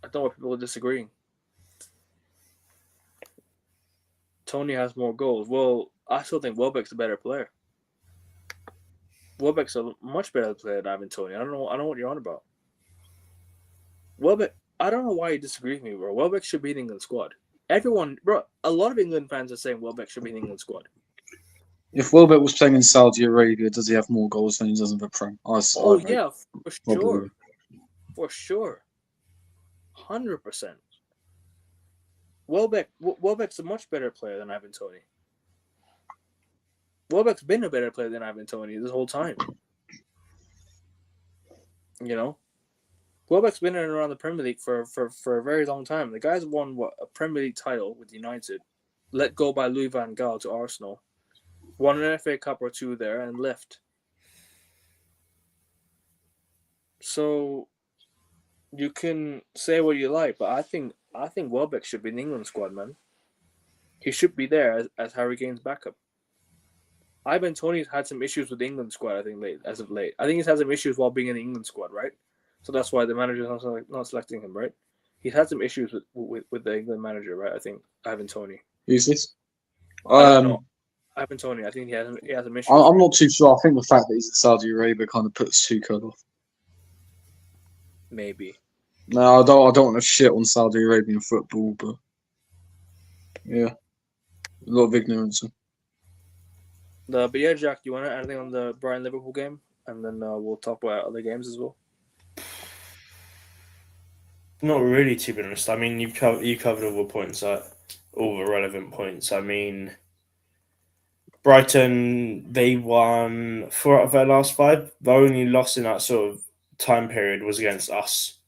[SPEAKER 1] I don't know why people are disagreeing. Tony has more goals. Well, I still think Welbeck's a better player. Welbeck's a much better player than Ivan Toney. I don't know what you're on about. Welbeck, I don't know why you disagree with me, bro. Welbeck should be in the England squad. Everyone, bro, a lot of England fans are saying Welbeck should be in the England squad.
[SPEAKER 2] If Welbeck was playing in Saudi Arabia, does he have more goals than he does in the Prem?
[SPEAKER 1] Yeah, for sure. For sure. 100%. Welbeck's a much better player than Ivan Toney. Welbeck's been a better player than Ivan Toney this whole time. You know? Welbeck's been in and around the Premier League for a very long time. The guy's won a Premier League title with United, let go by Louis van Gaal to Arsenal, won an FA Cup or 2 there, and left. So you can say what you like, but I think Welbeck should be in the England squad, man. He should be there as Harry Kane's backup. Ivan Toney's had some issues with the England squad, I think, as of late. I think he's had some issues while being in the England squad, right? So that's why the manager's not selecting him, right? He's had some issues with the England manager, right? I think Ivan Toney.
[SPEAKER 2] Who's this?
[SPEAKER 1] I don't know. Ivan Toney. I think he has some issues.
[SPEAKER 2] I'm not too sure. I think the fact that he's in Saudi Arabia kind of puts Tuchel off.
[SPEAKER 1] Maybe.
[SPEAKER 2] No, I don't want to shit on Saudi Arabian football, but yeah, a lot of ignorance.
[SPEAKER 1] But yeah, Jack, do you want to add anything on the Brighton Liverpool game, and then we'll talk about other games as well.
[SPEAKER 3] Not really, to be honest. I mean, you covered all the points, all the relevant points. I mean, Brighton, they won 4 out of their last 5. The only loss in that sort of time period was against us,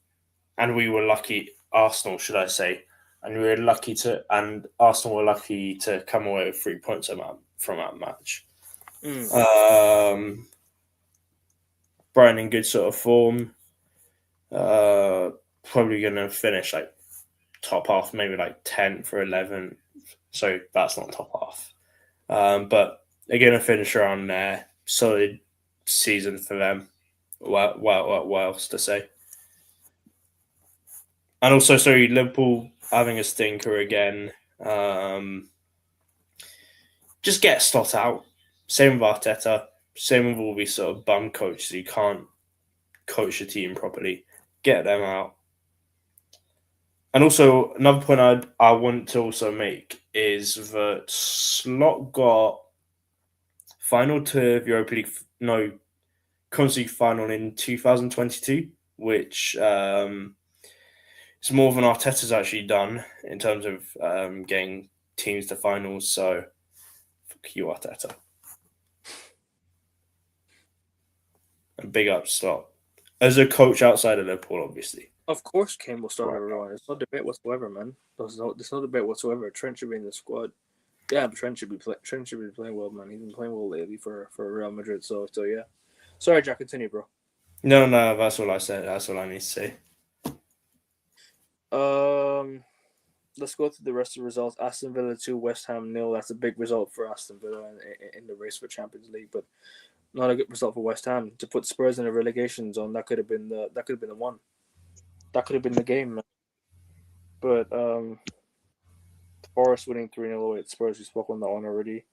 [SPEAKER 3] and we were lucky. Arsenal, should I say? And Arsenal were lucky to come away with 3 points from that match. Brighton in good sort of form. Probably going to finish like top half, maybe like 10th or 11th. So that's not top half. But they're going to finish around there. Solid season for them. What else to say? And also, Liverpool having a stinker again. Just get Slot out. Same with Arteta. Same with all these sort of bum coaches who can't coach a team properly. Get them out. And also, another point I want to also make is that Slot got final to of Europa League, Conference League final in 2022, which is more than Arteta's actually done in terms of getting teams to finals. So, fuck you, Arteta. And big up Slot. As a coach outside of Liverpool, obviously.
[SPEAKER 1] Of course, Kane will start everyone. There's no debate whatsoever, man. There's no debate whatsoever. Trent should be in the squad. Yeah, but Trent should be playing well, man. He's been playing well lately for Real Madrid. So yeah. Sorry, Jack. Continue, bro.
[SPEAKER 3] No, that's all I said. That's all I need to say.
[SPEAKER 1] Let's go through the rest of the results. Aston Villa 2, West Ham 0. That's a big result for Aston Villa in the race for Champions League, but not a good result for West Ham. To put Spurs in a relegation zone, that could have been the one. That could have been the game, man. But Forest winning 3-0 away at Spurs. We spoke on that one already.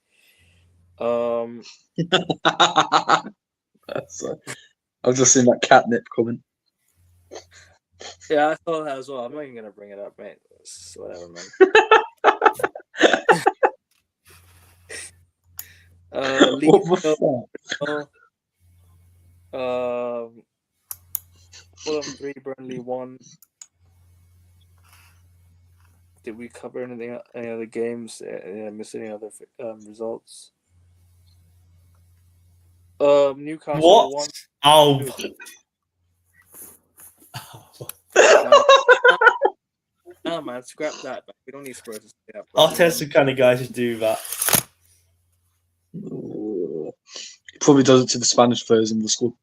[SPEAKER 2] I've just seen that catnip comment.
[SPEAKER 1] Yeah, I thought that as well. I'm not even gonna bring it up, mate. It's whatever, man.
[SPEAKER 2] What the fuck?
[SPEAKER 1] Fulham 3, Burnley 1. Did we cover any other games? Miss any other results? Newcastle 1.
[SPEAKER 3] Oh.
[SPEAKER 1] No, man, scrap that. Man. We don't need Spurs to stay up.
[SPEAKER 3] Arteta's the kind of guy to do that.
[SPEAKER 2] He probably does it to the Spanish players in the squad.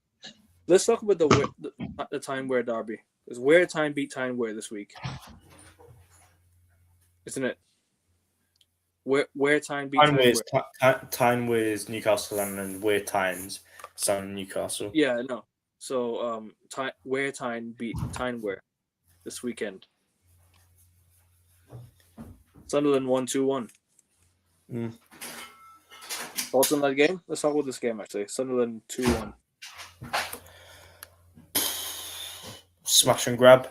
[SPEAKER 1] Let's talk about the Time Wear derby. Because Wear Time beat Time Wear this week, isn't it? Where Time beat Time Wear.
[SPEAKER 3] Time Wear's Newcastle and Wear Times Sun Newcastle.
[SPEAKER 1] Yeah, no. So Wear Time beat Time Wear this weekend. Sunderland 1-2-1. Thoughts on that game? Let's talk about this game actually. Sunderland 2-1.
[SPEAKER 3] Smash and grab.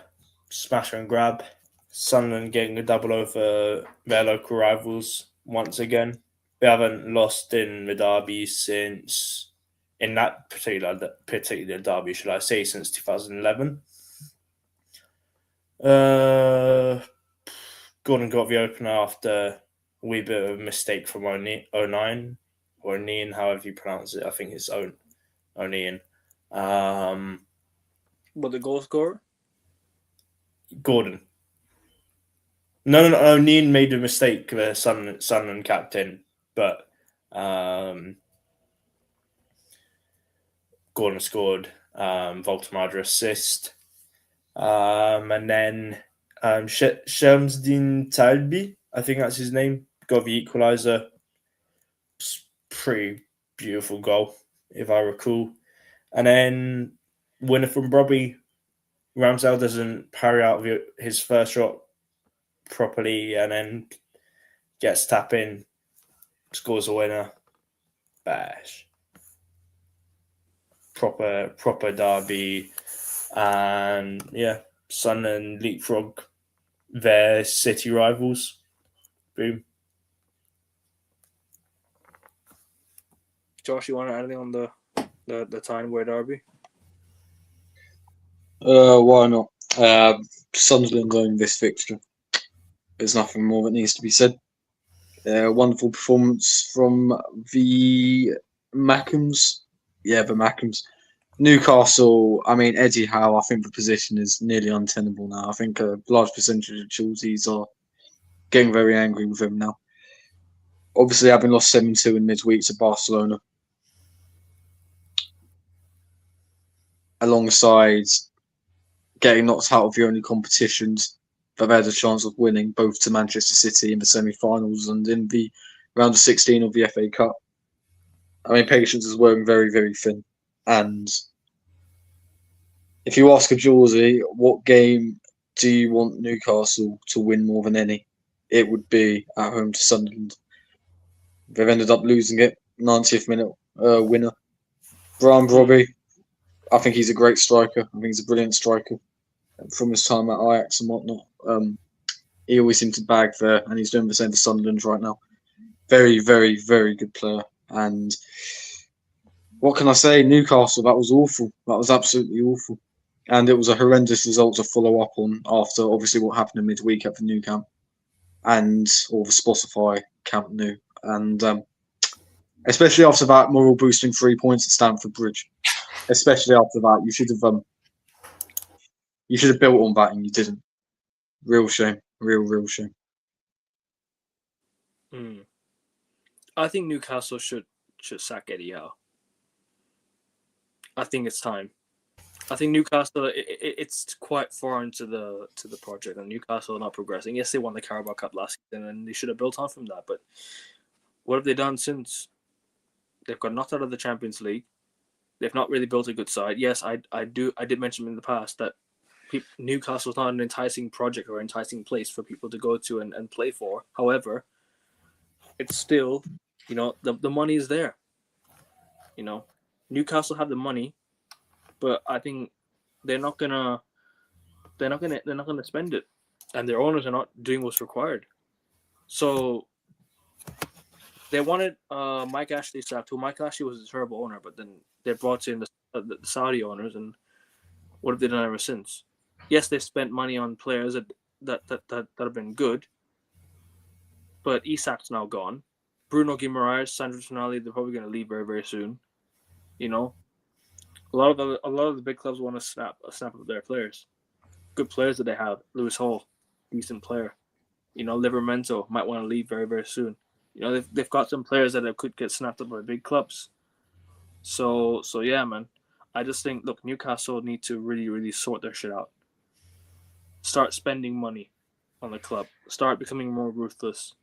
[SPEAKER 3] Sunderland getting a double over their local rivals once again. They haven't lost in the derby since, in that particular derby, should I say, since 2011. Gordon got the opener after a wee bit of a mistake from O'Neill, or O'Neill, however you pronounce it. I think it's O'Neill.
[SPEAKER 1] But the goal scorer?
[SPEAKER 3] Gordon. No. O'Neill made a mistake, the Sunderland captain, but Gordon scored. Voltemade assist. And then Shamsdin Talbi, I think that's his name, got the equaliser. Pretty beautiful goal, if I recall. And then winner from Robbie. Ramsdale doesn't parry out his first shot properly and then gets tap in, scores a winner. Bash. Proper derby. And yeah, Sunderland leapfrog their city rivals. Boom.
[SPEAKER 1] Josh, you want to add anything on the Time Wear derby?
[SPEAKER 2] Why not? Sunderland own this fixture. There's nothing more that needs to be said. Wonderful performance from the Mackems. Yeah, the Mackems. Newcastle, I mean, Eddie Howe, I think the position is nearly untenable now. I think a large percentage of Chelsea's are getting very angry with him now. Obviously, having lost 7-2 in midweek to Barcelona. Alongside getting knocked out of the only competitions that they had a chance of winning, both to Manchester City in the semi-finals and in the round of 16 of the FA Cup. I mean, patience is wearing very, very thin. And if you ask a Georgie, what game do you want Newcastle to win more than any? It would be at home to Sunderland. They've ended up losing it, 90th minute winner. Brian Brobby, I think he's a great striker. I think he's a brilliant striker from his time at Ajax and whatnot. He always seemed to bag there, and he's doing the same for Sunderland right now. Very, very, very good player. And what can I say? Newcastle, that was awful. That was absolutely awful. And it was a horrendous result to follow up on after obviously what happened in midweek at the Nou Camp and or the Spotify Camp Nou. And especially after that moral boosting 3 points at Stamford Bridge. Especially after that, you should have built on that and you didn't. Real shame. Real shame.
[SPEAKER 1] I think Newcastle should sack Eddie Howe. I think it's time. I think Newcastle it's quite far into the project, and Newcastle are not progressing. Yes, they won the Carabao Cup last season, and they should have built on from that. But what have they done since? They've got knocked out of the Champions League. They've not really built a good side. Yes, I did mention in the past that Newcastle is not an enticing project or enticing place for people to go to and play for. However, it's still, the money is there. Newcastle have the money, but I think they're not gonna spend it, and their owners are not doing what's required. So they wanted Mike Ashley sacked. Who Mike Ashley was a terrible owner, but then they brought in the Saudi owners, and what have they done ever since? Yes, they've spent money on players that have been good, but Isak's now gone. Bruno Guimaraes, Sandro Tonali, they're probably going to leave very, very soon. A lot of the big clubs want to snap up their players. Good players that they have. Lewis Hall, decent player. Livramento might want to leave very, very soon. They've got some players that could get snapped up by big clubs. So yeah, man. I just think, look, Newcastle need to really, really sort their shit out. Start spending money on the club. Start becoming more ruthless.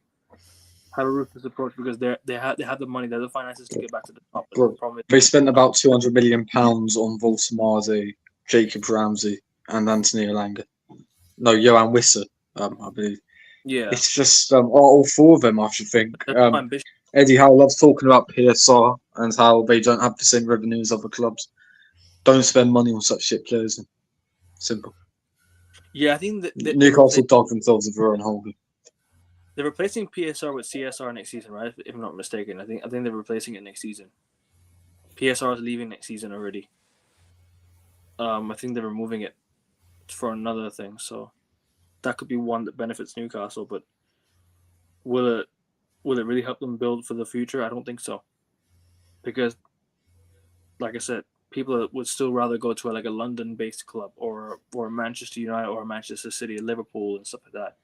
[SPEAKER 1] Have a ruthless approach because they have the money, they have the finances to get back to the top.
[SPEAKER 2] Bro, they spent about £200 million on Voltamade, Jacob Ramsey, and Anthony Elanga. No, Johan Wissa, I believe.
[SPEAKER 1] Yeah,
[SPEAKER 2] it's just all four of them. I should think.
[SPEAKER 1] Ambition.
[SPEAKER 2] Eddie Howe loves talking about PSR and how they don't have the same revenue as other clubs. Don't spend money on such shit players. Simple.
[SPEAKER 1] Yeah, I think
[SPEAKER 2] Newcastle dug themselves into their own hole.
[SPEAKER 1] They're replacing PSR with CSR next season, right? If I'm not mistaken, I think they're replacing it next season. PSR is leaving next season already. I think they're removing it for another thing, so that could be one that benefits Newcastle. But will it really help them build for the future? I don't think so, because, like I said, people would still rather go to a London-based club or Manchester United or Manchester City, Liverpool, and stuff like that,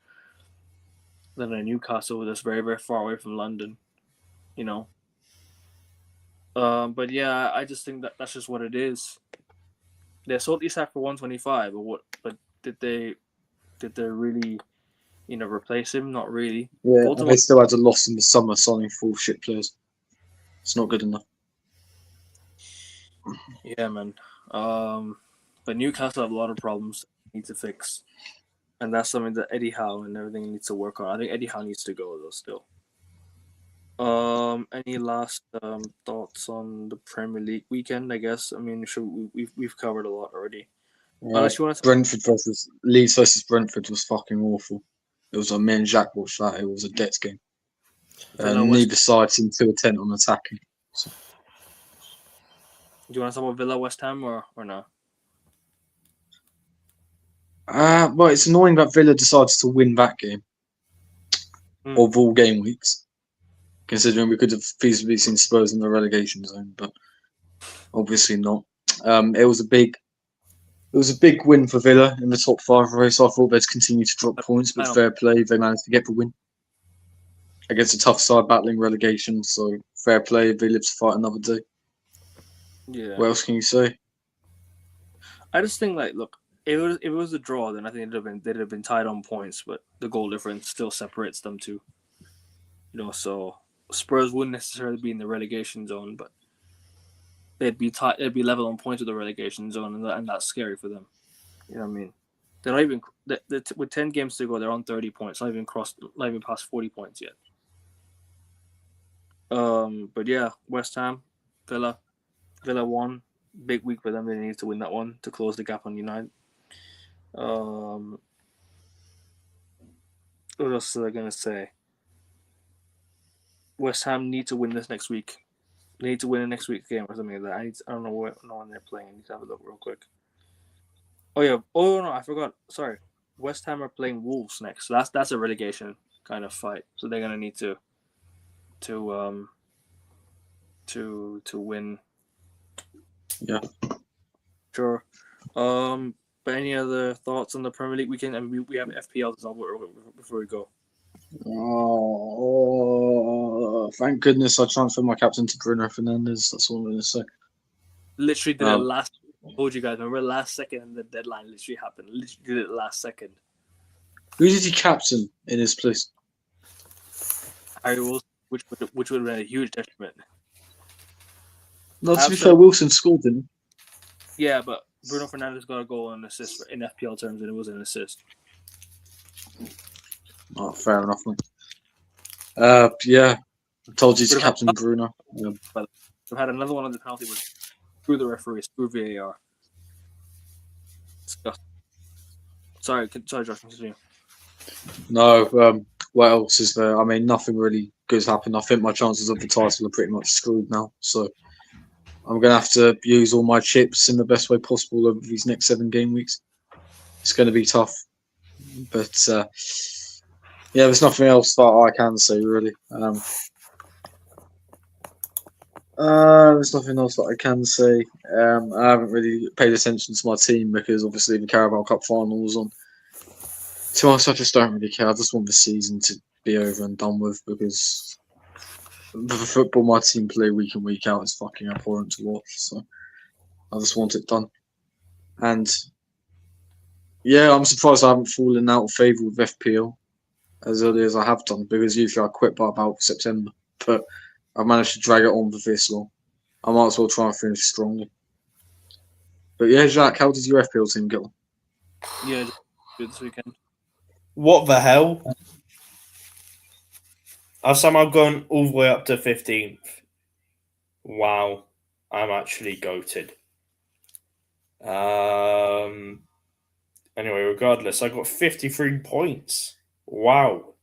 [SPEAKER 1] than a Newcastle that's very, very far away from London, But yeah, I just think that's just what it is. They sold Isak for 125, but did they really, replace him? Not really.
[SPEAKER 2] Yeah, they still had a loss in the summer signing 4 shit players. It's not good enough.
[SPEAKER 1] Yeah, man. But Newcastle have a lot of problems they need to fix, and that's something that Eddie Howe and everything needs to work on. I think Eddie Howe needs to go though still. Any last thoughts on the Premier League weekend? I guess. I mean, we've covered a lot already. Unless you want to...
[SPEAKER 2] Leeds versus Brentford was fucking awful. It was me and Jack watched that. It was a death game. Neither side seemed too intent on attacking. So.
[SPEAKER 1] Do you want to talk about Villa West Ham or no?
[SPEAKER 2] Well, it's annoying that Villa decided to win that game of all game weeks, considering we could have feasibly seen Spurs in the relegation zone, but obviously not. It was a big win for Villa in the top 5 race. I thought they'd continue to drop points, but fair play, they managed to get the win against a tough side battling relegation. So fair play, they live to fight another day.
[SPEAKER 1] Yeah.
[SPEAKER 2] What else can you say?
[SPEAKER 1] I just think, look, if it was a draw, then I think they'd have been tied on points, but the goal difference still separates them two. So Spurs wouldn't necessarily be in the relegation zone, but they'd be level on points with the relegation zone, and that's scary for them. You know what I mean? They're not even with 10 games to go. They're on 30 points, not even past 40 points yet. But yeah, West Ham, Villa. Villa won. Big week for them. They need to win that one to close the gap on United. What else are they going to say? West Ham need to win this next week. They need to win the next week's game or something like that. I don't know when they're playing. I need to have a look real quick. Oh yeah. Oh no, I forgot. Sorry. West Ham are playing Wolves next. So that's a relegation kind of fight. So they're gonna need to win.
[SPEAKER 2] Yeah.
[SPEAKER 1] Sure. But any other thoughts on the Premier League weekend? And we have FPL to talk about before we go.
[SPEAKER 2] Oh, thank goodness I transferred my captain to Bruno Fernandes. That's all I'm going to say.
[SPEAKER 1] Literally did it last. I told you guys. Remember last second and the deadline literally happened. Literally did it last second.
[SPEAKER 2] Who did he captain in his place?
[SPEAKER 1] Harry Wilson, which would have been a huge detriment.
[SPEAKER 2] No, to be fair, Wilson scored, didn't he?
[SPEAKER 1] Yeah, but Bruno Fernandes got a goal and an assist in FPL terms, and it was an assist.
[SPEAKER 2] Oh, fair enough, mate. Yeah, I told you to captain Bruno. Yeah.
[SPEAKER 1] But we've had another one on the penalty was through the referees, through VAR. Sorry, Josh, continue.
[SPEAKER 2] No, what else is there? I mean, nothing really good's happened. I think my chances of the title are pretty much screwed now. So I'm going to have to use all my chips in the best way possible over these next 7 game weeks. It's going to be tough. But, yeah, there's nothing else that I can say, really. There's nothing else that I can say. I haven't really paid attention to my team because, obviously, the Carabao Cup final was on. To us, I just don't really care. I just want the season to be over and done with because the football my team play week in, week out is fucking abhorrent to watch. So I just want it done. And yeah, I'm surprised I haven't fallen out of favour with FPL as early as I have done because usually I quit by about September. But I've managed to drag it on for this long. I might as well try and finish strongly. But yeah, Jacques, how did your FPL team get on?
[SPEAKER 1] Yeah, good this weekend.
[SPEAKER 3] What the hell? I've somehow gone all the way up to 15th. Wow. I'm actually goated. Anyway, regardless, I got 53 points. Wow.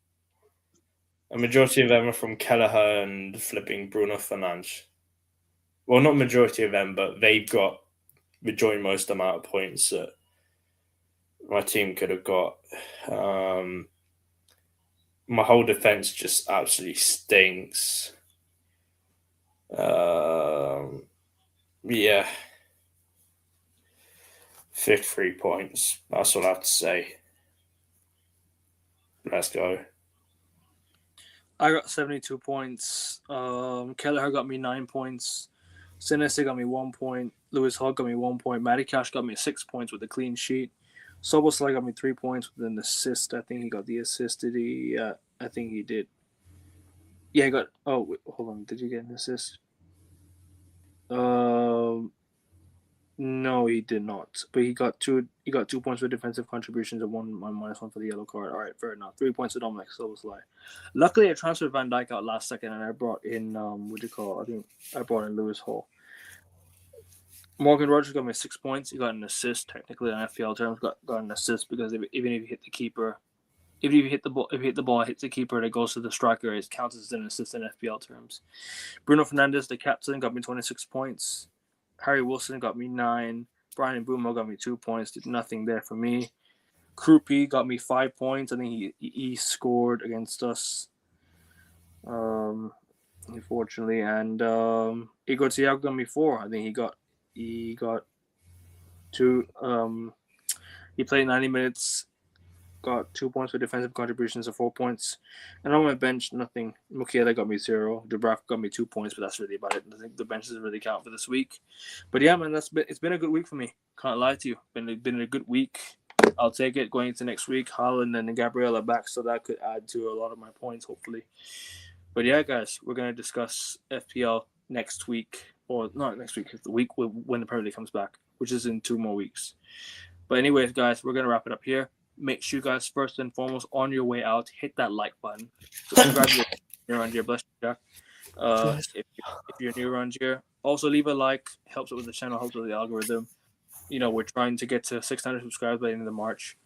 [SPEAKER 3] A majority of them are from Kelleher and flipping Bruno Fernandes. Well, not majority of them, but they've got the joint most amount of points that my team could have got. My whole defense just absolutely stinks. Yeah. 53 points. That's all I have to say. Let's go.
[SPEAKER 1] I got 72 points. Kelleher got me 9 points. Sinise got me 1 point. Lewis Hogg got me 1 point. Matty Cash got me 6 points with a clean sheet. Soboslai got me 3 points with an assist. I think he got the assist. Did he? I think he did. Yeah, he got. Oh, wait, hold on. Did you get an assist? No, he did not. But he got 2. He got 2 points for defensive contributions and 1 -1 for the yellow card. All right, fair enough. 3 points to Dominic Soboslai. Luckily, I transferred Van Dijk out last second, and I brought in what do you call? I think I brought in Lewis Hall. Morgan Rogers got me 6 points. He got an assist. Technically, on FPL terms, got an assist because even if you hit the keeper, if you hit the ball, hits the keeper, and it goes to the striker, it counts as an assist in FPL terms. Bruno Fernandes, the captain, got me 26 points. Harry Wilson got me 9. Brian Mbeumo got me 2 points. Did nothing there for me. Krupi got me 5 points. I think he scored against us. Unfortunately, and Igor Thiago got me 4. I think he got 2. He played 90 minutes. Got 2 points for defensive contributions and 4 points. And on my bench, nothing. Mukiele got me 0. Dubravka got me 2 points, but that's really about it. I think the bench doesn't really count for this week. But yeah, man, it's been a good week for me. Can't lie to you. Been a good week. I'll take it going into next week. Haaland and Gabriel are back, so that could add to a lot of my points, hopefully. But yeah, guys, we're going to discuss FPL next week. Or not next week, the week when the Premier League comes back, which is in 2 more weeks. But anyways, guys, we're going to wrap it up here. Make sure you guys, first and foremost, on your way out, hit that like button. Subscribe if you're around here. Bless you, Jack. If you're new around here, Also, leave a like. Helps with the channel. Helps with the algorithm. We're trying to get to 600 subscribers by the end of March.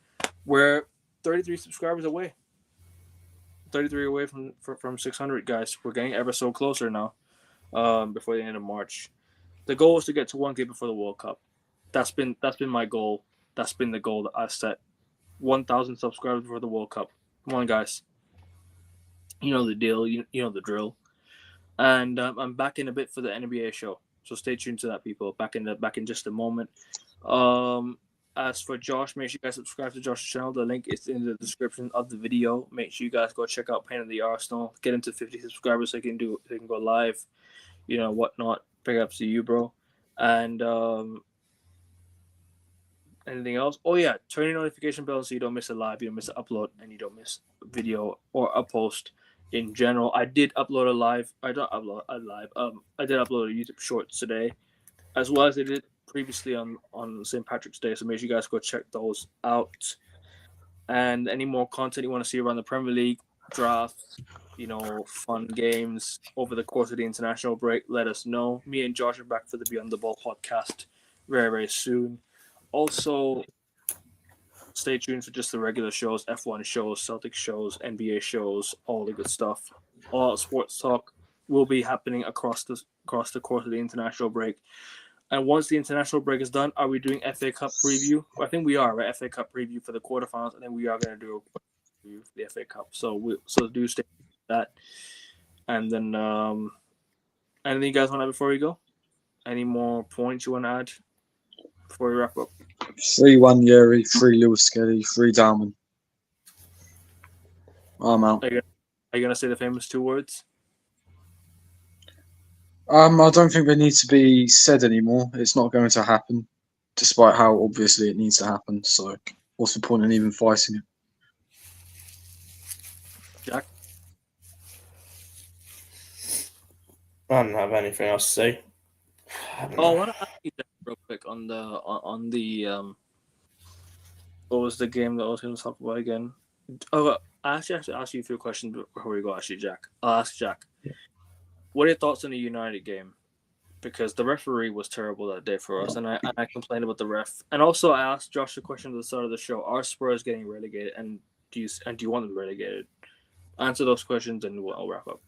[SPEAKER 1] We're 33 subscribers away. 33 away from 600, guys. We're getting ever so closer now. Before the end of March, the goal is to get to 1K before the World Cup. That's been my goal. That's been the goal that I set. 1,000 subscribers before the World Cup. Come on, guys. You know the deal. You know the drill. And I'm back in a bit for the NBA show, so stay tuned to that, people. Back in just a moment. As for Josh, make sure you guys subscribe to Josh's channel. The link is in the description of the video. Make sure you guys go check out Pain of the Arsenal. Get into 50 subscribers so they can go live. Whatnot. Big ups to you, bro. And anything else? Oh yeah, turn your notification bell so you don't miss a live, you don't miss an upload, and you don't miss a video or a post. In general, I did upload a live. I don't upload a live. I did upload a YouTube Shorts today, as well as I did previously on St. Patrick's Day. So make sure you guys go check those out. And any more content you want to see around the Premier League drafts, fun games over the course of the international break, let us know. Me and Josh are back for the Beyond the Ball podcast very, very soon. Also, stay tuned for just the regular shows, F1 shows, Celtic shows, NBA shows, all the good stuff. All sports talk will be happening across the course of the international break. And once the international break is done, are we doing FA Cup preview? I think we are, right? FA Cup preview for the quarterfinals, and then we are going to do a preview for the FA Cup. So do stay tuned for that. And then anything you guys want to add before we go? Any more points you want to add before we wrap up?
[SPEAKER 2] 3-1 Yuri, 3 Lewis Skelly, 3 Dalman. I'm out.
[SPEAKER 1] Are you going to say the famous 2 words?
[SPEAKER 2] I don't think they need to be said anymore. It's not going to happen, despite how obviously it needs to happen. So, what's the point in even fighting it?
[SPEAKER 1] Jack?
[SPEAKER 3] I don't have anything else to say.
[SPEAKER 1] I want to ask you that real quick on the what was the game that I was going to talk about again? Oh, I actually have to ask you a few questions before we go. Actually, Jack, I'll ask Jack.
[SPEAKER 3] Yeah.
[SPEAKER 1] What are your thoughts on the United game? Because the referee was terrible that day for us, and I complained about the ref. And also, I asked Josh a question at the start of the show: are Spurs getting relegated, and do you want them relegated? Answer those questions, and I'll wrap up.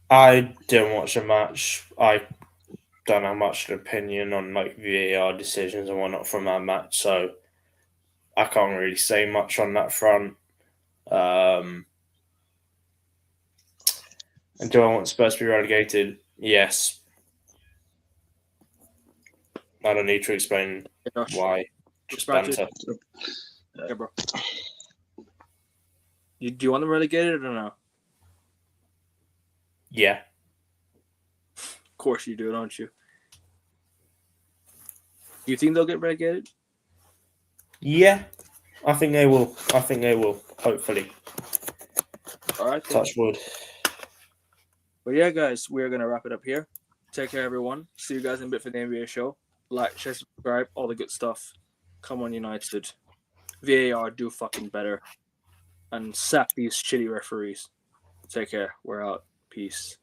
[SPEAKER 3] I didn't watch the match. I don't have much of an opinion on VAR decisions and whatnot from that match, so I can't really say much on that front. And do I want Spurs to be relegated? Yes. I don't need to explain why. Just banter.
[SPEAKER 1] Yeah, bro. Do you want them relegated or no?
[SPEAKER 3] Yeah.
[SPEAKER 1] Of course you do, don't you? Do you think they'll get relegated?
[SPEAKER 3] Yeah. I think they will. Hopefully.
[SPEAKER 1] All right.
[SPEAKER 3] Touch wood.
[SPEAKER 1] But yeah, guys, we're going to wrap it up here. Take care, everyone. See you guys in a bit for the NBA show. Like, share, subscribe, all the good stuff. Come on, United. VAR, do fucking better. And sack these shitty referees. Take care. We're out. Peace.